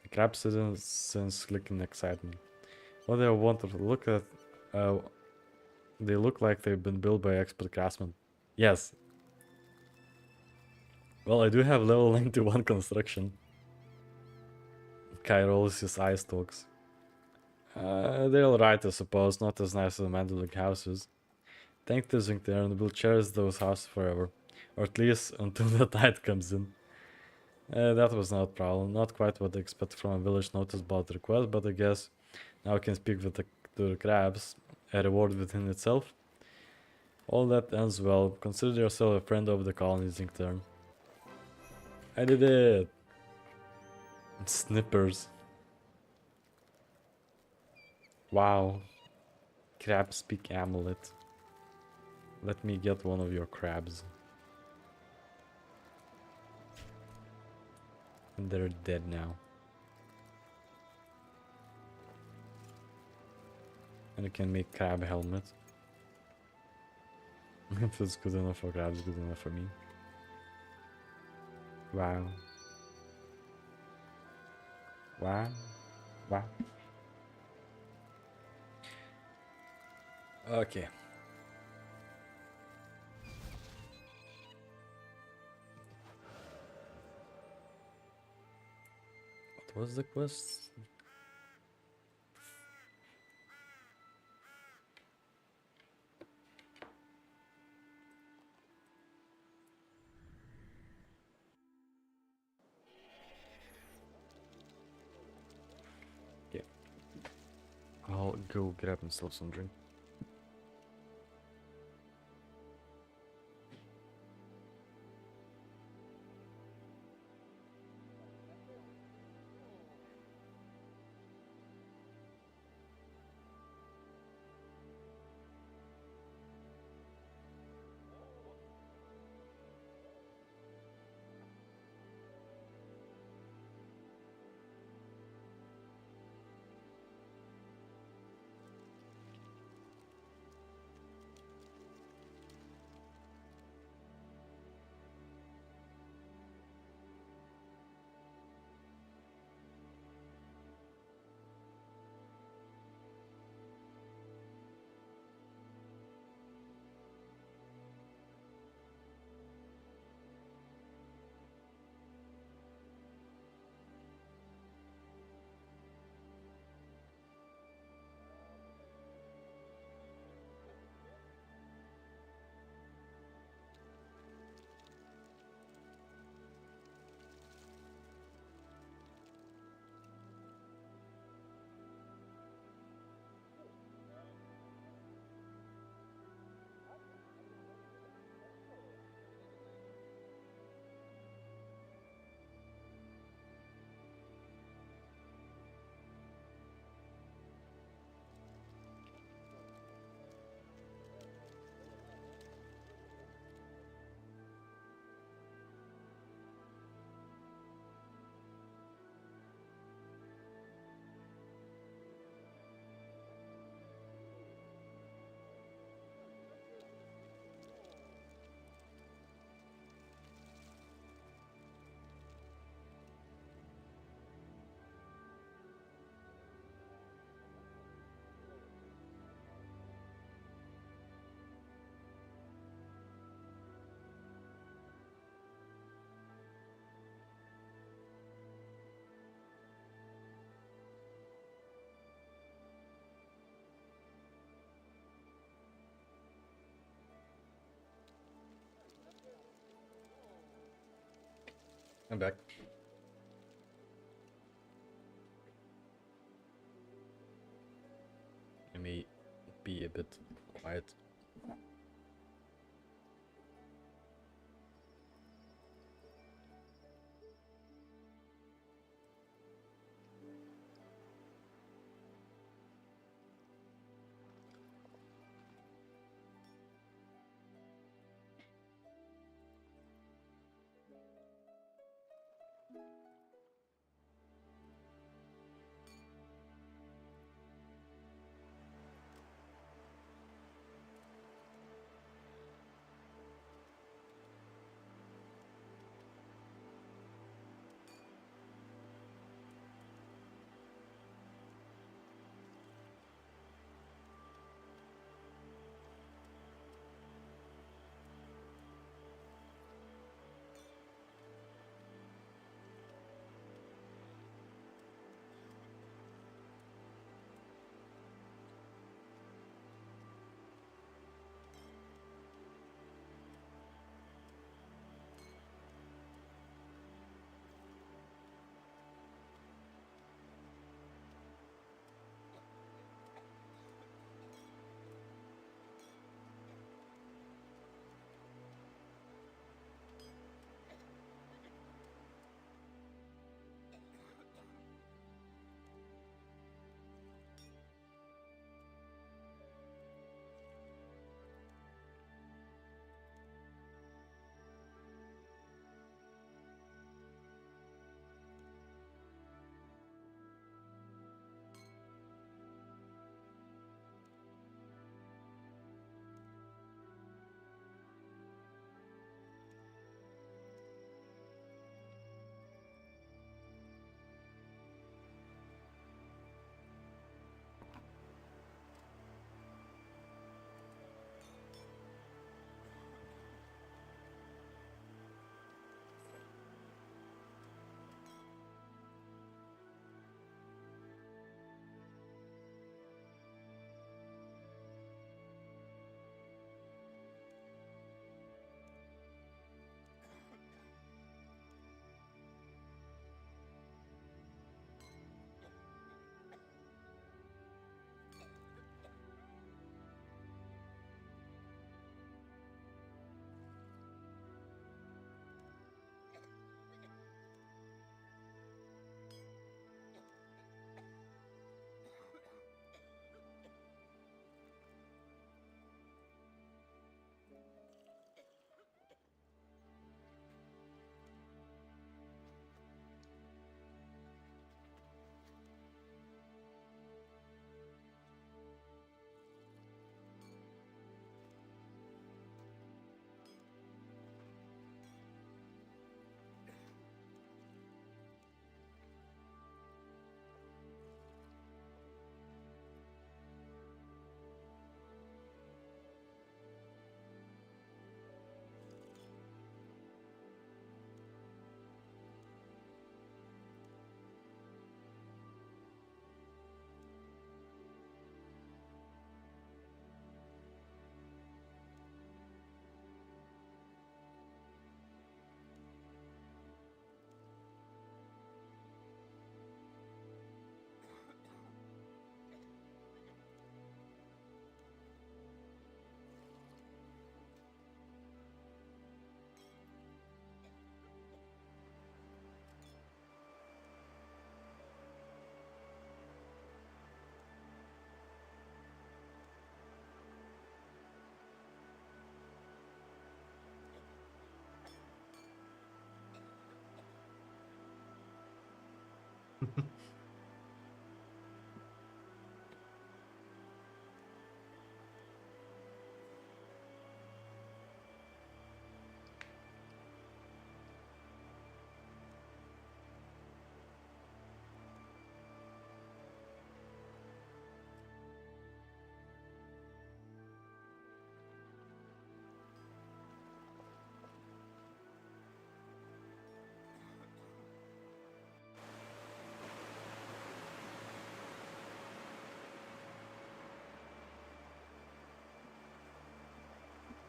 The crab citizens clicking excite me. What I want to look at, they look like they've been built by expert craftsmen. Yes. Well, I do have level 91 construction. Kai rolls his eye stalks. They're alright, I suppose. Not as nice as the Mandalorian houses. Thank the Zinkter, we'll cherish those houses forever. Or at least until the tide comes in. That was not a problem. Not quite what I expected from a village notice about the request, but I guess now I can speak with the crabs. A reward within itself. All that ends well. Consider yourself a friend of the colony, Zinkter. I did it! Snippers. Wow. Crab speak amulet. Let me get one of your crabs. And they're dead now. And I can make crab helmet. If it's good enough for crabs, good enough for me. Wow. Wow. Wow. Okay. What was the quest? Yeah. I'll go grab myself some drink. I'm back. Let me be a bit quiet.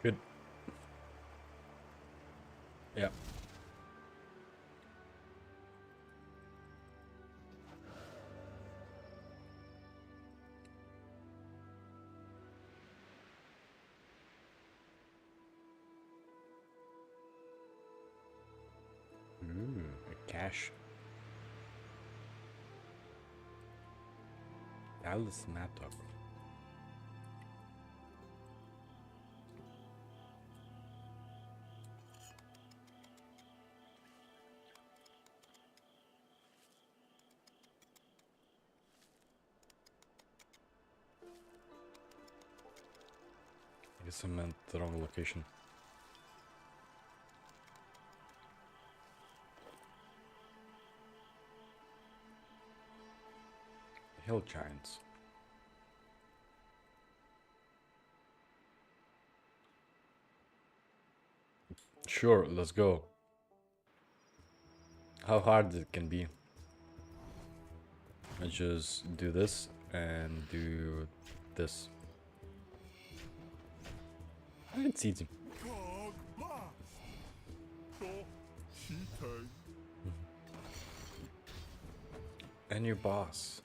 Good. Yeah. Ash. Alice Mattock. I guess I meant the wrong location. Hill Giants. Sure, let's go. How hard it can be. I just do this and do this. It's easy. God blast! Stop cheating. And your boss.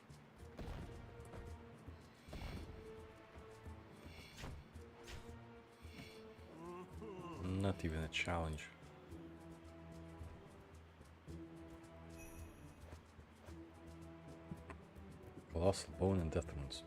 Not even a challenge. Colossal Bone and Death Runes.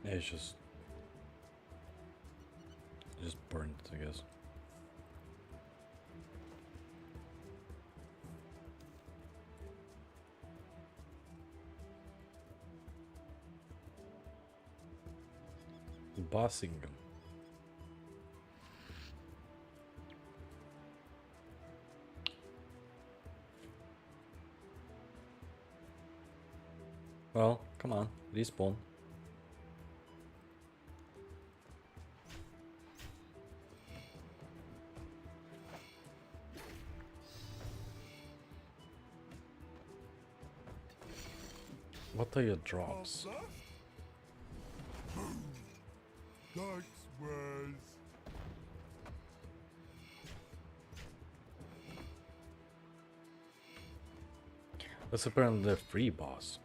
Yeah, it's just burned, I guess. Bossing them. Well, come on, respawn. What are your drops? Thanks, Wes. That's apparently the free boss.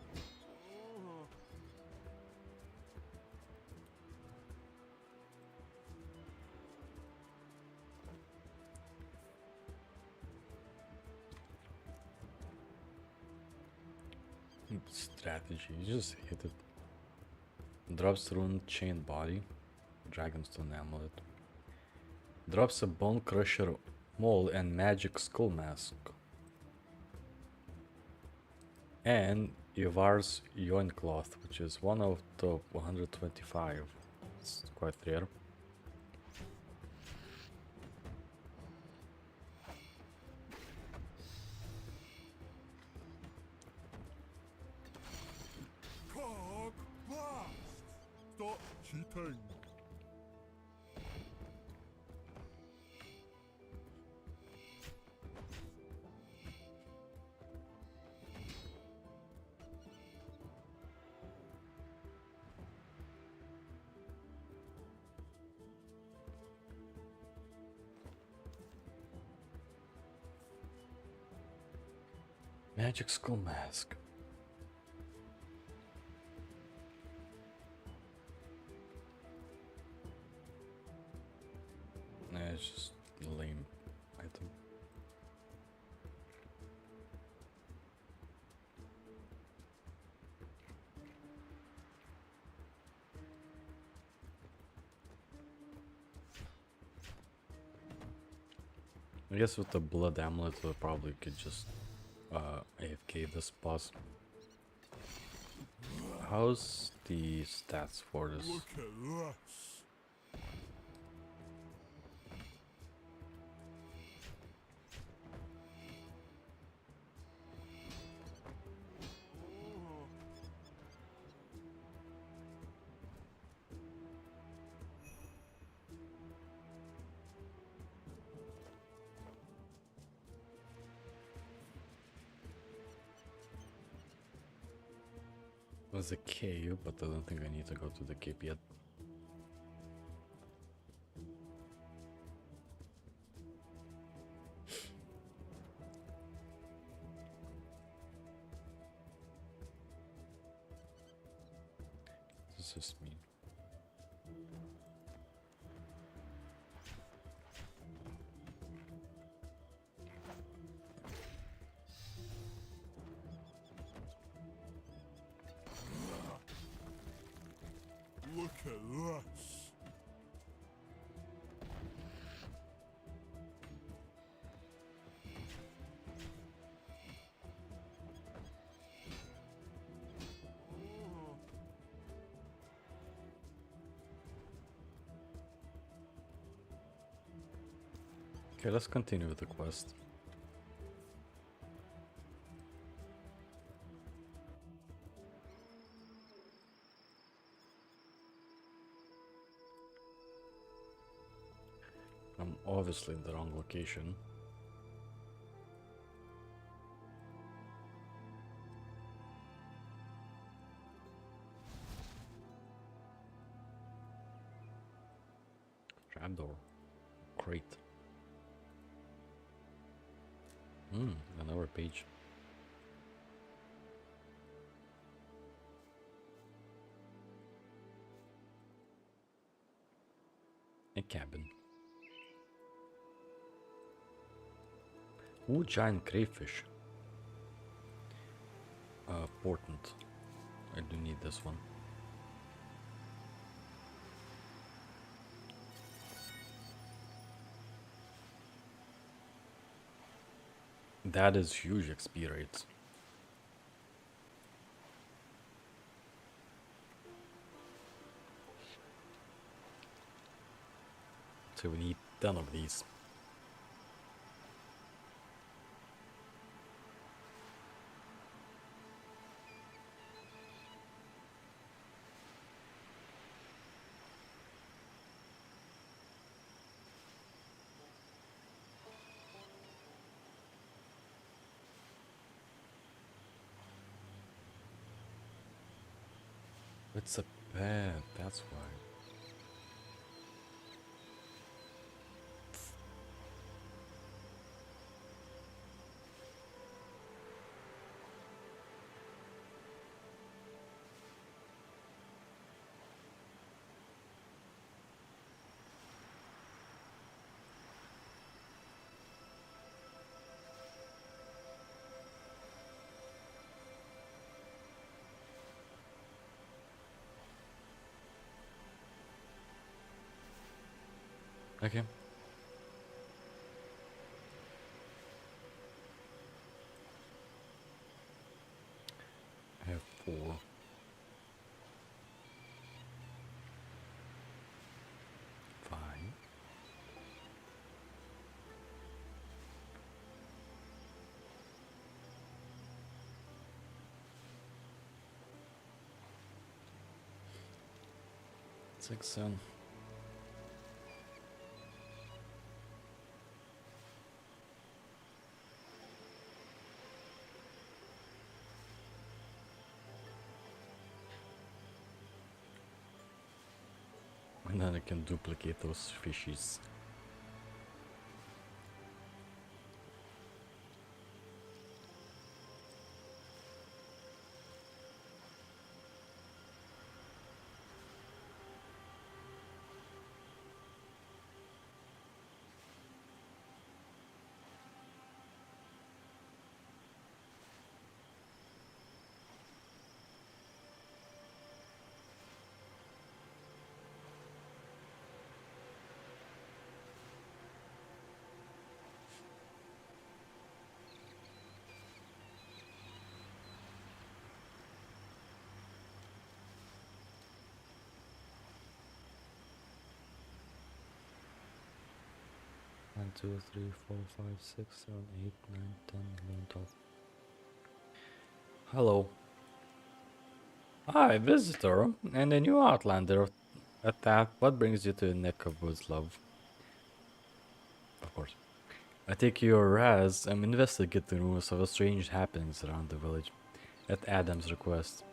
Strategy, you just hit it. Drops rune chain body, dragonstone amulet. Drops a bone crusher mole and magic skull mask. And Ivar's Yoincloth, which is one out of 125. It's quite rare. God blast! Stop cheating. Magic skull mask. Nah, it's just a lame item. I guess with the blood amulet, we probably could just AFK this boss. How's the stats for this? Look at this. There's a cave, but I don't think I need to go to the cave yet. This is me. Look at this. Okay, let's continue with the quest. I'm obviously in the wrong location. Trapdoor. Great. Another page. A cabin. Ooh, giant crayfish. Portent. I do need this one. That is huge XP rates. So we need 10 of these. It's a pet, that's why. Okay. I have 4. Fine. Six, 7. And then I can duplicate those fishes. One, 2, 3, 4, 5, 6, 7, 8, 9, 10, 11, 12. Hello. Hi, visitor, and a new outlander at that. What brings you to the neck of woods, love? Of course. I take your Raz. I'm investigating rumors of strange happenings around the village, at Adam's request.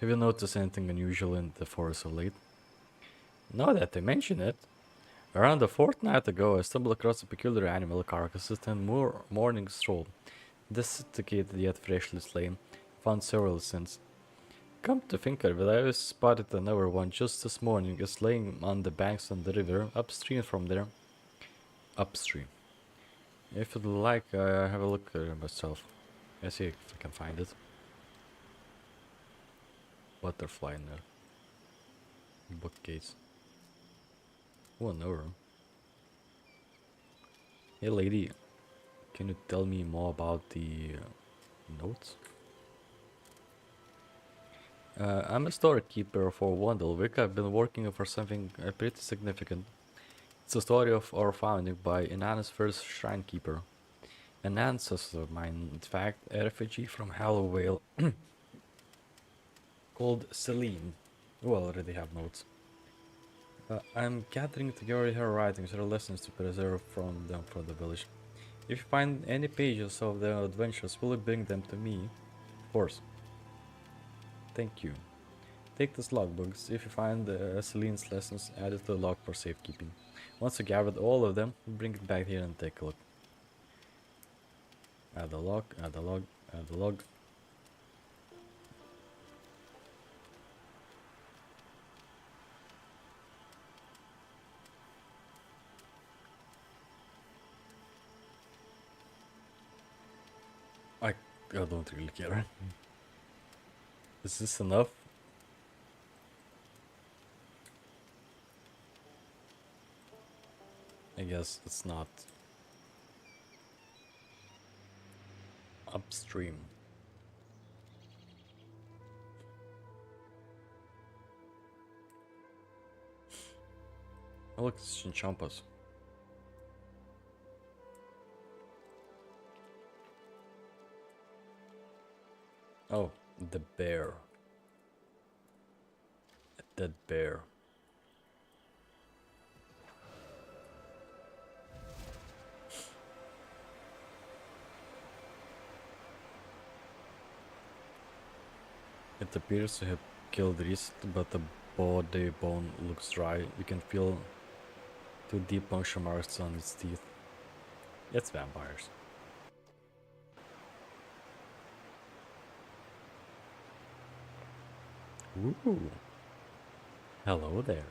Have you noticed anything unusual in the forest of late? Now that I mention it, around a fortnight ago I stumbled across a peculiar animal carcasses and morning stroll. Desiccated yet freshly slain. Found several since. Come to think of it, I spotted another one just this morning, is laying on the banks of the river, upstream from there. Upstream. If you'd like, have a look at it myself. I see if I can find it. Butterfly in the bookcase. Oh, no. Hey lady, can you tell me more about the notes? I'm a storekeeper for Wandelwick. I've been working for something pretty significant. It's the story of our founding by Inanna's first shrine keeper. An ancestor of mine, in fact, a refugee from Hallowale called Celine, who already have notes. I'm gathering together her writings, her lessons to preserve from them for the village. If you find any pages of their adventures, will you bring them to me? Of course. Thank you. Take this logbooks. If you find Celine's lessons, add it to the log for safekeeping. Once you gathered all of them, bring it back here and take a look. Add the log, add the log, add the log. I don't really care. Is this enough? I guess it's not. Upstream. Oh look, it's Chinchompas. Oh, the bear. A dead bear. It appears to have killed recently, but the body bone looks dry. You can feel two deep puncture marks on its teeth. It's vampires. Ooh. Hello there.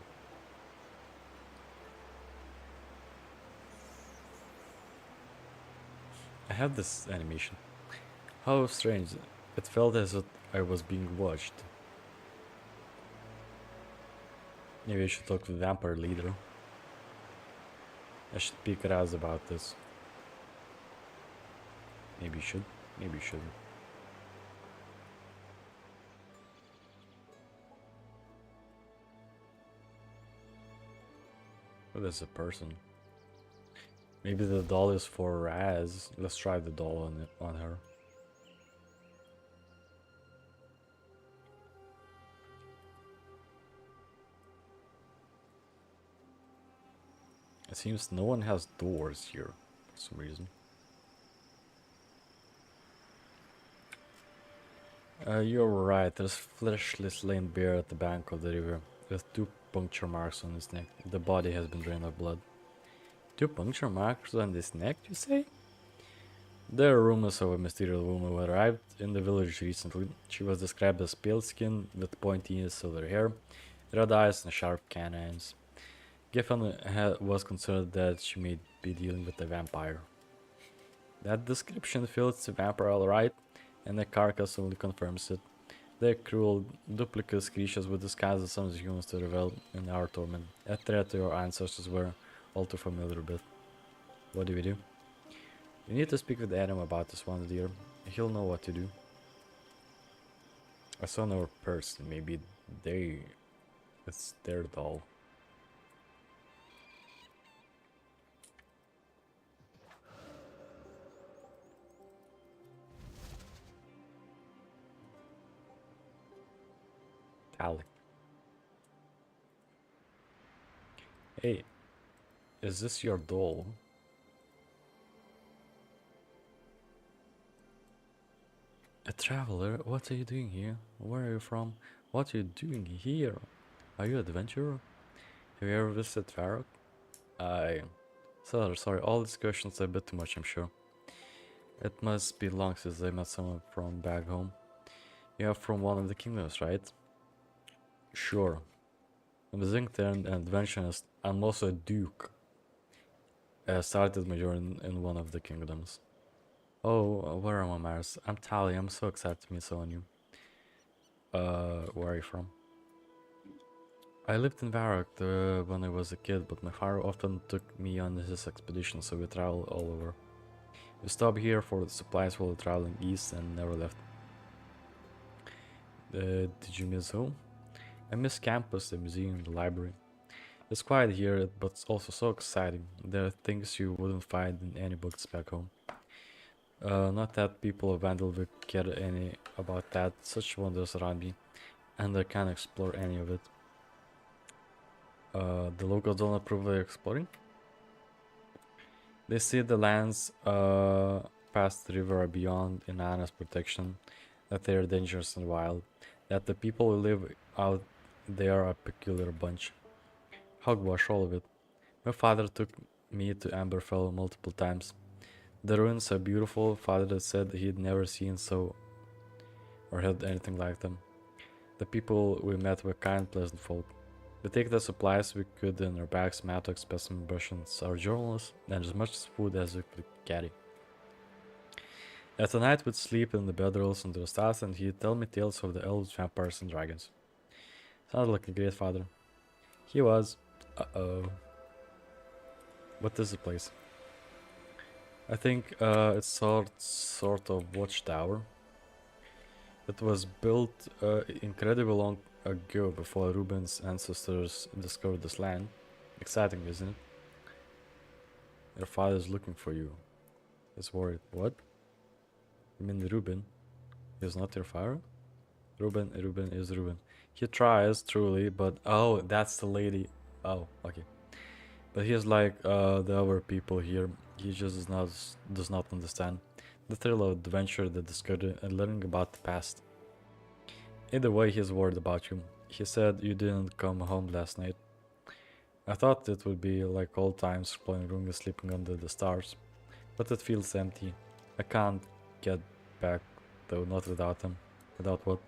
I have this animation. How strange. It felt as if I was being watched. Maybe I should talk to the vampire leader. I should pick Raz about this. Maybe you should. Maybe you shouldn't. Oh, there's a person. Maybe the doll is for Raz. Let's try the doll on her. It seems no one has doors here for some reason. You're right, there's fleshly slain bear at the bank of the river with two puncture marks on his neck. The body has been drained of blood. Two puncture marks on his neck, you say? There are rumors of a mysterious woman who arrived in the village recently. She was described as pale skin with pointy silver hair, red eyes and sharp canines. Giffen was concerned that she may be dealing with a vampire. That description fits the vampire alright, and the carcass only confirms it. They're cruel, duplicitous creatures with disguises as some humans to revel in our torment. A threat to your ancestors were all too familiar with. What do we do? We need to speak with Adam about this one, dear. He'll know what to do. I saw another person. Maybe it's their doll. Alec. Hey, is this your doll? A traveler? What are you doing here? Where are you from? What are you doing here? Are you an adventurer? Have you ever visited Varrock? Sorry, all these questions are a bit too much, I'm sure. It must be long since I met someone from back home. You're from one of the kingdoms, right? Sure. I'm a Zincter and adventurist. I'm also a duke. I started my journey in one of the kingdoms. Oh, where are my Mars? I'm Tali. I'm so excited to meet someone new. Where are you from? I lived in Varrock when I was a kid, but my father often took me on his expeditions, so we traveled all over. We stopped here for the supplies while traveling east and never left. Did you miss home? I miss campus, the museum, the library. It's quiet here, but it's also so exciting. There are things you wouldn't find in any books back home. Not that people of Vandal would care any about that, such wonders around me, and I can't explore any of it. The locals don't approve of exploring? They see the lands past the river are beyond Inanna's protection, that they are dangerous and wild, that the people who live out there are a peculiar bunch. Hogwash, all of it. My father took me to Amberfell multiple times. The ruins are beautiful. Father said he'd never seen so or had anything like them. The people we met were kind, pleasant folk. We take the supplies we could in our bags, mattocks, specimen brushes, our journals, and as much food as we could carry. At night we'd sleep in the bedrolls under the stars and he'd tell me tales of the elves, vampires, and dragons. Sounded like a great father. He was. Uh-oh. What is the place? I think it's sort of watchtower. It was built incredibly long ago before Ruben's ancestors discovered this land. Exciting, isn't it? Your father's looking for you. He's worried. What? You mean Ruben? He's not your father? Ruben is Ruben. He tries, truly, but oh, that's the lady. Oh, okay. But he's like the other people here. He just does not understand the thrill of adventure, the discovery, and learning about the past. Either way, he's worried about you. He said you didn't come home last night. I thought it would be like old times, playing Runga, sleeping under the stars, but it feels empty. I can't get back though, not without him. Without what?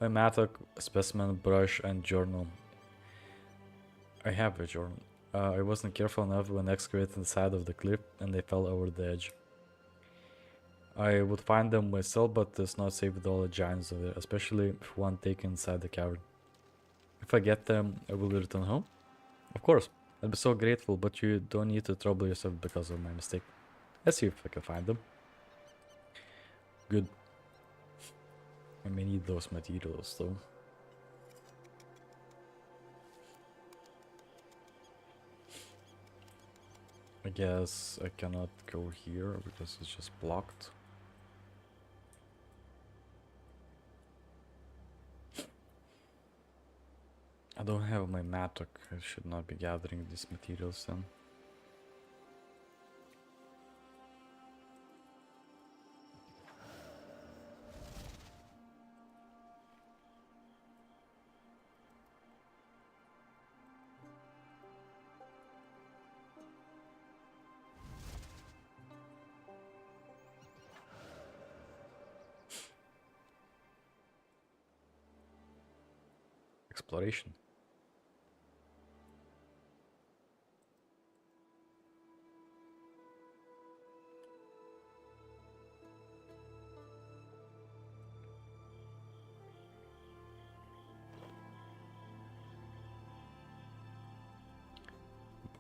My mattock, specimen, brush, and journal. I have a journal. I wasn't careful enough when excavating the side of the cliff and they fell over the edge. I would find them myself, but it's not safe with all the giants over there, especially if one taken inside the cavern. If I get them, I will return home? Of course, I'd be so grateful, but you don't need to trouble yourself because of my mistake. Let's see if I can find them. Good. I may need those materials though. I guess I cannot go here because it's just blocked. I don't have my mattock. I should not be gathering these materials then. Exploration.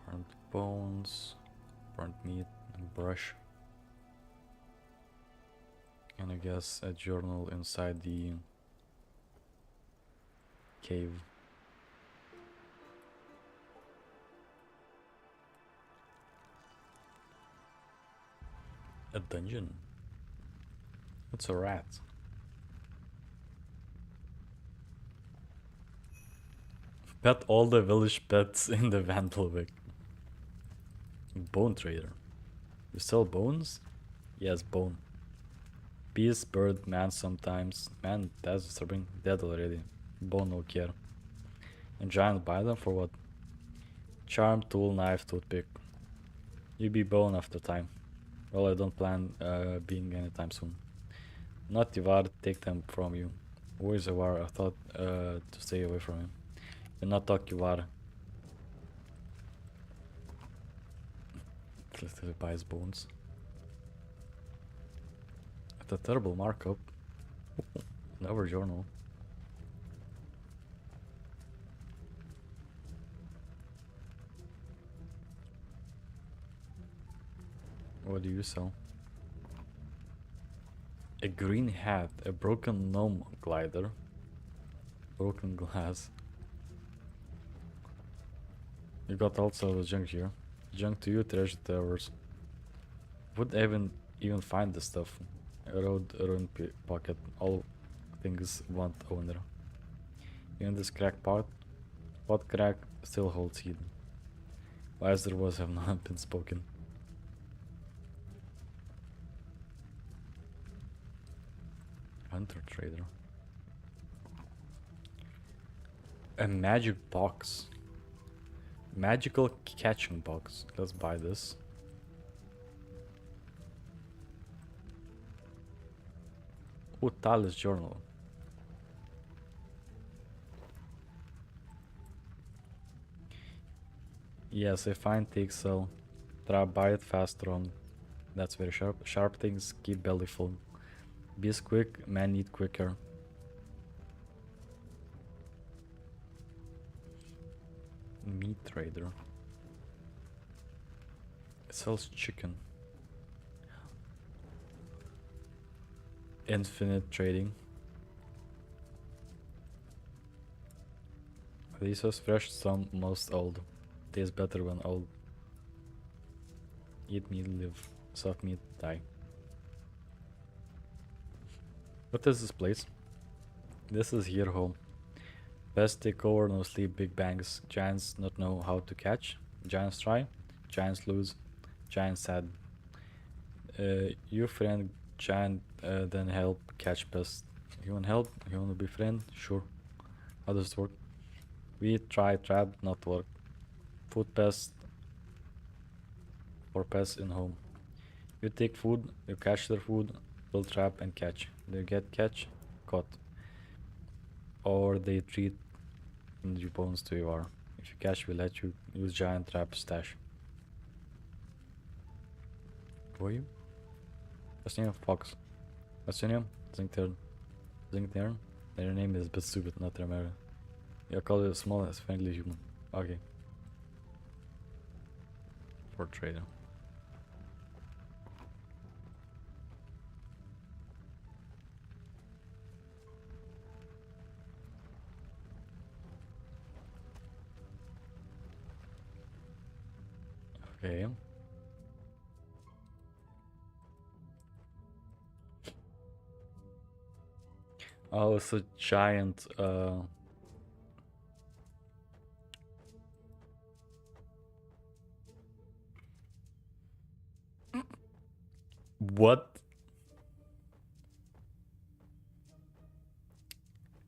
Burnt bones, burnt meat, and brush. And I guess a journal inside the cave. A dungeon. It's a rat. Pet all the village pets in the Vandalwick. Bone trader. You sell bones? Yes, bone. Beast, bird, man sometimes. Man, that's disturbing. Dead already. Bone, no care. And giant bite for what? Charm, tool, knife, toothpick. You be bone after time. Well, I don't plan being anytime soon. Not Ivar, take them from you. Who is Ivar? I thought to stay away from him. Do not talk Ivar. Literally buys bones. It's a terrible markup. Never journal. What do you sell? A green hat, a broken gnome glider, broken glass. You got also the junk here. Junk to you, treasure towers. Would even find this stuff. A road pocket, all things want owner. Even this crack pot crack still holds hidden. Wiser words have not been spoken. Hunter trader. A magic box. Magical catching box. Let's buy this. Ooh, Talis journal. Yes, a fine take sell. Trap, buy it fast, strong. That's very sharp. Sharp things keep belly full. Beast quick, man eat quicker. Meat trader. It sells chicken. Infinite trading. These are fresh, some most old. Tastes better when old. Eat meat, live. Soft meat, die. What is this place? This is here home. Best takeover, no sleep, big bangs. Giants not know how to catch. Giants try. Giants lose. Giants sad. You friend giant, then help catch pest. You want help? You want to be friend? Sure. How does it work? We try trap, not work. Food pest for pests in home. You take food, you catch their food, build trap and catch. They get catch, caught. Or they treat your bones to your. If you catch, we let you use giant trap stash. Who are you? What's your name? Fox. What's your name? Zinkter. Zinkter? Your name is a bit stupid, not Romero. You call it small as friendly human. Okay. For trader. Okay. Oh, it's a giant what?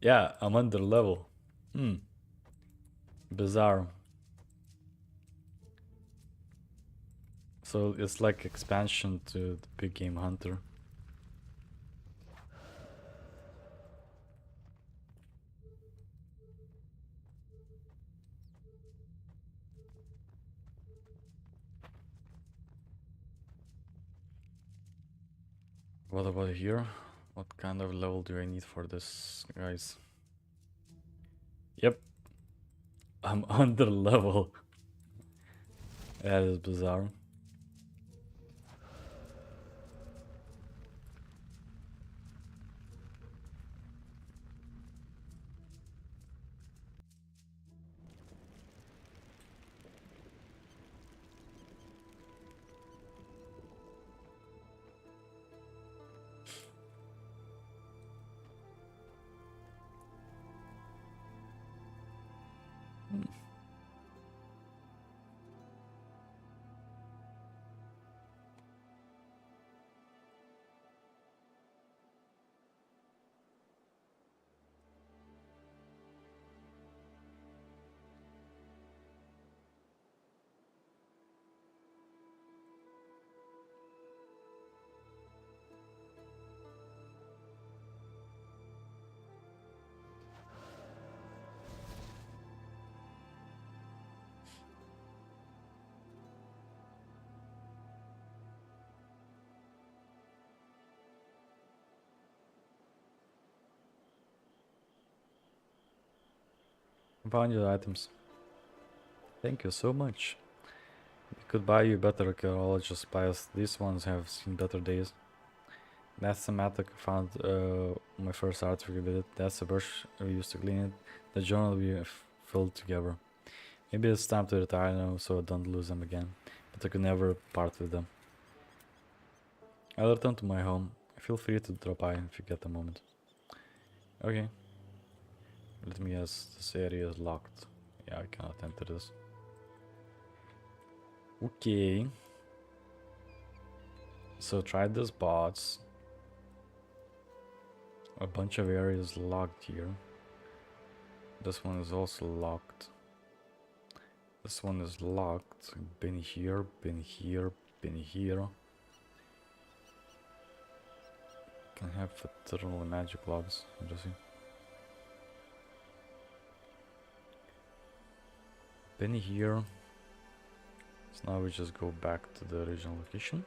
Yeah, I'm under level. Bizarre. So it's like expansion to the big game hunter. What about here? What kind of level do I need for this, guys? Yep. I'm under level. That is bizarre. Found your items. Thank you so much. We could buy you better archaeologist spies. These ones have seen better days. That's the matic I found my first artifact with it. That's the brush we used to clean it. The journal we filled together. Maybe it's time to retire now so I don't lose them again. But I could never part with them. I'll return to my home. Feel free to drop by if you get a moment. Okay. Let me guess, this area is locked. Yeah, I cannot enter this. Okay. So try this bots. A bunch of areas locked here. This one is also locked. This one is locked. Been here, been here, been here. Can have eternal magic logs. Interesting. Been here. So now we just go back to the original location.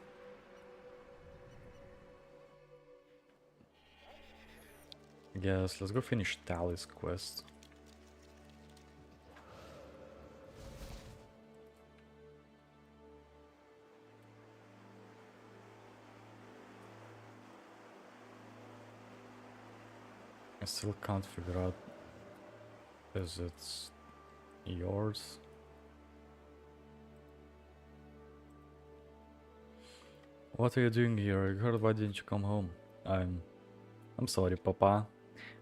Yes, let's go finish Tally's quest. I still can't figure out, is it yours? What are you doing here? I heard, why didn't you come home? I'm sorry, Papa.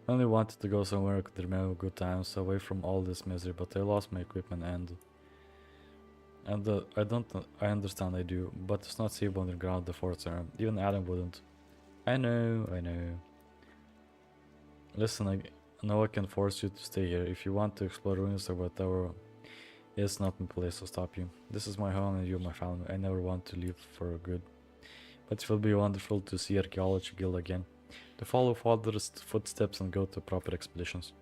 I only wanted to go somewhere I could remember good times, away from all this misery, but I lost my equipment and I understand, I do, but it's not safe underground the forts are. Even Adam wouldn't. I know. Listen, I know I can force you to stay here. If you want to explore ruins or whatever, it's not my place to stop you. This is my home and you're my family. I never want to leave for good. But it will be wonderful to see Archaeology Guild again. To follow father's footsteps and go to proper expeditions.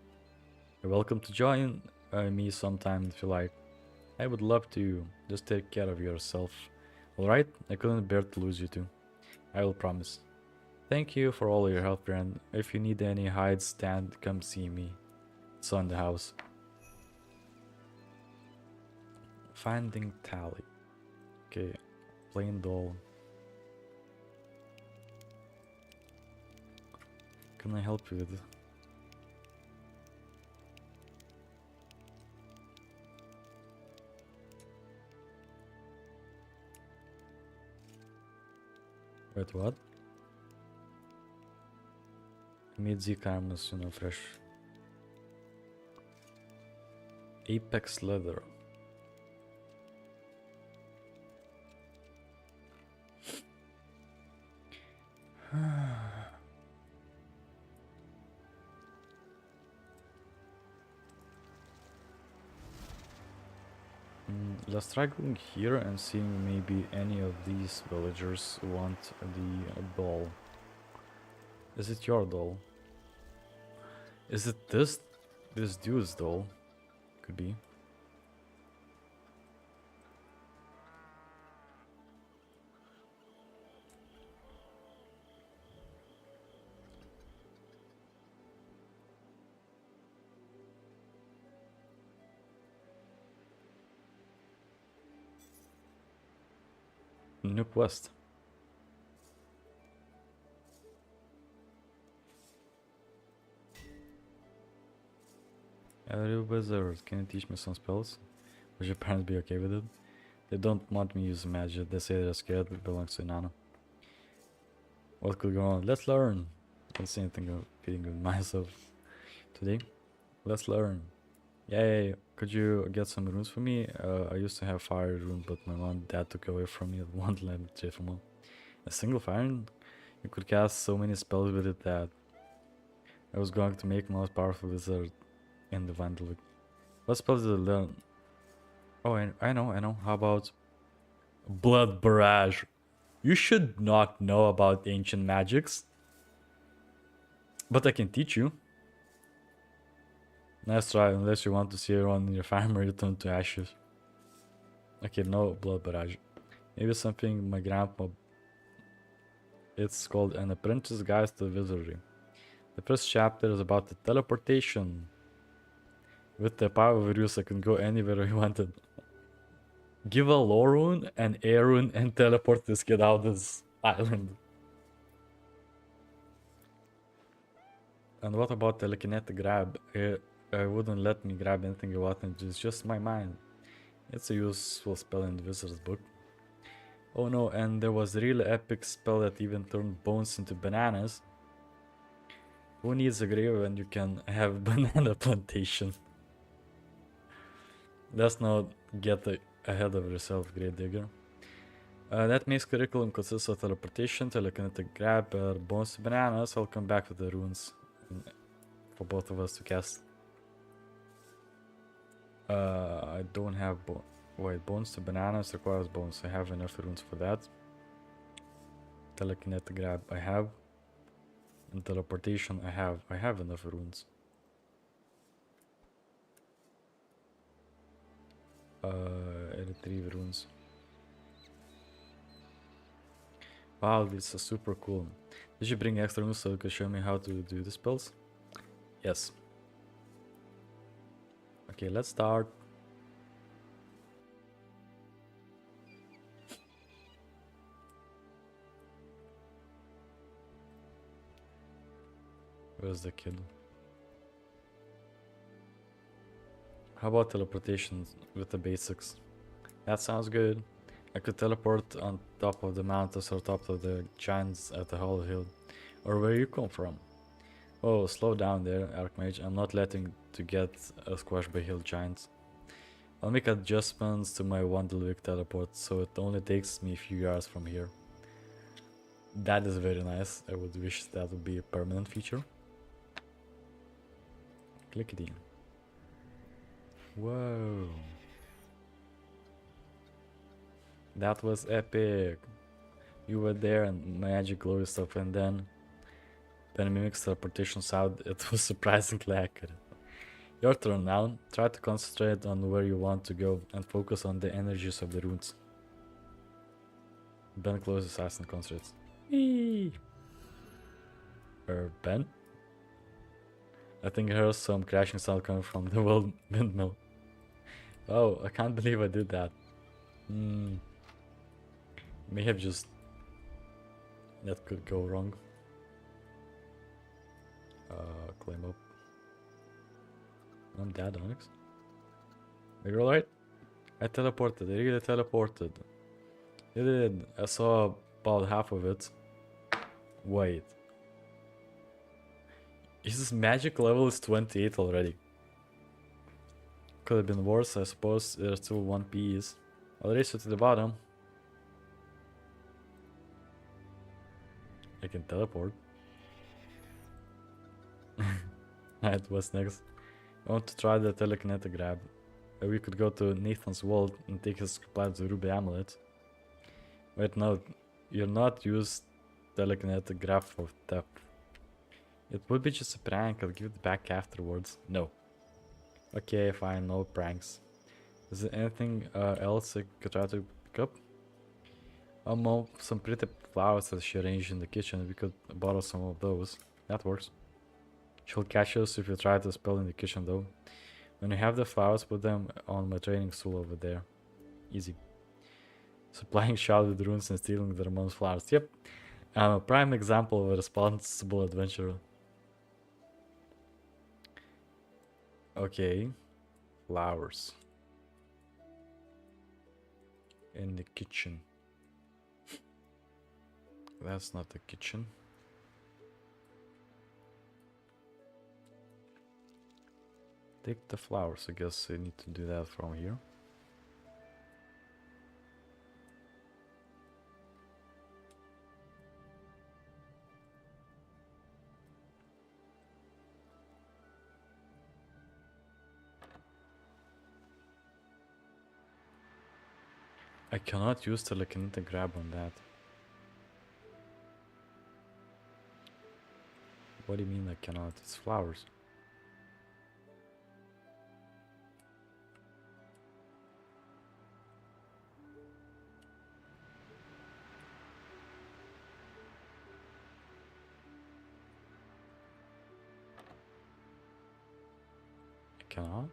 You're welcome to join me sometime if you like. I would love to. Just take care of yourself. Alright? I couldn't bear to lose you too. I will promise. Thank you for all your help, friend. If you need any hide stand, come see me. It's on the house. Finding Tally. Okay, plain doll. Can I help you with it? Wait, what? Mid Z cameras, fresh. Apex leather. Let's try going here and seeing maybe any of these villagers want the doll. Is it your doll? Is it this dude's doll? Could be. New quest. Real wizard, can you teach me some spells? Would your parents be okay with it? They don't want me using magic. They say they're scared it belongs to Nana. What could go on? Let's learn. Can't say anything of feeling with myself today. Let's learn. Yay! Could you get some runes for me? I used to have fire rune, but my mom and dad took away from me and won't let me trade for more. A single fire rune? You could cast so many spells with it that I was going to make most powerful wizard in the Vandal. What spells did I learn? Oh, I know. How about Blood Barrage? You should not know about ancient magics, but I can teach you. Nice try, unless you want to see everyone in your family return to ashes. Okay, no Blood Barrage. Maybe something my grandpa... It's called An Apprentice Guide to Wizardry. The first chapter is about the teleportation. With the power of Ruse, I can go anywhere I wanted. Give a lore rune, an air rune, and teleport this kid out this island. And what about telekinetic grab? I wouldn't let me grab anything I wanted, it's just my mind. It's a useful spell in the Wizard's book. Oh no, and there was a really epic spell that even turned bones into bananas. Who needs a grave when you can have banana plantation? Let's not get ahead of yourself, Grave Digger. That maze curriculum consists of teleportation, telekinetic grab, bones to bananas. I'll come back with the runes for both of us to cast. I don't have wait, bones to bananas requires bones. I have enough runes for that. Telekinetic grab I have. And teleportation I have enough runes. 83 runes. Wow, this is super cool. Did you bring extra runes so you could show me how to do the spells? Yes. Okay, let's start. Where's the kid? How about teleportation with the basics? That sounds good. I could teleport on top of the mountains or top of the giants at the Hollow Hill. Or where you come from. Oh, slow down there, Archmage. I'm not letting to get squashed by hill giants. I'll make adjustments to my Wanderwick teleport so it only takes me a few yards from here. That is very nice. I would wish that would be a permanent feature. Clickety. Whoa. That was epic. You were there and magic glowy stuff, and then when Mimic's teleportation sound, it was surprisingly accurate. Your turn now. Try to concentrate on where you want to go and focus on the energies of the runes. Ben closes eyes and concentrates. Eee. Ben? I think I heard some crashing sound coming from the windmill. Oh, I can't believe I did that. May have just... That could go wrong. Climb up. I'm dead, Onyx. Are you alright? I teleported, I really teleported. I did. I saw about half of it. Wait. His magic level is 28 already. Could have been worse, I suppose. There's still one piece. I'll race you to the bottom. I can teleport. Alright, what's next? I want to try the telekinetic grab. We could go to Nathan's world and take his supply of the ruby amulet. Wait, no, you're not used telekinetic grab for theft. It would be just a prank, I'll give it back afterwards. No. Okay, fine, no pranks. Is there anything else I could try to pick up? Some pretty flowers that she arranged in the kitchen. We could borrow some of those. That works. She'll catch us if you try to spell in the kitchen though. When you have the flowers, put them on my training stool over there. Easy. Supplying Shroud with runes and stealing the Ramon's flowers. Yep. I'm a prime example of a responsible adventurer. Okay. Flowers. In the kitchen. That's not the kitchen. Take the flowers, I guess I need to do that from here. I cannot use telekinetic grab on that. What do you mean I cannot? It's flowers. I cannot?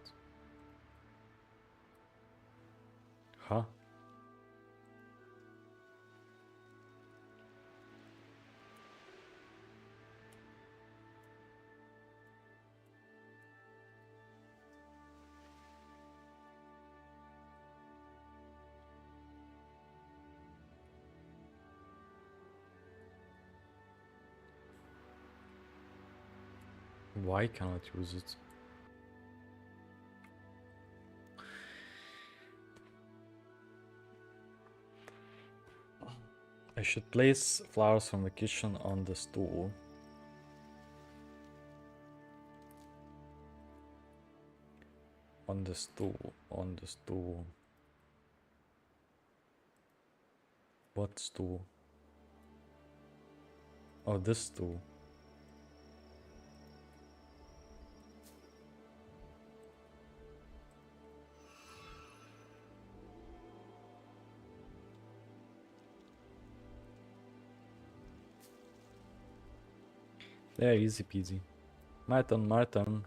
Huh? Why cannot use it? I should place flowers from the kitchen on the stool. On the stool, on the stool. What stool? Oh, this stool. There, easy peasy. My turn, my turn.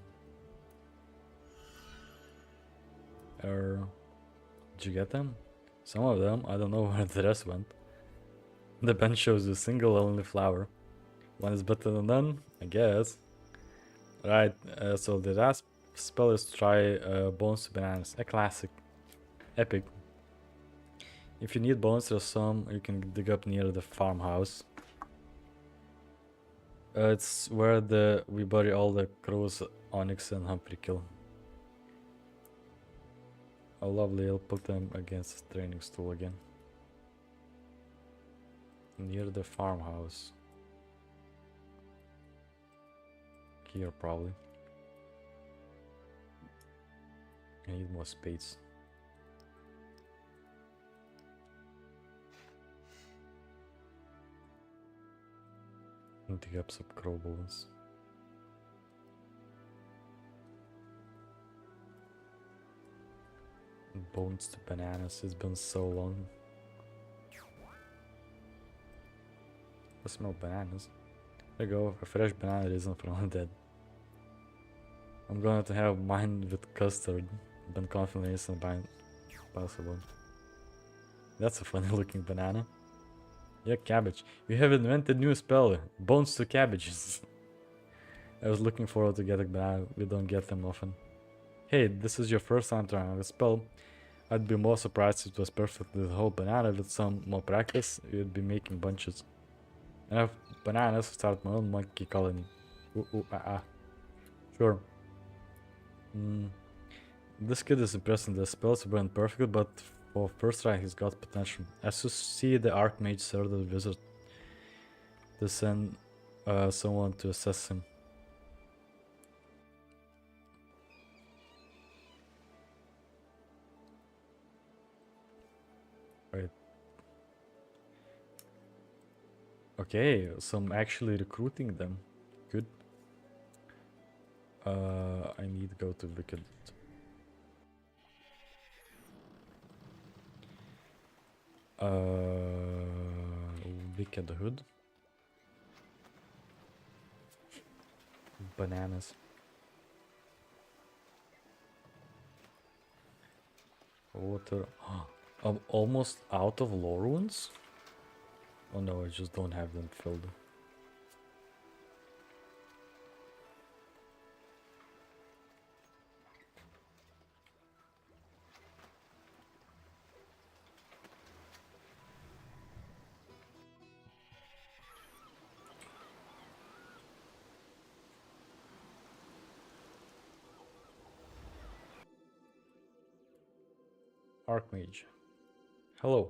Did you get them? Some of them, I don't know where the rest went. The bench shows a single only flower. One is better than none, I guess. Right, so the last spell is to try bones to bananas. A classic. Epic. If you need bones, there's some you can dig up near the farmhouse. It's where we bury all the crows, Onyx and Humphrey kill. Oh lovely, I'll put them against the training stool again. Near the farmhouse. Here probably. I need more space. Dig up some crow bones. Bones to bananas, it's been so long. I smell bananas. There you go, a fresh banana isn't from undead. I'm going to have mine with custard. Been confidently instant by possible. That's a funny looking banana. Yeah, cabbage. You have invented new spell. Bones to cabbages. I was looking forward to getting banana. We don't get them often. Hey, this is your first time trying a spell. I'd be more surprised if it was perfect with the whole banana. With some more practice, you'd be making bunches. Enough bananas to start my own monkey colony. Sure. This kid is impressing. The spells weren't perfect, but for first try he's got potential. As you see, the Archmage served the wizard to send someone to assess him. Right. Okay, so I'm actually recruiting them. Good. I need to go to Wicked. Wicked Hood. Bananas. Water. I'm almost out of lore runes? Oh no, I just don't have them filled. Archmage. Hello.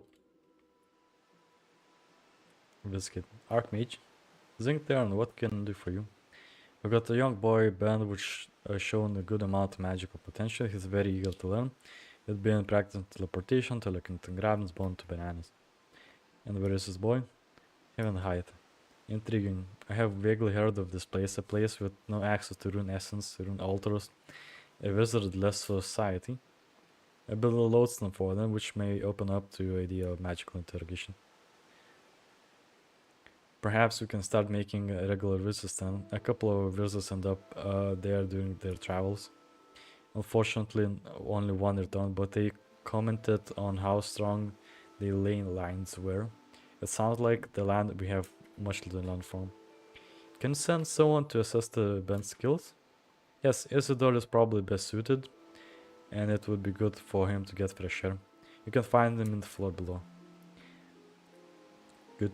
Biscuit. Archmage. Zinkturn, what can I do for you? We've got a young boy band which has shown a good amount of magical potential. He's very eager to learn. He's been practicing teleportation, telekinetic grabs, bone to bananas. And where is this boy? Havenhythe. Intriguing. I have vaguely heard of this place, a place with no access to rune essence, rune altars, a wizardless society. I built a lodestone for them, which may open up to your idea of magical interrogation. Perhaps we can start making a regular visit stand. A couple of visitors end up there during their travels. Unfortunately, only one returned, but they commented on how strong the lane lines were. It sounds like the land we have much to learn from. Can you send someone to assess the Ben's skills? Yes, Isidore is probably best suited, and it would be good for him to get fresh air. You can find him in the floor below. Good.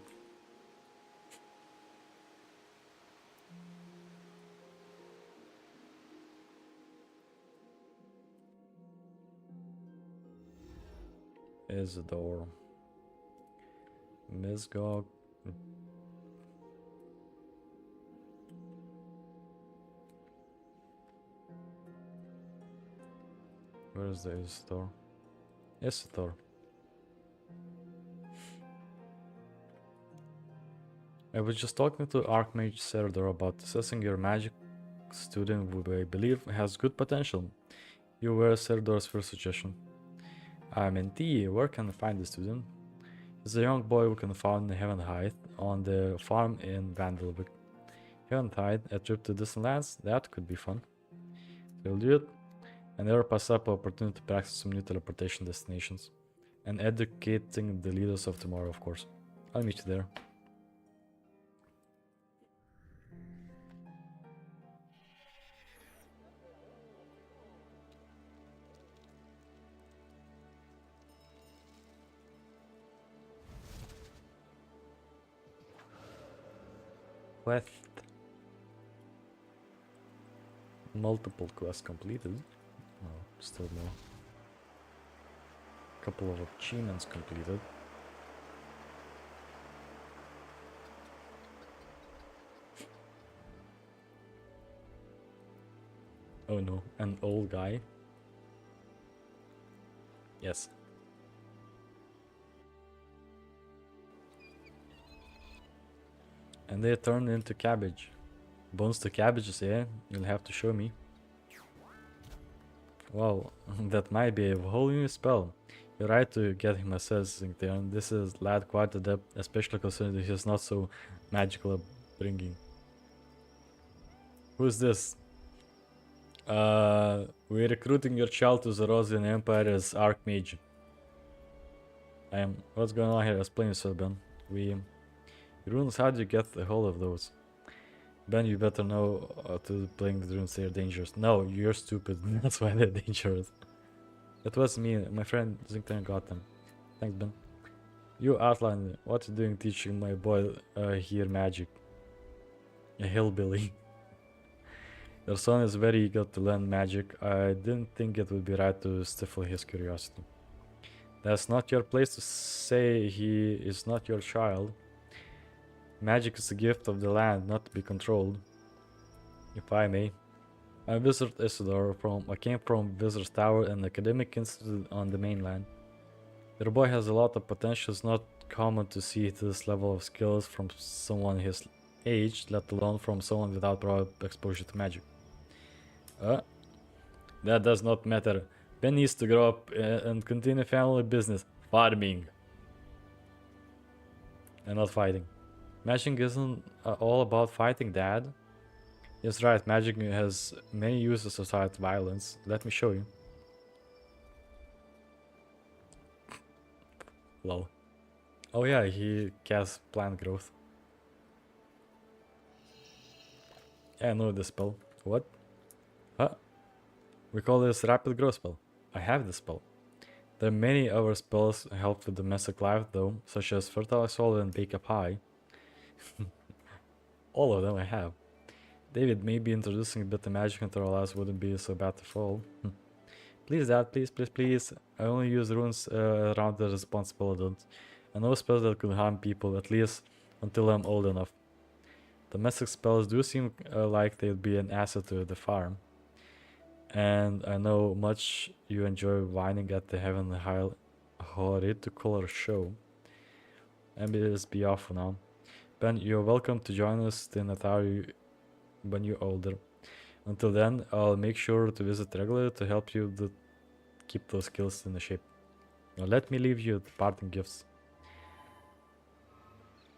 Isidore. Misgog. Where is the Isidore? Isidore. I was just talking to Archmage Serdar about assessing your magic student who I believe has good potential. You were Serdar's first suggestion. I'm in T. Where can I find the student? He's a young boy who can found in Havenhythe on the farm in Vandelvik. Havenhythe, a trip to distant lands? That could be fun. We'll do it. And never pass up an opportunity to practice some new teleportation destinations. And educating the leaders of tomorrow, of course. I'll meet you there. Quest. Multiple quests completed. Oh, still more. Couple of achievements completed. Oh no, an old guy. Yes. And they turned into cabbage. Bones to cabbages, yeah? You'll have to show me. Wow, that might be a whole new spell. You're right to get him assessing there, and this is lad quite adept, especially considering his not so magical upbringing. Who's this? We're recruiting your child to the Rosian Empire as Archmage. What's going on here? Explain yourself, Ben. Runes, how do you get a hold of those? Ben, you better know to playing with runes, they're dangerous. No, you're stupid. That's why they're dangerous. It was me, my friend Zinkton got them. Thanks, Ben. You outlined what you doing teaching my boy here magic. A hillbilly. Your son is very eager to learn magic. I didn't think it would be right to stifle his curiosity. That's not your place to say he is not your child. Magic is a gift of the land, not to be controlled. If I may. I'm Wizard Isidore I came from Wizard's Tower, an academic institute on the mainland. Your boy has a lot of potential. It's not common to see this level of skills from someone his age, let alone from someone without prior exposure to magic. That does not matter. Ben needs to grow up and continue family business, farming, and not fighting. Magic isn't all about fighting, Dad. Yes, right, magic has many uses aside violence. Let me show you. Lol. Oh yeah, he casts plant growth. Yeah, I know this spell. What? Huh? We call this rapid growth spell. I have this spell. There are many other spells help with domestic life though, such as fertile soil and bake up high. All of them I have. David, maybe introducing a bit of magic into our lives wouldn't be so bad to fall. Please, Dad, please. I only use runes around the responsible adult. I know spells that could harm people, at least until I'm old enough. Domestic spells do seem like they'd be an asset to the farm. And I know much you enjoy whining at the Havenhythe Horticulture show. And let's be off for now. Ben, you're welcome to join us in Atari when you're older. Until then, I'll make sure to visit regularly to help you keep those skills in the shape. Now let me leave you with parting gifts.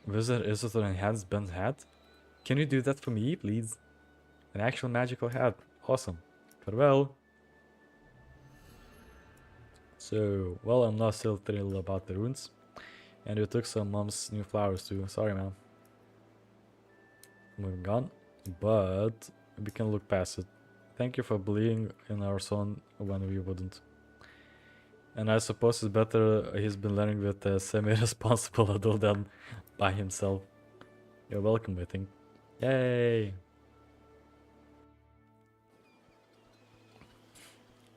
Wizard Isidore enhance Ben's hat? Can you do that for me, please? An actual magical hat. Awesome. Farewell. So, well, I'm not still thrilled about the runes. And we took some mom's new flowers too. Sorry, man. Moving on. But we can look past it. Thank you for believing in our son when we wouldn't. And I suppose it's better he's been learning with a semi-responsible adult than by himself. You're welcome, I think. Yay!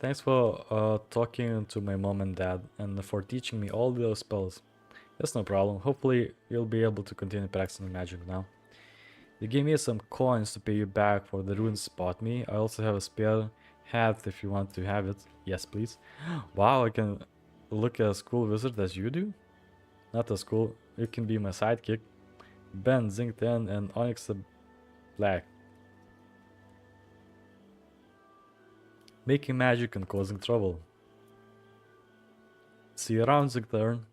Thanks for talking to my mom and dad and for teaching me all those spells. That's no problem. Hopefully you'll be able to continue practicing magic now. They gave me some coins to pay you back for the runes bought me. I also have a spare hat if you want to have it. Yes, please. Wow, I can look as cool wizard as you do? Not as cool. You can be my sidekick. Ben, Zinc 10, and Onyx the Black. Making magic and causing trouble. See you around, Zinc turn.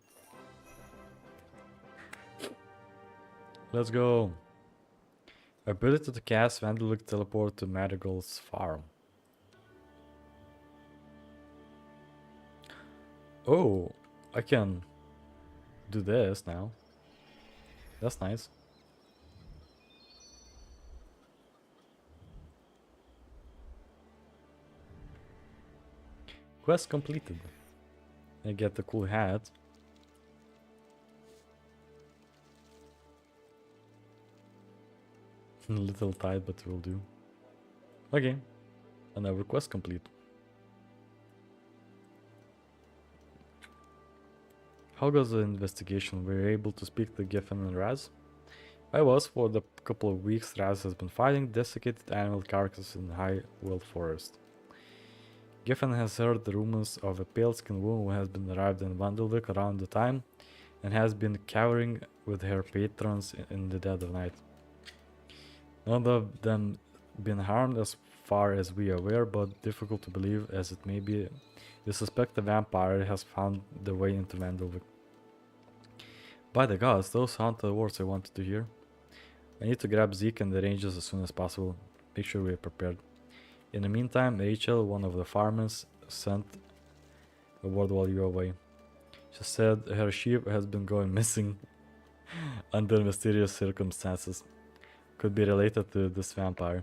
Let's go. Ability to cast Vandalic Teleport to Marigold's farm. Oh, I can do this now. That's nice. Quest completed. I get the cool hat. Little tight, but will do. Okay, another quest complete. How goes the investigation? Were you able to speak to Giffen and Raz? I was. For the couple of weeks Raz has been fighting desiccated animal carcasses in the High Wild Forest. Giffen has heard the rumors of a pale-skinned woman who has been arrived in Vandalvik around the time and has been cowering with her patrons in the dead of night. None of them been harmed as far as we are aware, but difficult to believe as it may be. We suspect the vampire has found the way into Vandalvik. By the gods, those aren't the words I wanted to hear. I need to grab Zeke and the rangers as soon as possible. Make sure we are prepared. In the meantime, Rachel, one of the farmers, sent a word while you were away. She said her sheep has been going missing under mysterious circumstances. Could be related to this vampire.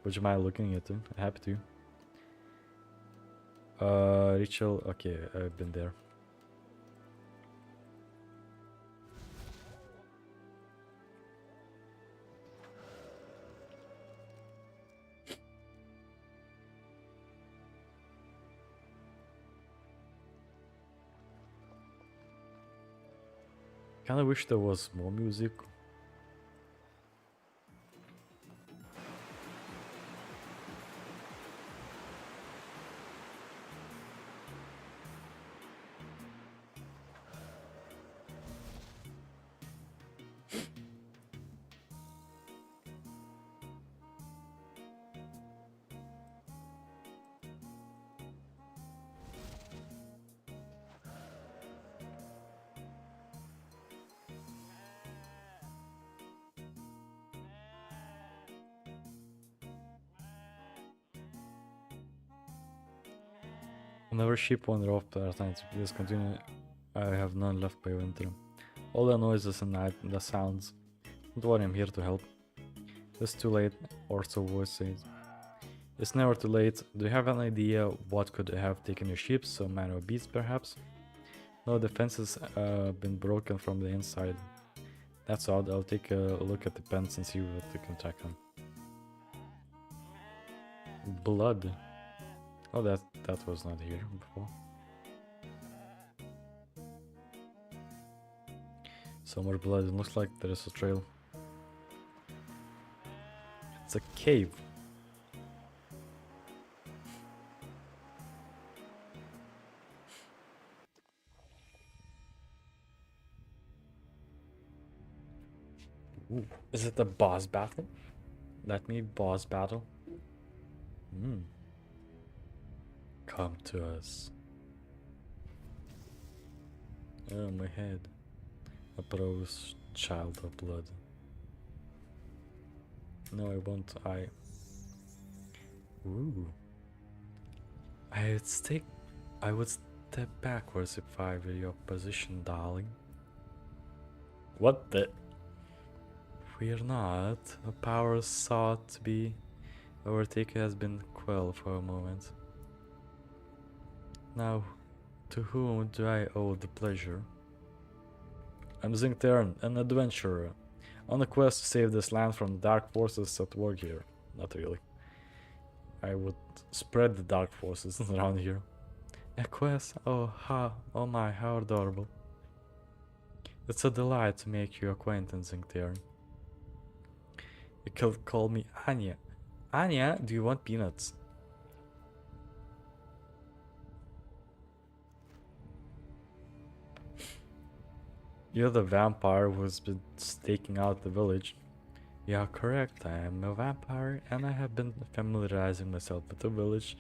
Would you mind looking into it? Happy to. Rachel, okay, I've been there. Kinda wish there was more music. Another ship wandered off to our times. Please continue. I have none left by winter. All the noises and night, the sounds. Don't worry, I'm here to help. It's too late, or so voice says. It's never too late. Do you have an idea what could have taken your ships? Some man or beast, perhaps? No, the fences been broken from the inside. That's odd. I'll take a look at the pens and see what we can track on. Blood. Oh, that was not here before. Some more blood. It looks like there is a trail. It's a cave. Ooh. Is it a boss battle? Let me boss battle. Come to us. Oh, my head. A prose child of blood. No, I won't. Ooh. I would step backwards if I were your position, darling. What the? Fear not. A power sought to be overtaken has been quelled for a moment. Now, to whom do I owe the pleasure? I'm Zingtern, an adventurer, on a quest to save this land from the dark forces at work here. Not really. I would spread the dark forces around here. A quest? Oh my, how adorable. It's a delight to make your acquaintance, Zingtern. You could call me Anya. Anya, do you want peanuts? You're the vampire who's been staking out the village. You are correct, I am a vampire and I have been familiarizing myself with the village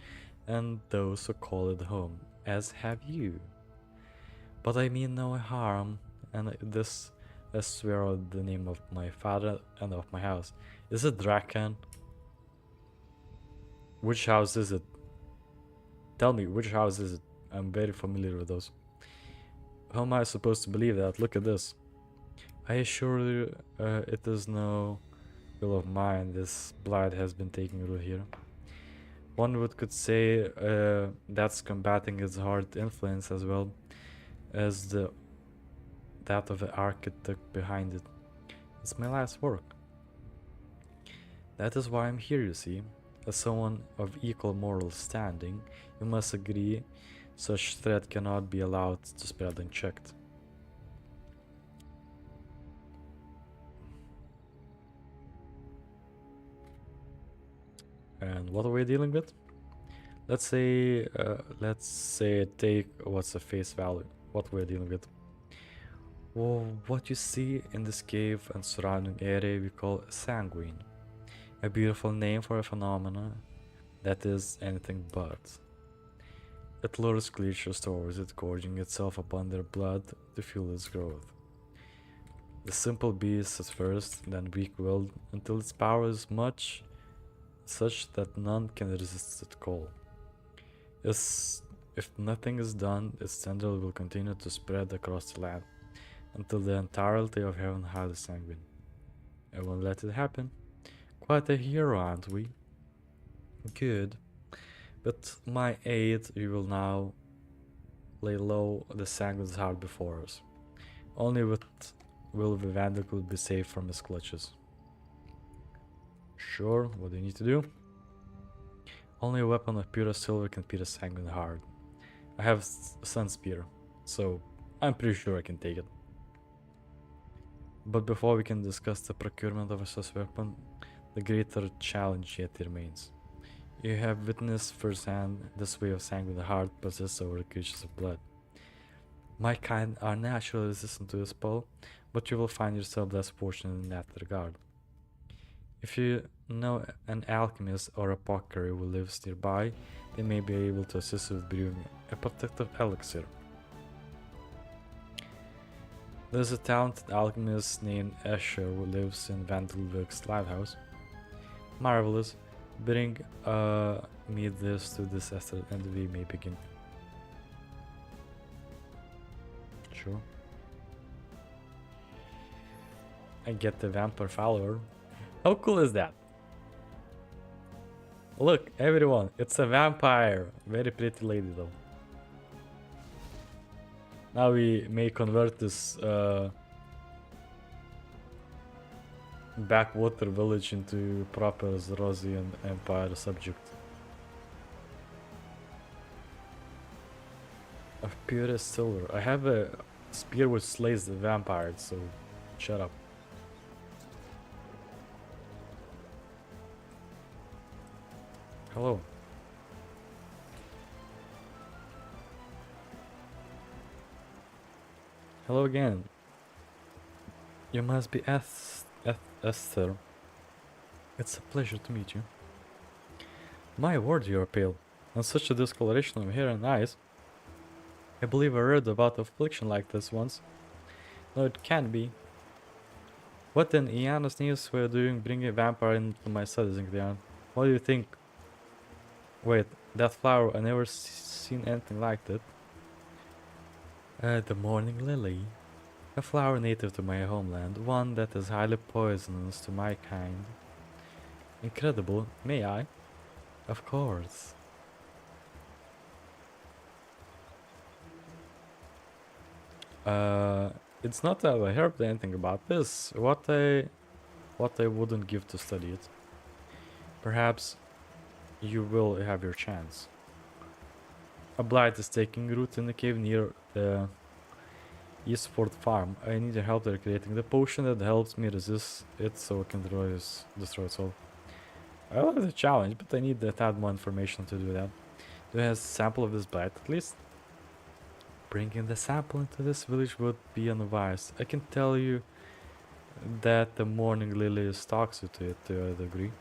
and those who call it home, as have you. But I mean no harm, and this I swear on the name of my father and of my house. Is it Draken? Which house is it? Tell me, which house is it? I'm very familiar with those. How am I supposed to believe that? Look at this. I assure you, it is no will of mine. This blight has been taking root here. One could say that's combating its hard influence as well as that of the architect behind it. It's my last work. That is why I'm here, you see. As someone of equal moral standing, you must agree such threat cannot be allowed to spread unchecked. And what are we dealing with? Let's say take what's the face value, what we're dealing with. Well, what you see in this cave and surrounding area we call sanguine. A beautiful name for a phenomenon that is anything but. It lures creatures towards it, gorging itself upon their blood to fuel its growth. The simple beast at first, then weak-willed, until its power is such that none can resist its call. If nothing is done, its tendril will continue to spread across the land, until the entirety of Havenhythe is sanguine. I won't let it happen. Quite a hero, aren't we? Good. But my aid, you will now lay low the sanguine's heart before us. Only will the Vandal be safe from his clutches. Sure, what do you need to do? Only a weapon of pure silver can pierce a sanguine heart. I have a sun spear, so I'm pretty sure I can take it. But before we can discuss the procurement of a such weapon, the greater challenge yet remains. You have witnessed firsthand this way of sanguine heart possess over creatures of blood. My kind are naturally resistant to this spell, but you will find yourself less fortunate in that regard. If you know an alchemist or apothecary who lives nearby, they may be able to assist you with brewing a protective elixir. There's a talented alchemist named Escher who lives in Vandalvik's lighthouse. Marvelous. Bring me this to this asset and we may begin. Sure. I get the vampire follower. How cool is that? Look, everyone, it's a vampire. Very pretty lady though. Now we may convert this backwater village into proper Rosian Empire subject. Of purest silver. I have a spear which slays the vampire, so shut up. Hello. Hello again. You must be Esther. It's a pleasure to meet you. My word, you are pale, and such a discoloration of hair and eyes. I believe I read about affliction like this once. No, it can't be. What in Iana's news were you doing bringing a vampire into my studies, Ian? What do you think? Wait, that flower, I never seen anything like that. The morning lily. A flower native to my homeland, one that is highly poisonous to my kind. Incredible, may I? Of course. Uh, it's not that I heard anything about this. What I wouldn't give to study it. Perhaps you will have your chance. A blight is taking root in the cave near the Eastford farm. I need your help in creating the potion that helps me resist it so I can destroy its soul. I love the challenge, but I need a tad more information to do that. Do you have a sample of this blight at least? Bringing the sample into this village would be unwise. I can tell you that the morning lily is toxic to it to a degree.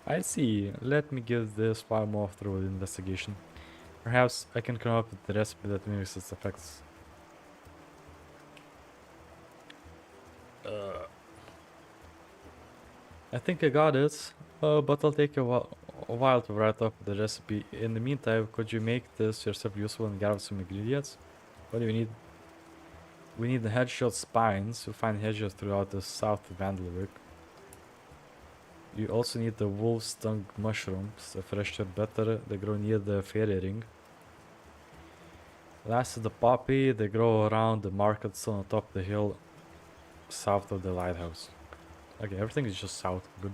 I see. Let me give this far more thorough investigation. Perhaps I can come up with the recipe that mimics its effects. I think I got it, but I'll take a while to write up the recipe. In the meantime, could you make this yourself useful and gather some ingredients? What do we need? We need the headshot spines. You find headshots throughout the south of Vandalwick. You also need the wolf's tongue mushrooms, a fresher better. They grow near the fairy ring. Last is the poppy. They grow around the market stone on top of the hill, south of the lighthouse. Okay, everything is just south. Good.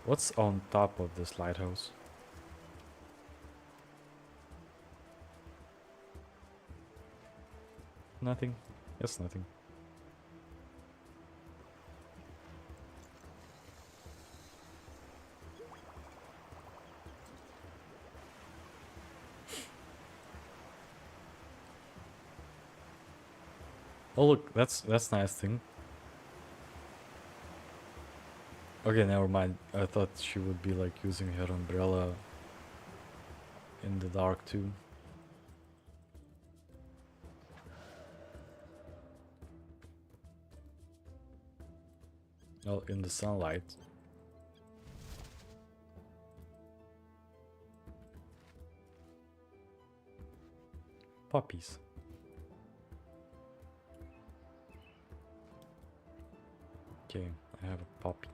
What's on top of this lighthouse? Nothing. Yes, nothing. Oh look, that's nice thing. Okay, never mind. I thought she would be like using her umbrella in the dark too. Well, in the sunlight. Puppies. Okay, I have a puppy.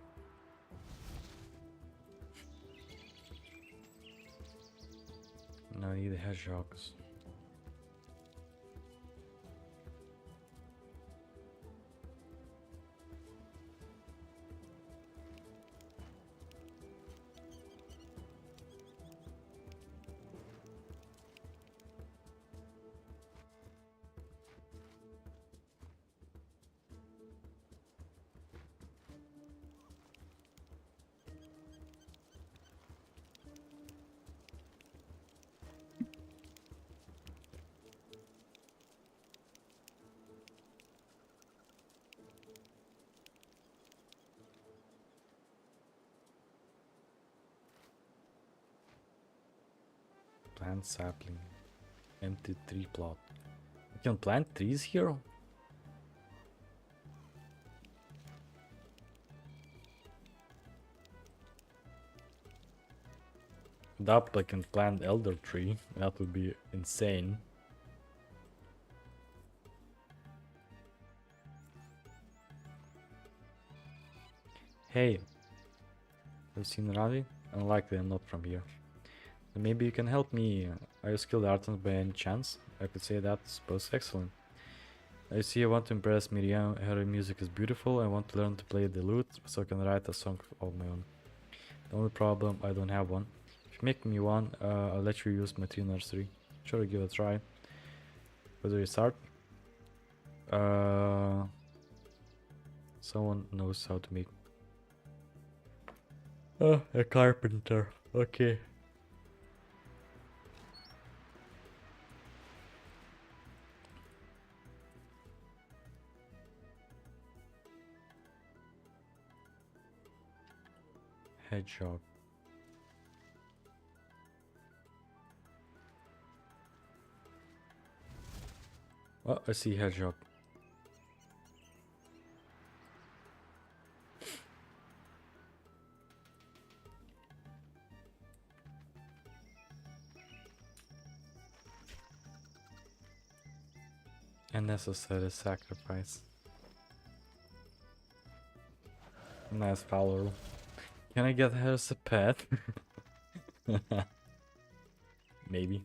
Now I need the hedgehogs. Plant sapling. Empty tree plot. You can plant trees here? That I can plant elder tree. That would be insane. Hey, have you seen Ravi? Unlikely, I'm not from here. Maybe you can help me. Are you skilled artist by any chance? I could say that, suppose. Excellent. I see I want to impress Miriam. Her music is beautiful. I want to learn to play the lute so I can write a song of my own. The only problem, I don't have one. If you make me one, I'll let you use my tree nursery. Sure, I'll give it a try. Where do you start? Someone knows how to make. Oh, a carpenter. Okay. Hedgehog. Oh, I see hedgehog. Unnecessary sacrifice. Nice follower. Can I get her as a pet? Maybe.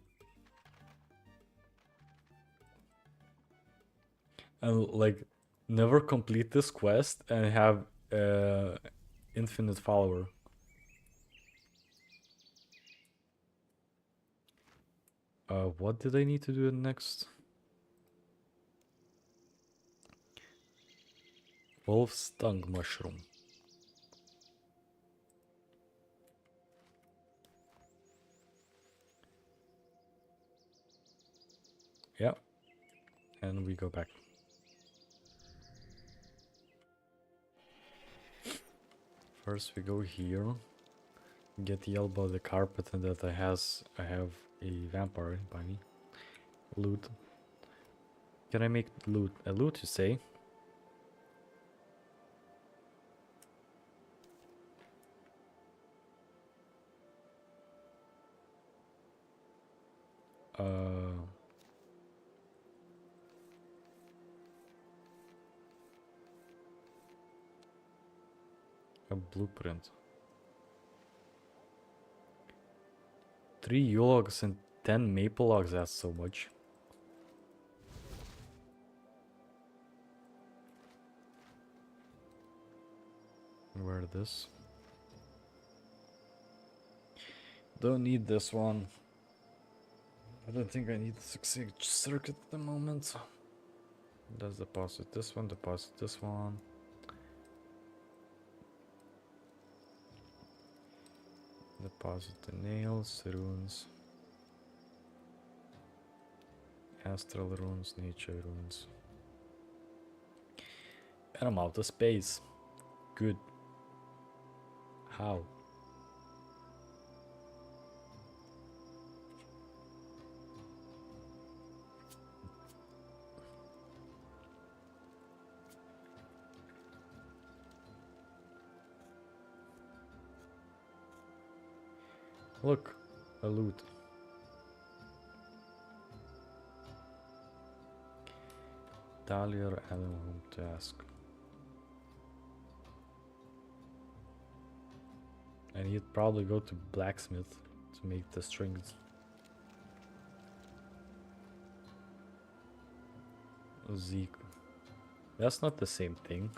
And like, never complete this quest and have infinite follower. What did I need to do next? Wolf's tongue mushroom. Yeah. And we go back. First we go here. Get yelled by the carpet and that I have a vampire by me. Loot. Can I make loot? A loot, you say? A blueprint. 3 Yule logs and 10 maple logs, that's so much. Where this? Don't need this one. I don't think I need the succeed circuit at the moment. Let's deposit this one, deposit this one. Deposit the nails, runes. Astral runes, nature runes. And I'm out of space. Good. How? Look, a loot. Dahlia Allen Home Task. I need probably go to blacksmith to make the strings. Zeke. That's not the same thing.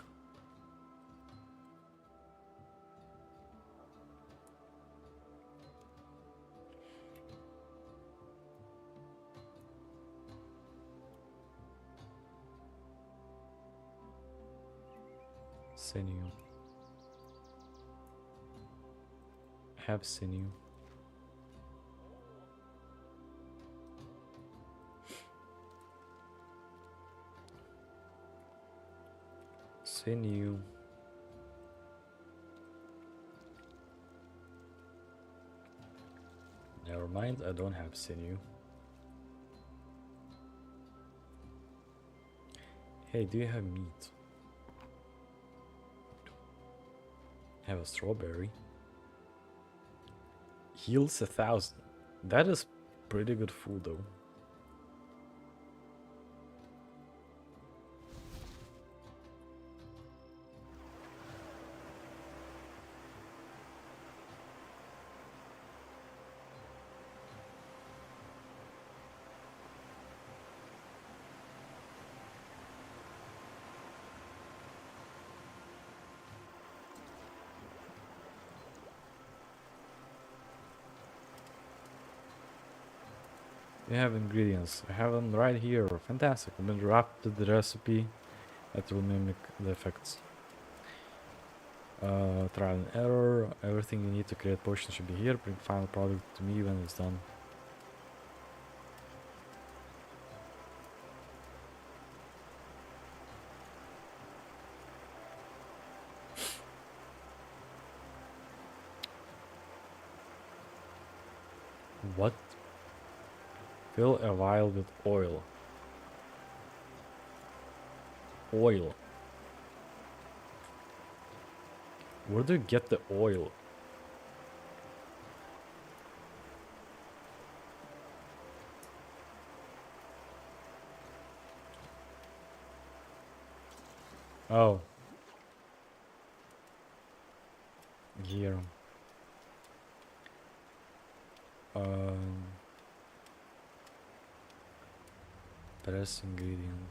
Sinew. Have sinew. Sinew. Never mind, I don't have sinew. Hey, do you have meat? I have a strawberry. Heals 1,000. That is pretty good food though. We have ingredients. I have them right here. Fantastic. I've been drafted the recipe that will mimic the effects. Trial and error. Everything you need to create potions should be here. Bring final product to me when it's done. What? Fill a vial with oil. Oil. Where do you get the oil? Oh. Here. Press ingredient.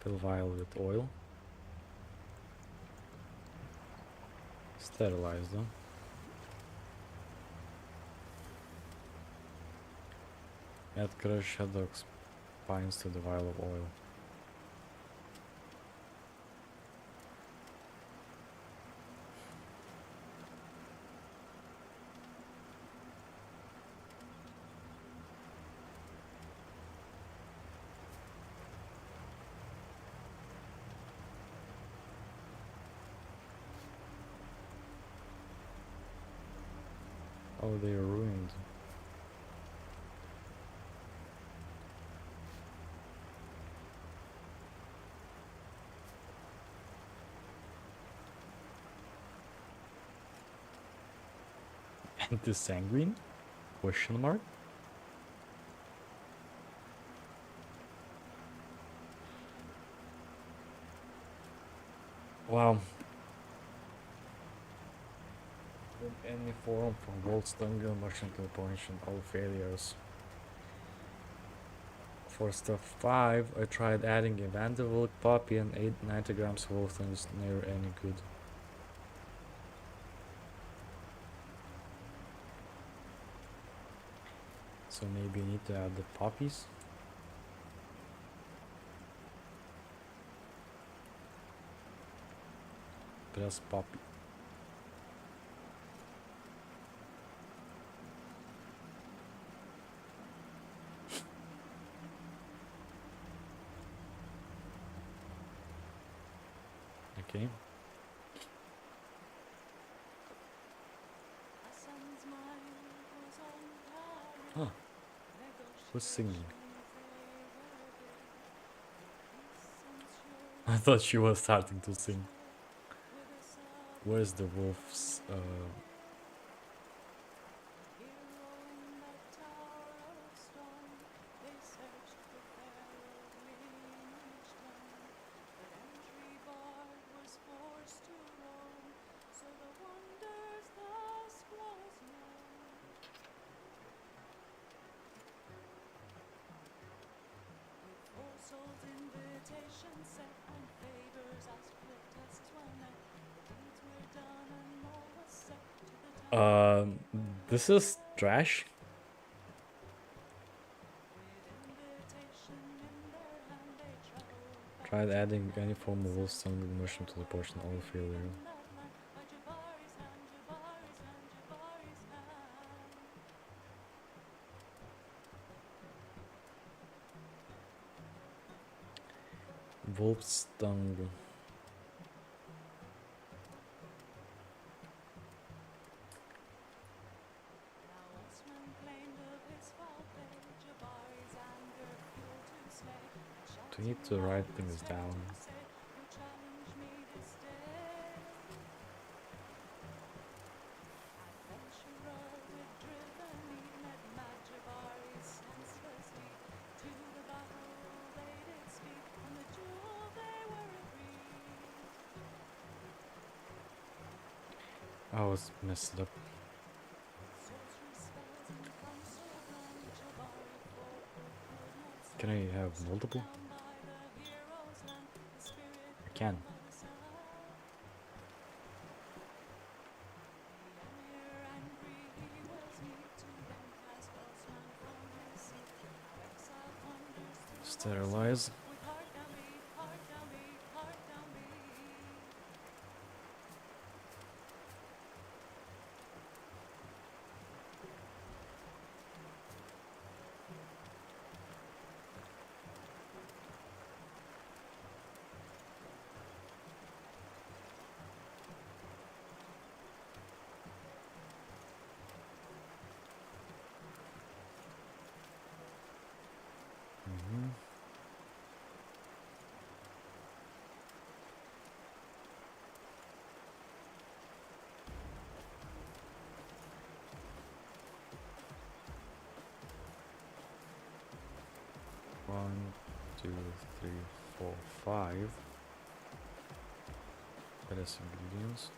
Fill vial with oil. Sterilize them. Add crushed haddock spines to the vial of oil. Oh, they are ruined. Anti-sanguine? Question mark? Wow. In any form from gold stungle, mushroom to punishing all failures. For step 5, I tried adding a Vanderbilt poppy and 90 grams of wolf and it's never any good. So maybe you need to add the poppies. Press poppy. Okay. Huh. Who's singing? I thought she was starting to sing. Where's the wolf's this is trash. Tried adding any form of wolf stungle mushroom to the portion all failure. Wolf stungle. We need to write things down. I was messed up. Can I have multiple? I can. Sterilize. One, two, three, 4, 5. Press ingredients.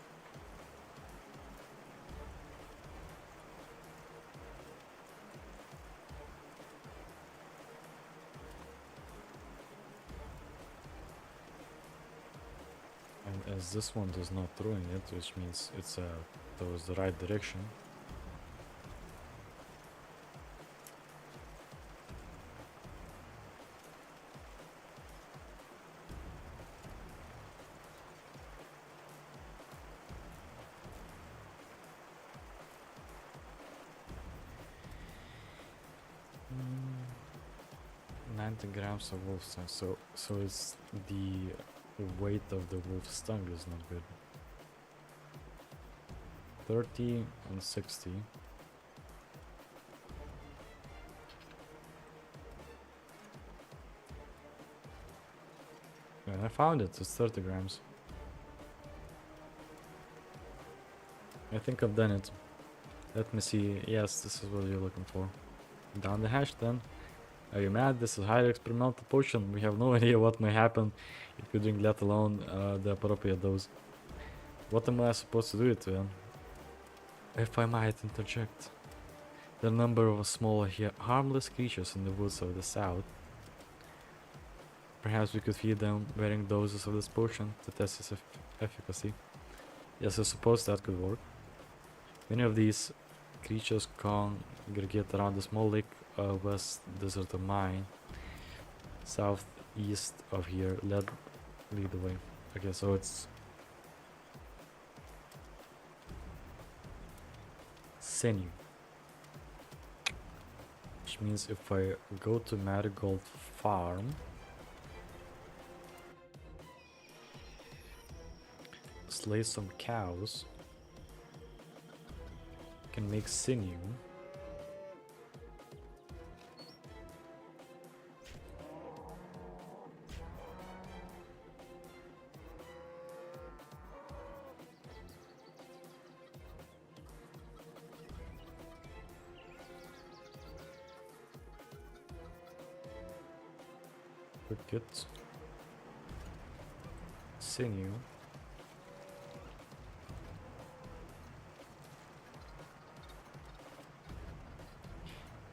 And as this one does not ruin it, which means it's towards the right direction. Mm, 90 grams of wolf's tongue. So it's the weight of the wolf's tongue is not good. 30 and 60. And I found it. It's 30 grams. I think I've done it. Let me see. Yes, this is what you're looking for. Down the hash then. Are you mad? This is highly experimental potion. We have no idea what may happen if you drink, let alone the appropriate dose. What am I supposed to do it to? If I might interject. The number of small harmless creatures in the woods of the south. Perhaps we could feed them varying doses of this potion to test its efficacy. Yes, I suppose that could work. Many of these creatures congregate around the small lake west desert of mine. Southeast of here. Lead the way. Okay, so it's sinew. Which means if I go to Marigold Farm, slay some cows, can make sinew. Cricket. Sinew.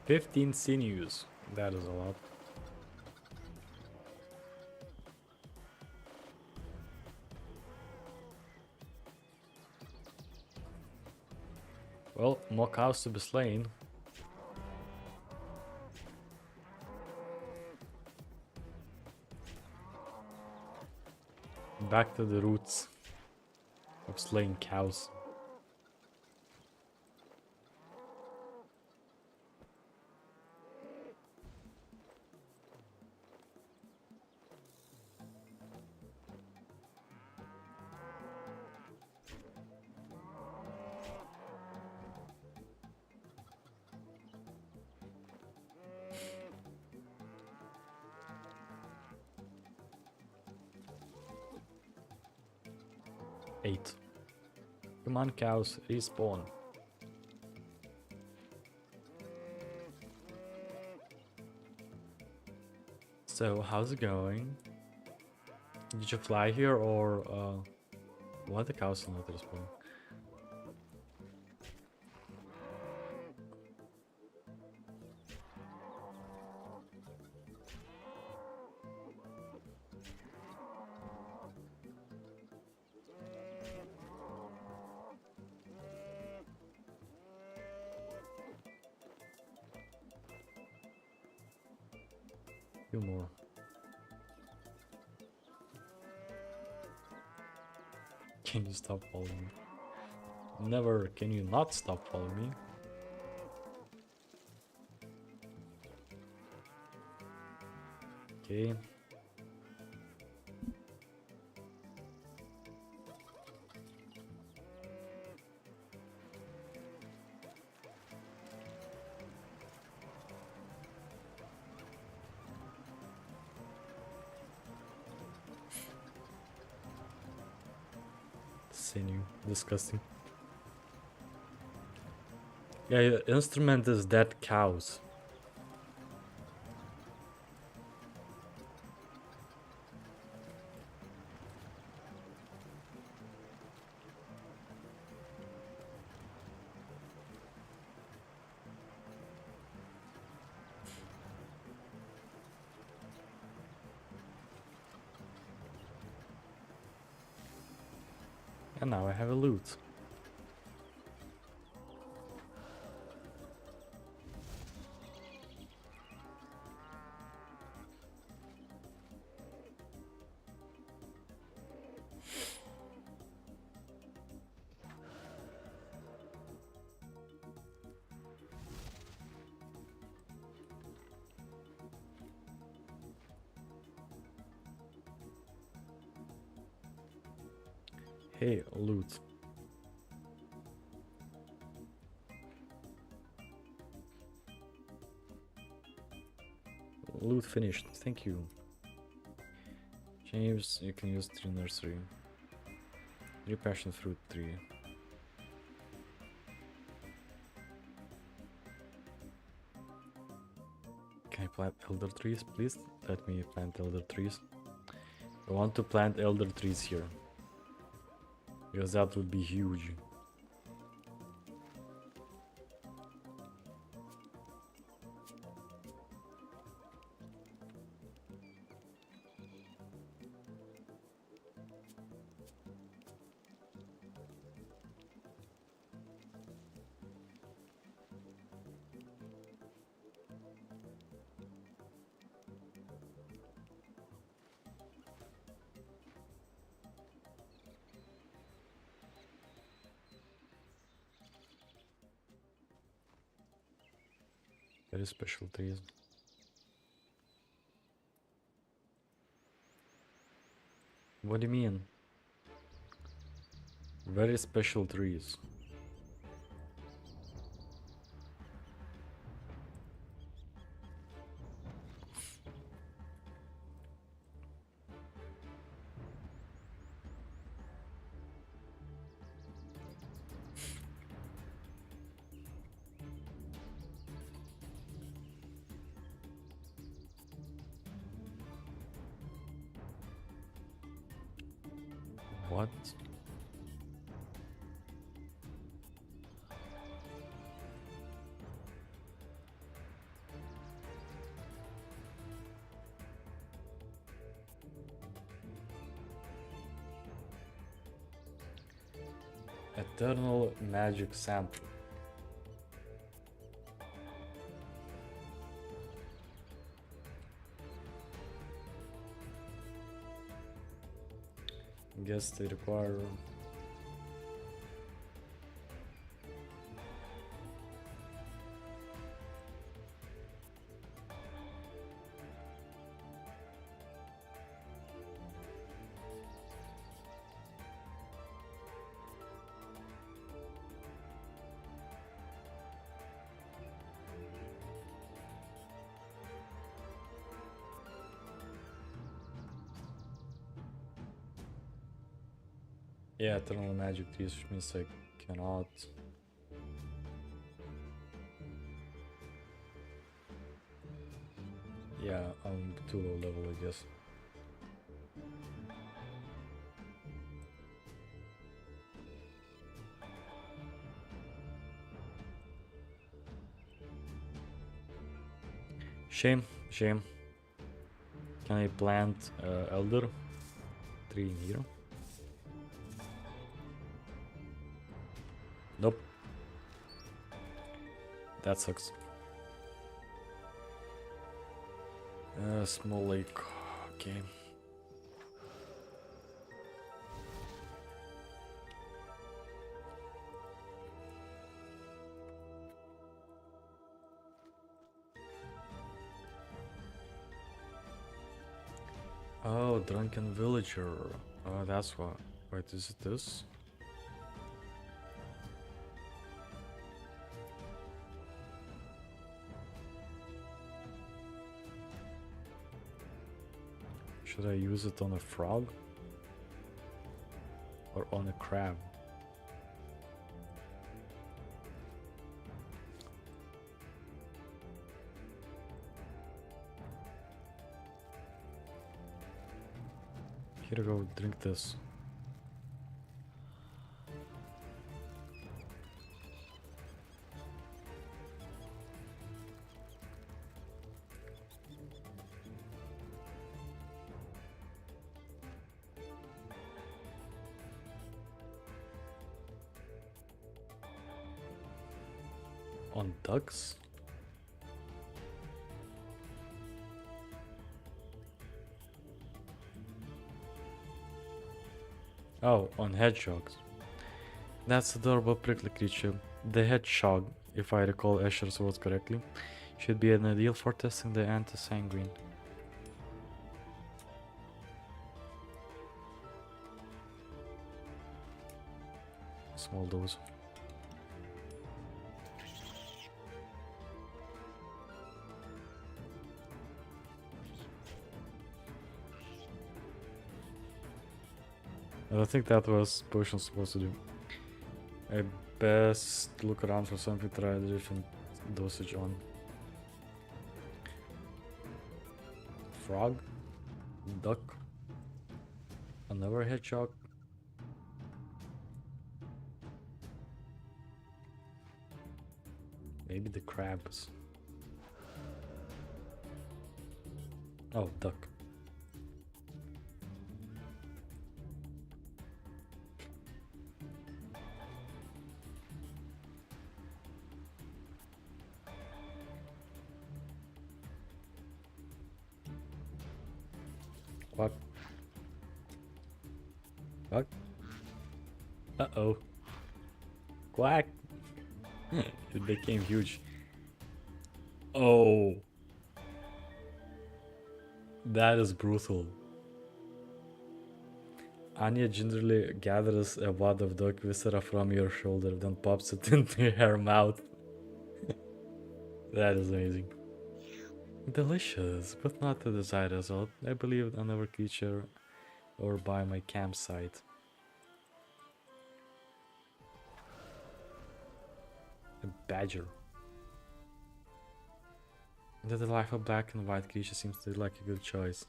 $15 sinews. That is a lot. Well, more cows to be slain. Back to the roots of slaying cows. Eight. Come on, cows, respawn. So, how's it going? Did you fly here or why the cows are not respawning? Few more. Can you stop following me? Never can you not stop following me. Okay. Sinew, disgusting. Yeah, your instrument is dead cows. And now I have a loot. Hey, loot. Loot finished, thank you. James, you can use 3 nursery. 3 passion fruit 3. Can I plant elder trees, please? Let me plant elder trees. I want to plant elder trees here. Because that would be huge. Very special trees. What do you mean? Very special trees. What? Eternal magic sample. Guess they require yeah, eternal magic trees, which means I cannot. Yeah, I'm too low level, I guess. Shame, shame. Can I plant elder tree in here? Nope. That sucks. Small lake. Okay. Oh, drunken villager. Oh, that's what. Wait, is it this? Should I use it on a frog? Or on a crab? Here you go, drink this. On ducks? Oh, on hedgehogs. That's adorable prickly creature. The hedgehog, if I recall Asher's words correctly, should be an ideal for testing the anti-sanguine. Small dose. I think that was potion supposed to do. I best look around for something to try a different dosage on. Frog? Duck? Another hedgehog? Maybe the crabs. Oh, duck. What? What? Uh-oh. Quack! It became huge. Oh. That is brutal. Anya gingerly gathers a wad of duck viscera from your shoulder, then pops it into her mouth. That is amazing. Delicious, but not the desired result. I believe another creature or by my campsite. A badger. The delightful black and white creature seems to be like a good choice.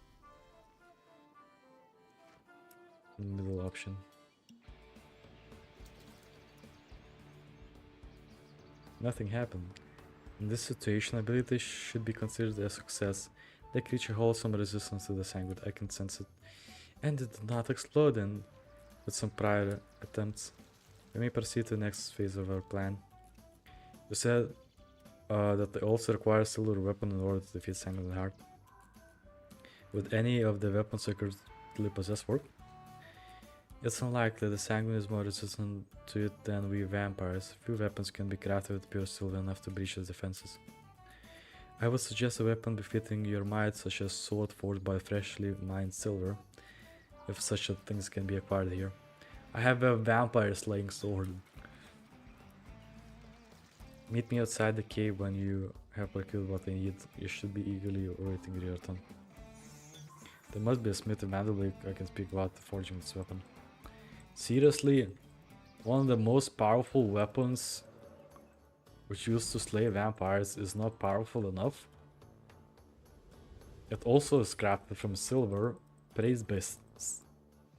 Middle option. Nothing happened. In this situation, I believe this should be considered a success. The creature holds some resistance to the sanguine, I can sense it. And it did not explode, and with some prior attempts, we may proceed to the next phase of our plan. You said that they also require a silver weapon in order to defeat Sanguine Heart. Would any of the weapons I currently possess work? It's unlikely. The Sanguine is more resistant to it than we vampires. Few weapons can be crafted with pure silver enough to breach its defenses. I would suggest a weapon befitting your might, such as sword forged by freshly mined silver, if such things can be acquired here. I have a vampire slaying sword. Meet me outside the cave when you have procured what I need. You should be eagerly awaiting your return. There must be a smith in Mandelwick I can speak about forging this weapon. Seriously? One of the most powerful weapons which used to slay vampires is not powerful enough? It also is crafted from silver, blessed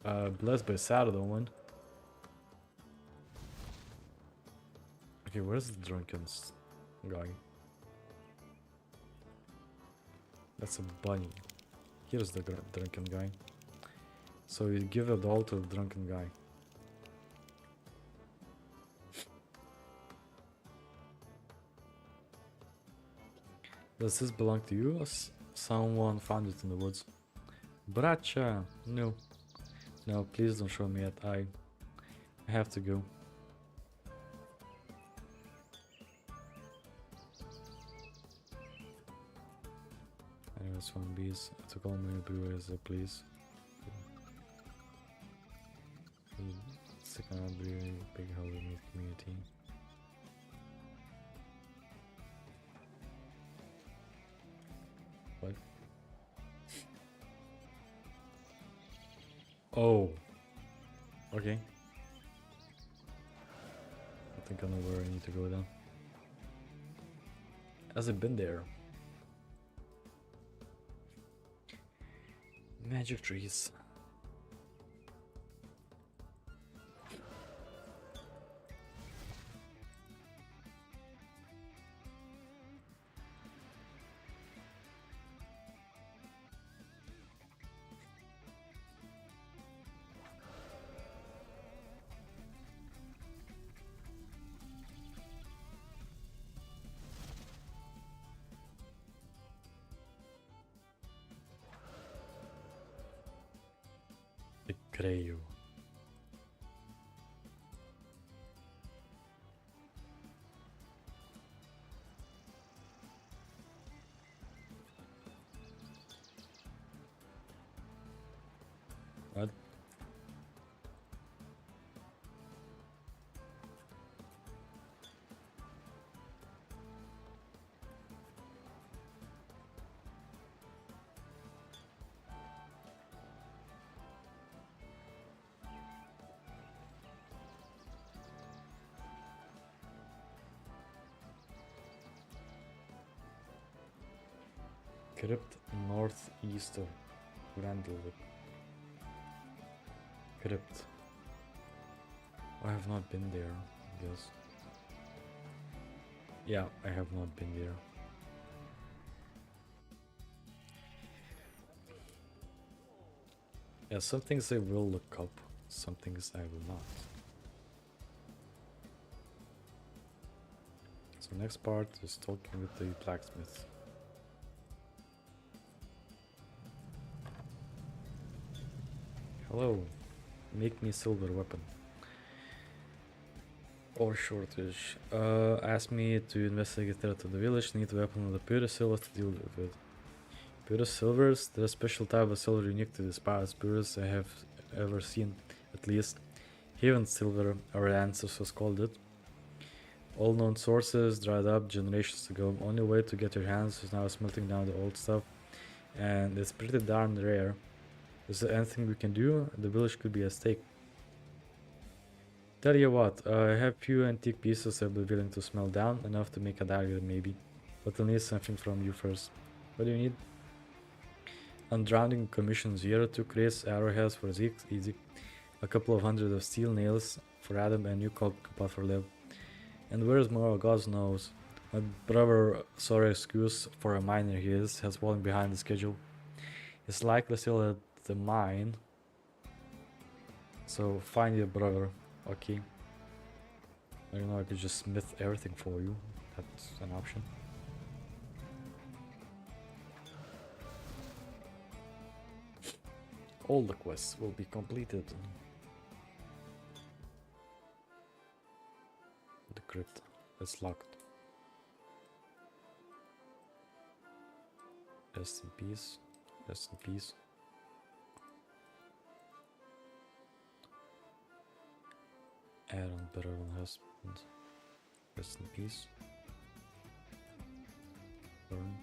by Saradomin. Okay, where's the drunken guy? That's a bunny. Here's the drunken guy. So you give a doll to the drunken guy. Does this belong to you? Someone found it in the woods. Bracha! No. No, please don't show me it. I have to go. Anyways, from bees to call me brewers, please. Second brewery, big holiday community. What? Oh. Okay. I think I know where I need to go then. Has it been there? Magic trees. creo. What? Crypt northeast of Randallwood. Crypt. I have not been there, I guess. Yeah, I have not been there. Yeah, some things I will look up, some things I will not. So next part is talking with the blacksmith. Hello, make me silver weapon. Ore shortage. Ask me to investigate threat to the village. Need weapon of the purest silver to deal with it. Purest silvers? They're a special type of silver unique to the past purest I have ever seen, at least. Havenhythe silver, our ancestors called it. All known sources dried up generations ago. Only way to get your hands is now smelting down the old stuff, and it's pretty darn rare. Is there anything we can do? The village could be at stake. Tell you what, I have few antique pieces I'll be willing to smelt down, enough to make a dagger maybe. But I'll need something from you first. What do you need? Undrowning commission 0, 2 crates, arrowheads for Zeke, easy. A couple of hundred of steel nails for Adam and new cold pot for Liv. And where's more, God knows. My brother, sorry excuse for a miner he is, has fallen behind the schedule. He's likely still at the mine. So find your brother, okay. I don't know, I could just smith everything for you. That's an option. All the quests will be completed. The crypt is locked. Rest in peace. Rest in peace. Aaron Baron husband. Rest in peace. Burn.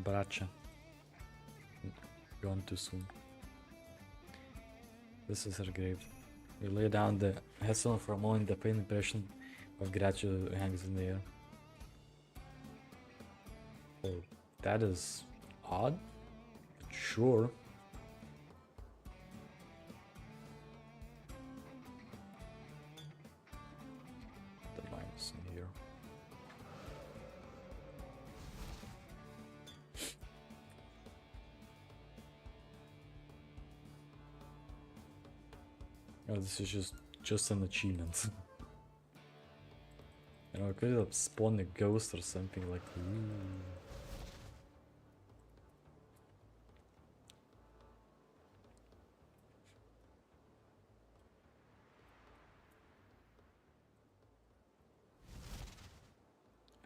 Bracha. Gone too soon. This is her grave. We lay down the headstone for a moment, the faint impression of gratitude hangs in the air. Oh, that is odd. But sure. The lines in here. Oh, this is just an achievement. You know, I could have spawned a ghost or something like. Ooh.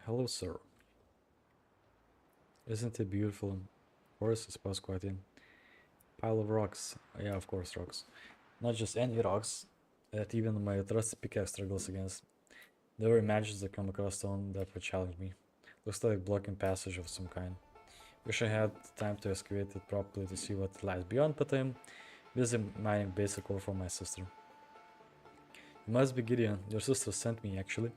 Hello, sir. Isn't it beautiful? Of course, it's past quite in. Pile of rocks. Yeah, of course, rocks. Not just any rocks that even my trusted pickaxe struggles against. The very matches that come across stone that would challenge me. Looks like blocking passage of some kind. Wish I had time to excavate it properly to see what lies beyond, but I'm busy mining basic ore for my sister. It must be Gideon. Your sister sent me, actually.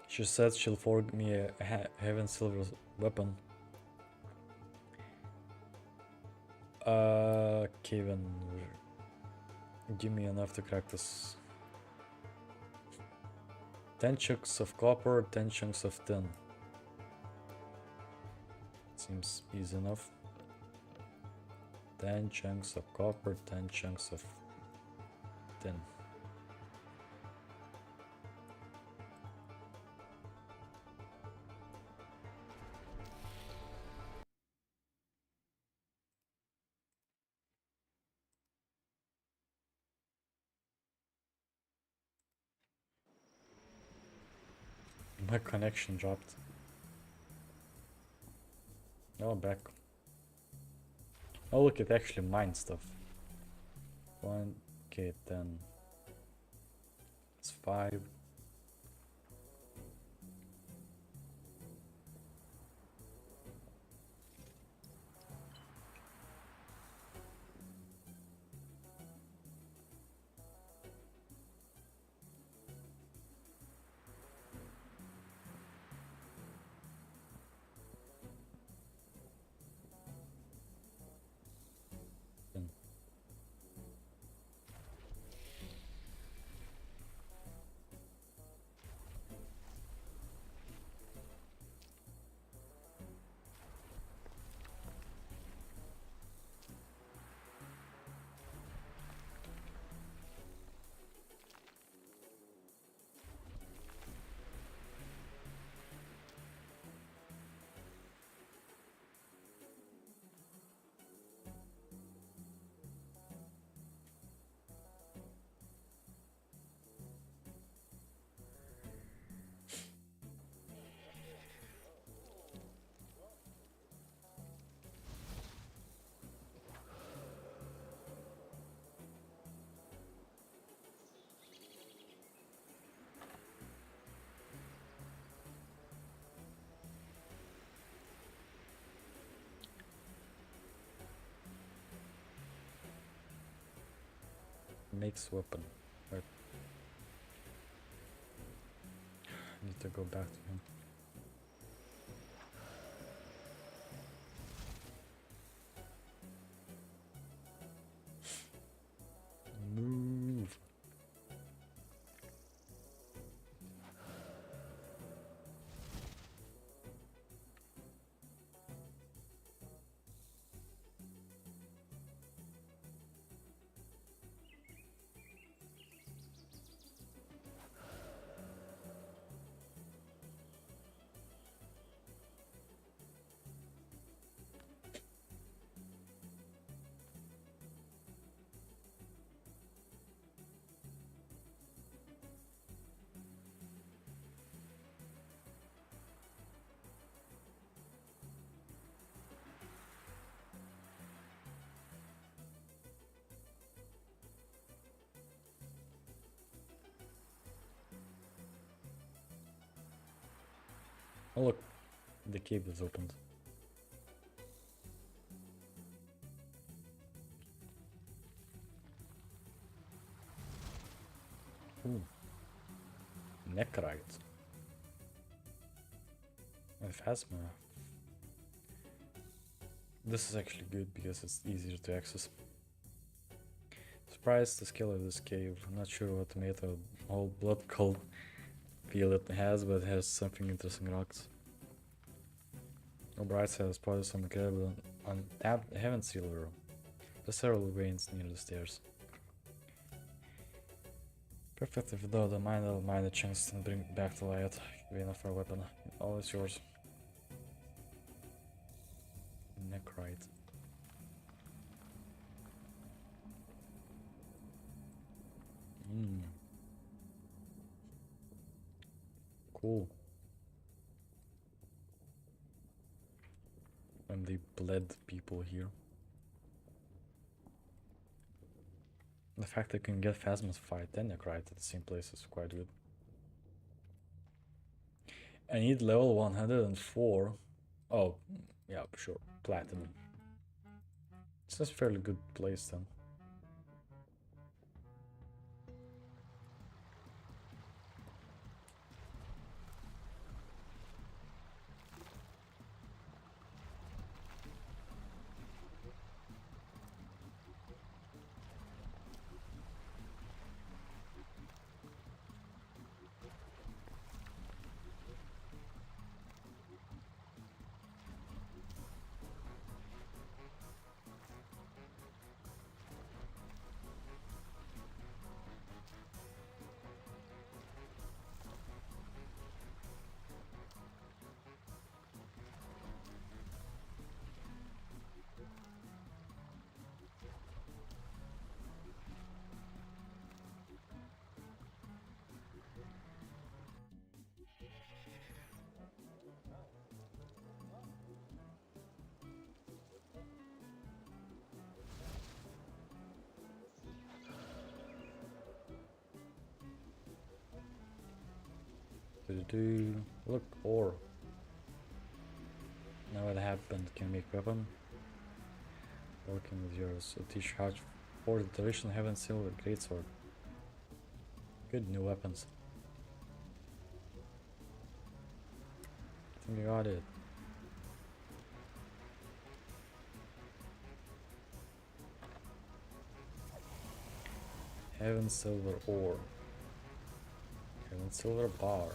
She said she'll forge me a Havenhythe silver weapon. Kevin, give me enough to crack this. 10 chunks of copper, 10 chunks of tin. Seems easy enough. 10 chunks of copper, 10 chunks of tin. My connection dropped. Oh, back. Oh, look, it actually mines stuff. 1, okay, 10. It's 5. Makes weapon. Right. Need to go back to him. Move. Oh look, the cave is opened. Ooh. Necrite. And Phasma. This is actually good because it's easier to access. Surprised the scale of this cave. I'm not sure what meta all blood cold feel it has, but it has something interesting rocks. O'Brien has spotted some incredible untapped heaven silver. There's several veins near the stairs. Perfect if without the mine, I'll mine a chance and bring it back to light. Vein of our weapon. All is yours. Necrite. Cool. And they bled people here. The fact that you can get Phasma's fight and Necrite at the same place is quite good. I need level 104. Oh, yeah, sure. Platinum. It's a fairly good place then. Look, ore. Now what happened? Can make weapon? Working with yours. So teach how to for the traditional heaven silver greatsword. Good new weapons. I think I got it. Heaven silver ore. Heaven silver bar.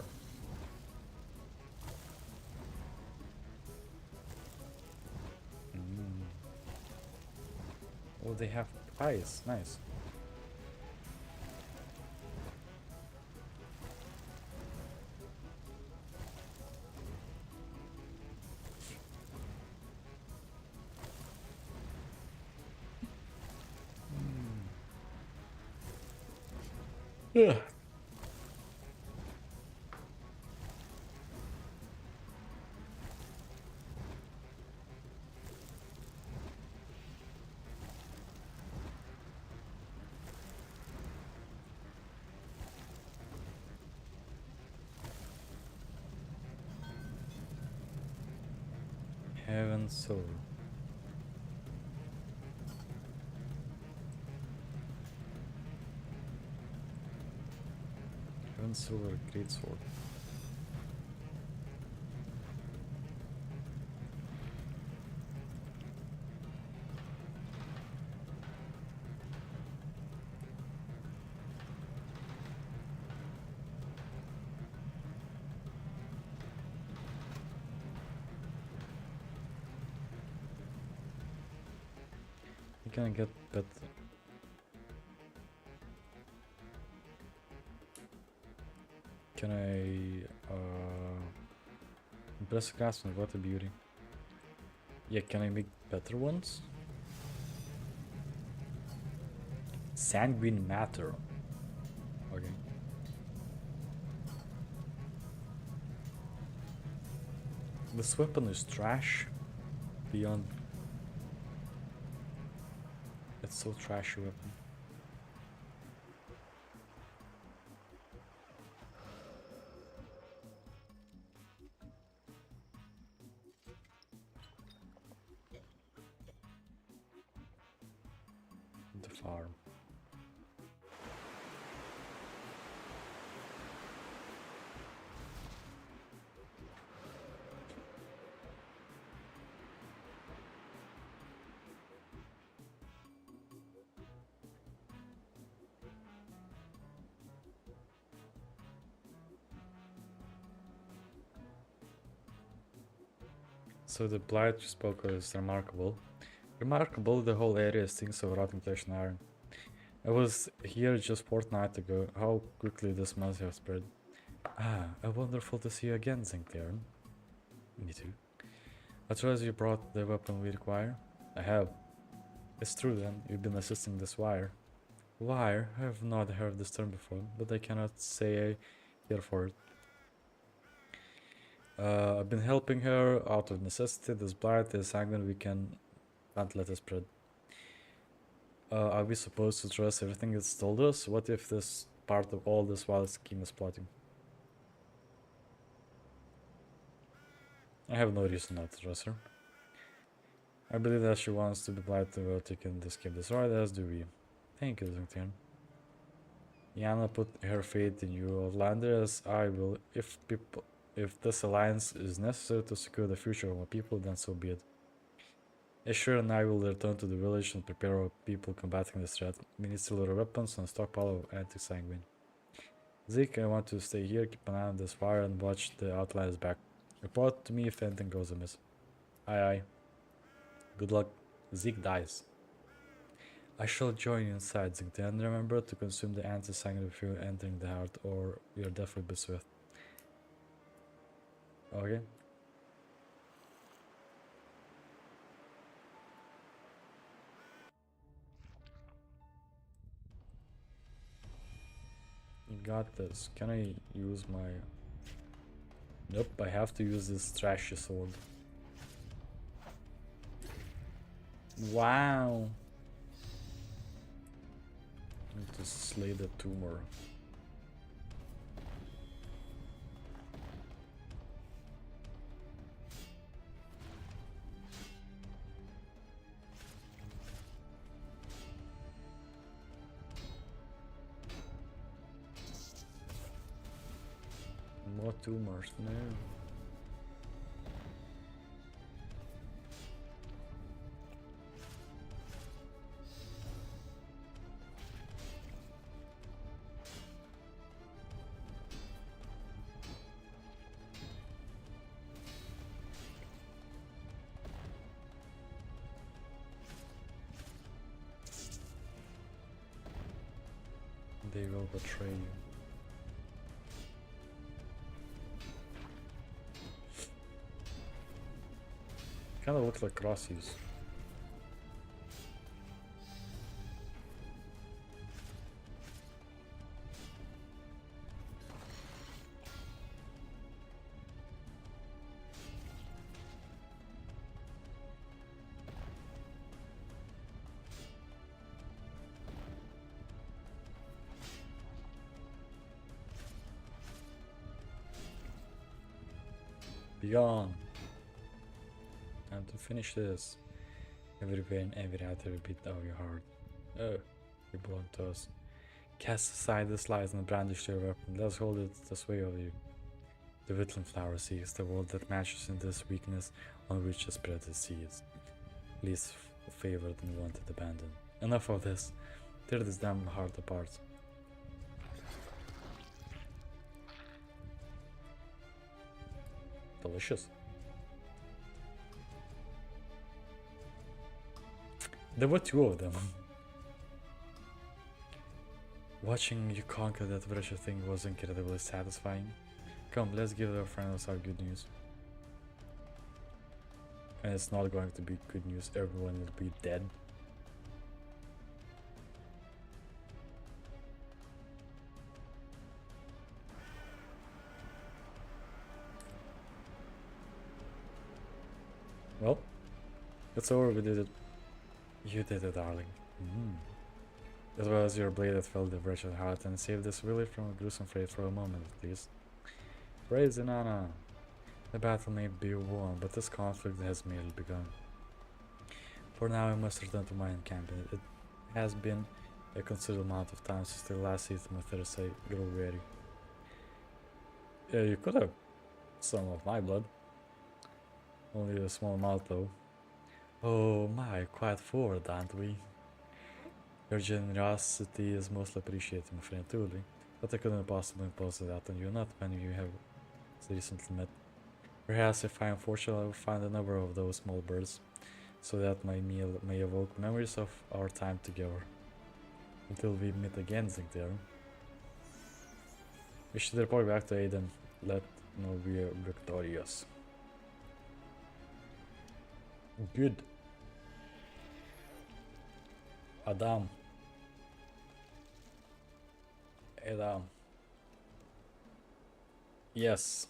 Oh, they have ice. Nice. Yeah. Heaven soul. Heaven silver greatsword. You can get better. Can I impressive craftsman, what a beauty. Yeah, can I make better ones? Sanguine matter. Okay. This weapon is trash. Beyond. It's so trashy weapon. The farm. So the blight you spoke of is remarkable. Remarkable, the whole area stinks of rotting flesh and iron. I was here just fortnight ago. How quickly this must have spread. Ah, wonderful to see you again, Sinclair. Me too. I trust you brought the weapon we require? I have. It's true then, you've been assisting this wire. Wire? I have not heard this term before, but I cannot say I care for it. I've been helping her out of necessity. This blight is sanguine, we can't let it spread. Are we supposed to trust everything it's told us? What if this part of all this wild scheme is plotting? I have no reason not to trust her. I believe that she wants to be blighted well taken this game destroyed, as do we. Thank you, Zingtian. Yana put her faith in you, Outlander, as I will. If this alliance is necessary to secure the future of our people, then so be it. Asher and I will return to the village and prepare our people combating this threat. We need silver weapons and a stockpile of anti-sanguine. Zeke, I want to stay here, keep an eye on this fire, and watch the Outlanders back. Report to me if anything goes amiss. Aye aye. Good luck. Zeke dies. I shall join you inside, Zeke, and remember to consume the anti-sanguine before entering the heart, or we are definitely be swift. Okay. You got this. Can I use my... Nope, I have to use this trashy sword. Wow. I need to slay the tumor. More tumors, no. They will betray you. Kinda looks like crossies. Beyond. Time to finish this. Every vein, every heart, every beat of your heart. Oh, you belong to us. Cast aside this light and brandish your weapon. Let's hold it this way of you. The woodland flower seeks the world that matches in this weakness on which the spread the seeds. Least favored and wanted abandoned. Enough of this. Tear this damn heart apart. Delicious. There were two of them. Watching you conquer that wretched thing was incredibly satisfying. Come, let's give our friends our good news. And it's not going to be good news, everyone will be dead. Well, it's over, we did it. You did it, darling. It was your blade that filled the wretched heart and saved this village from a gruesome fate for a moment at least. Praise Inanna! The battle may be won, but this conflict has merely begun. For now I must return to my encampment. It has been a considerable amount of time since the last season my thirst I grow weary. Yeah, you could have some of my blood. Only a small amount though. Oh my, quite forward, aren't we? Your generosity is most appreciated, my friend, truly. But I couldn't possibly impose that on you, not when you have recently met. Perhaps if I am fortunate, I will find a number of those small birds, so that my meal may evoke memories of our time together. Until we meet again, there. We should report back to Aiden. Let know we are victorious. Good. Adam. Yes.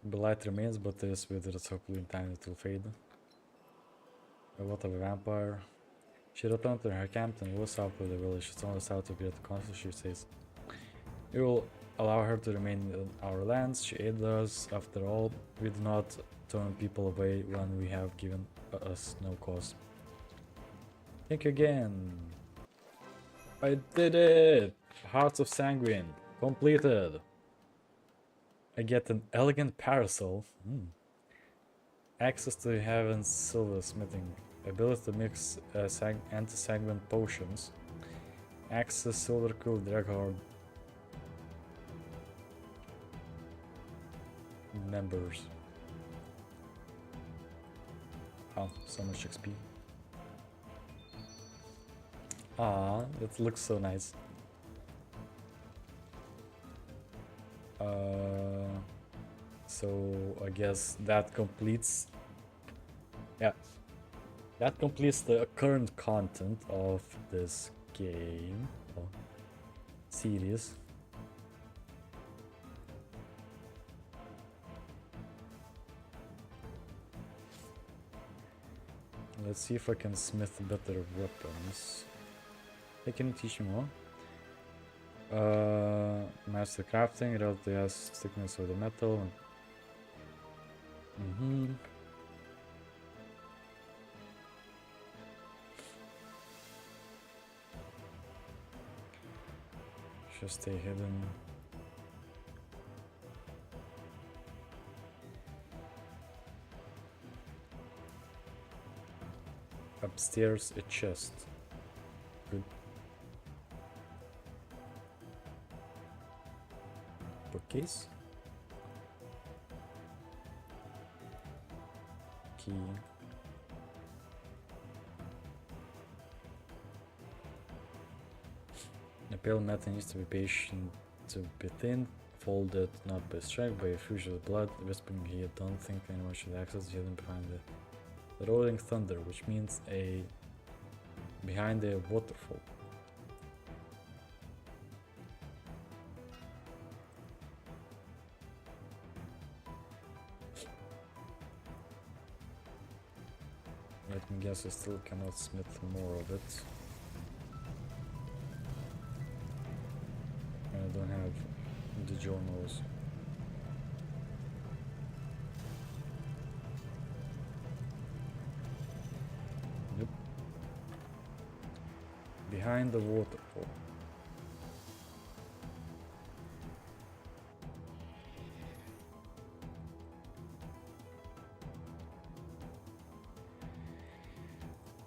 The light remains, but this withers hopefully in time it will fade. What of a vampire? She returned to her camp and was south of the village. It's only south of Great Council, she says. We will allow her to remain in our lands. She aided us. After all, we do not turn people away when we have given us no cause. Think again. I did it! Hearts of Sanguine. Completed. I get an elegant parasol. Access to Heaven's silversmithing. Ability to mix anti-sanguine potions. Access silver cool Draghard. Members. Oh, so much XP. Ah, it looks so nice. So I guess that completes. Yeah, that completes the current content of this game or series. Let's see if I can smith better weapons. Hey, can you teach me more? Master crafting, relatively has thickness of the metal. Just stay hidden. Upstairs, a chest. Good. Bookcase. Key. The pale matter needs to be patient to be thin, folded, not by strength, by a fusion of blood. Whispering here, don't think anyone should access the hidden behind the rolling thunder, which means behind a waterfall. Let me guess, I still cannot smith more of it. I don't have the journals. Yep. Behind the waterfall.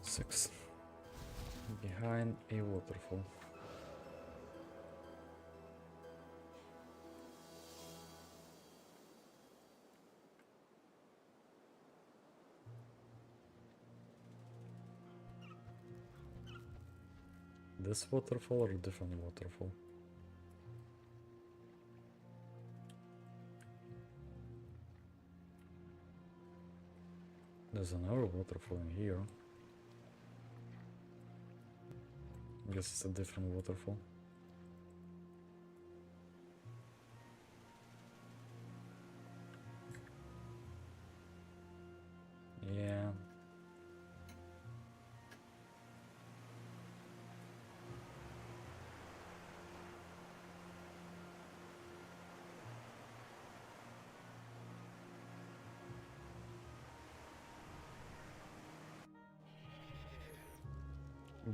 Six. Behind a waterfall. This waterfall or a different waterfall? There's another waterfall in here. I guess it's a different waterfall. Yeah.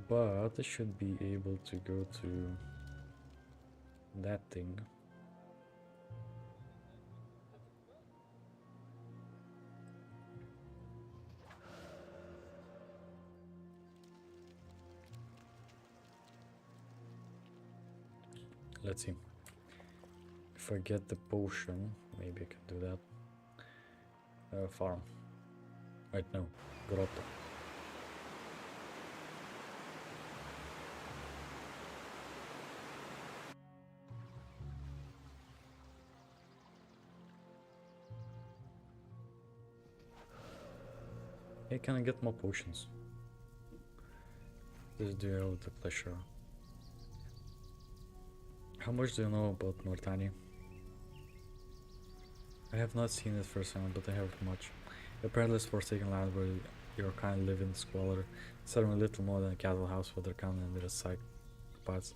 But I should be able to go to that thing. Let's see. If I get the potion, maybe I can do that. Farm. Wait, no. Grotto. Hey, can I get more potions? This duel with the pleasure. How much do you know about Nortania? I have not seen it firsthand, but I have much. Apparently it's forsaken land where your kind live in squalor, certainly little more than a cattle house for their kind and their psychopaths.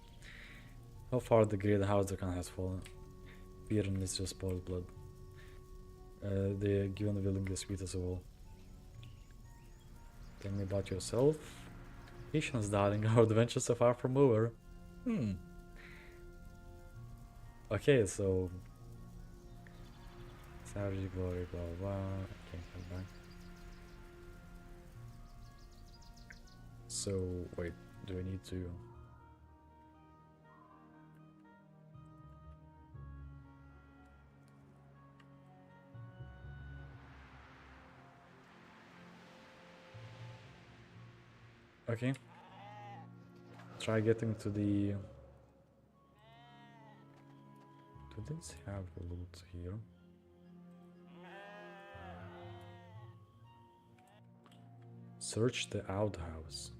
How far the great house their kind has fallen. Fear and mistress spoiled blood. They given willingly sweet as a wall. Tell me about yourself. Patience, darling, our adventures are far from over. Okay, so savage glory, blah blah blah. Okay, come back. So wait, do I need to? Okay. Try getting to the. Do these have loot here? Search the outhouse.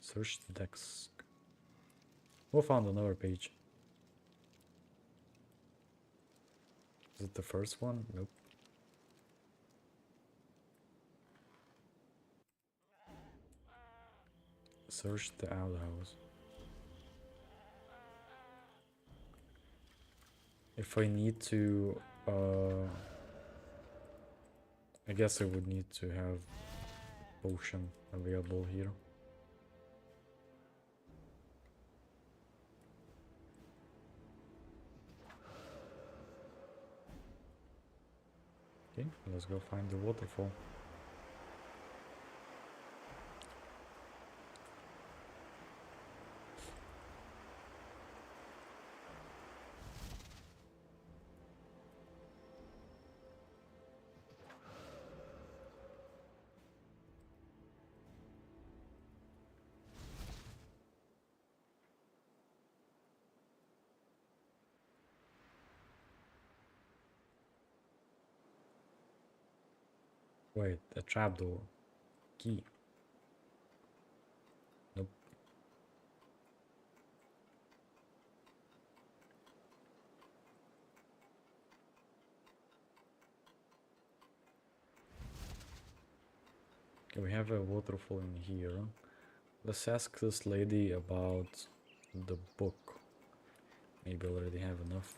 Search the desk. We found another page. Is it the first one? Nope. Search the outhouse. If I need to, I guess I would need to have potion available here. Okay, let's go find the waterfall. Wait, a trapdoor. Key. Nope. Okay, we have a waterfall in here. Let's ask this lady about the book. Maybe I already have enough.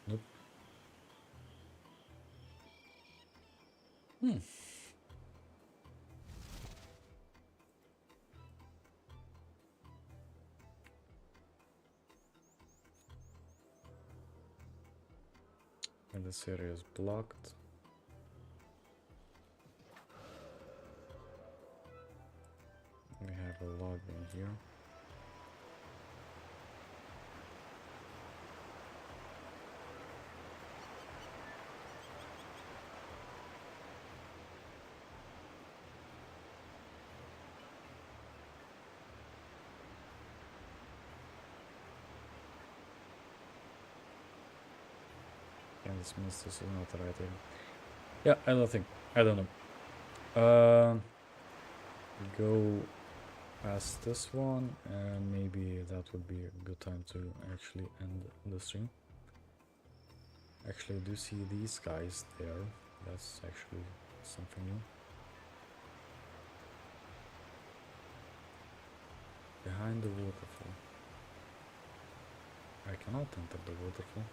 Nope. Hmm. And this area is blocked. We have a log in here. And this means this is not the right area. Yeah, I don't know. Go past this one, and maybe that would be a good time to actually end the stream. Actually, I do see these guys there. That's actually something new. Behind the waterfall. I cannot enter the waterfall.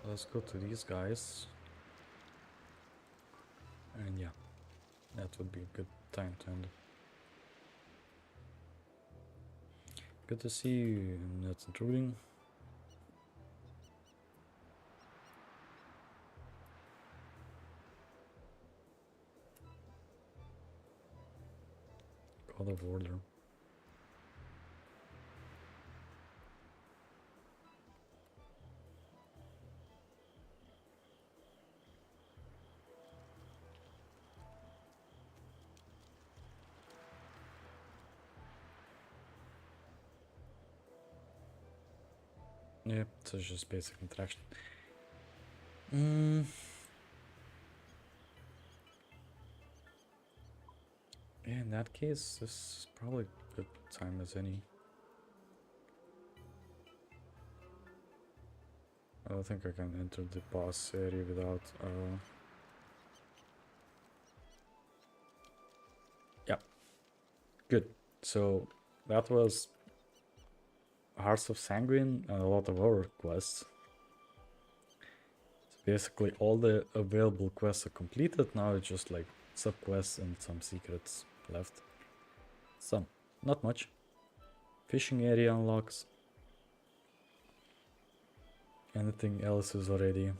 Let's go to these guys. And yeah, that would be a good time to end. Good to see you, not intruding. God of Order. Yeah, so it's just basic interaction. Yeah, in that case, this is probably a good time as any. I don't think I can enter the boss area without yeah. Good. So that was Hearts of Sanguine and a lot of other quests. So basically all the available quests are completed. Now it's just like sub-quests and some secrets left. Some, not much. Fishing area unlocks. Anything else is already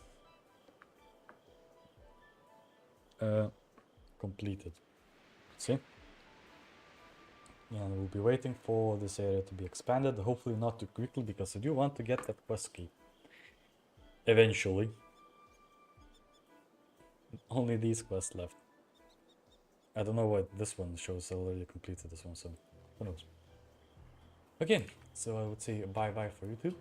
completed. See? And we'll be waiting for this area to be expanded, hopefully not too quickly, because I do want to get that quest key. Eventually. Only these quests left. I don't know what this one shows. I already completed this one, so who knows. Okay, so I would say bye-bye for YouTube.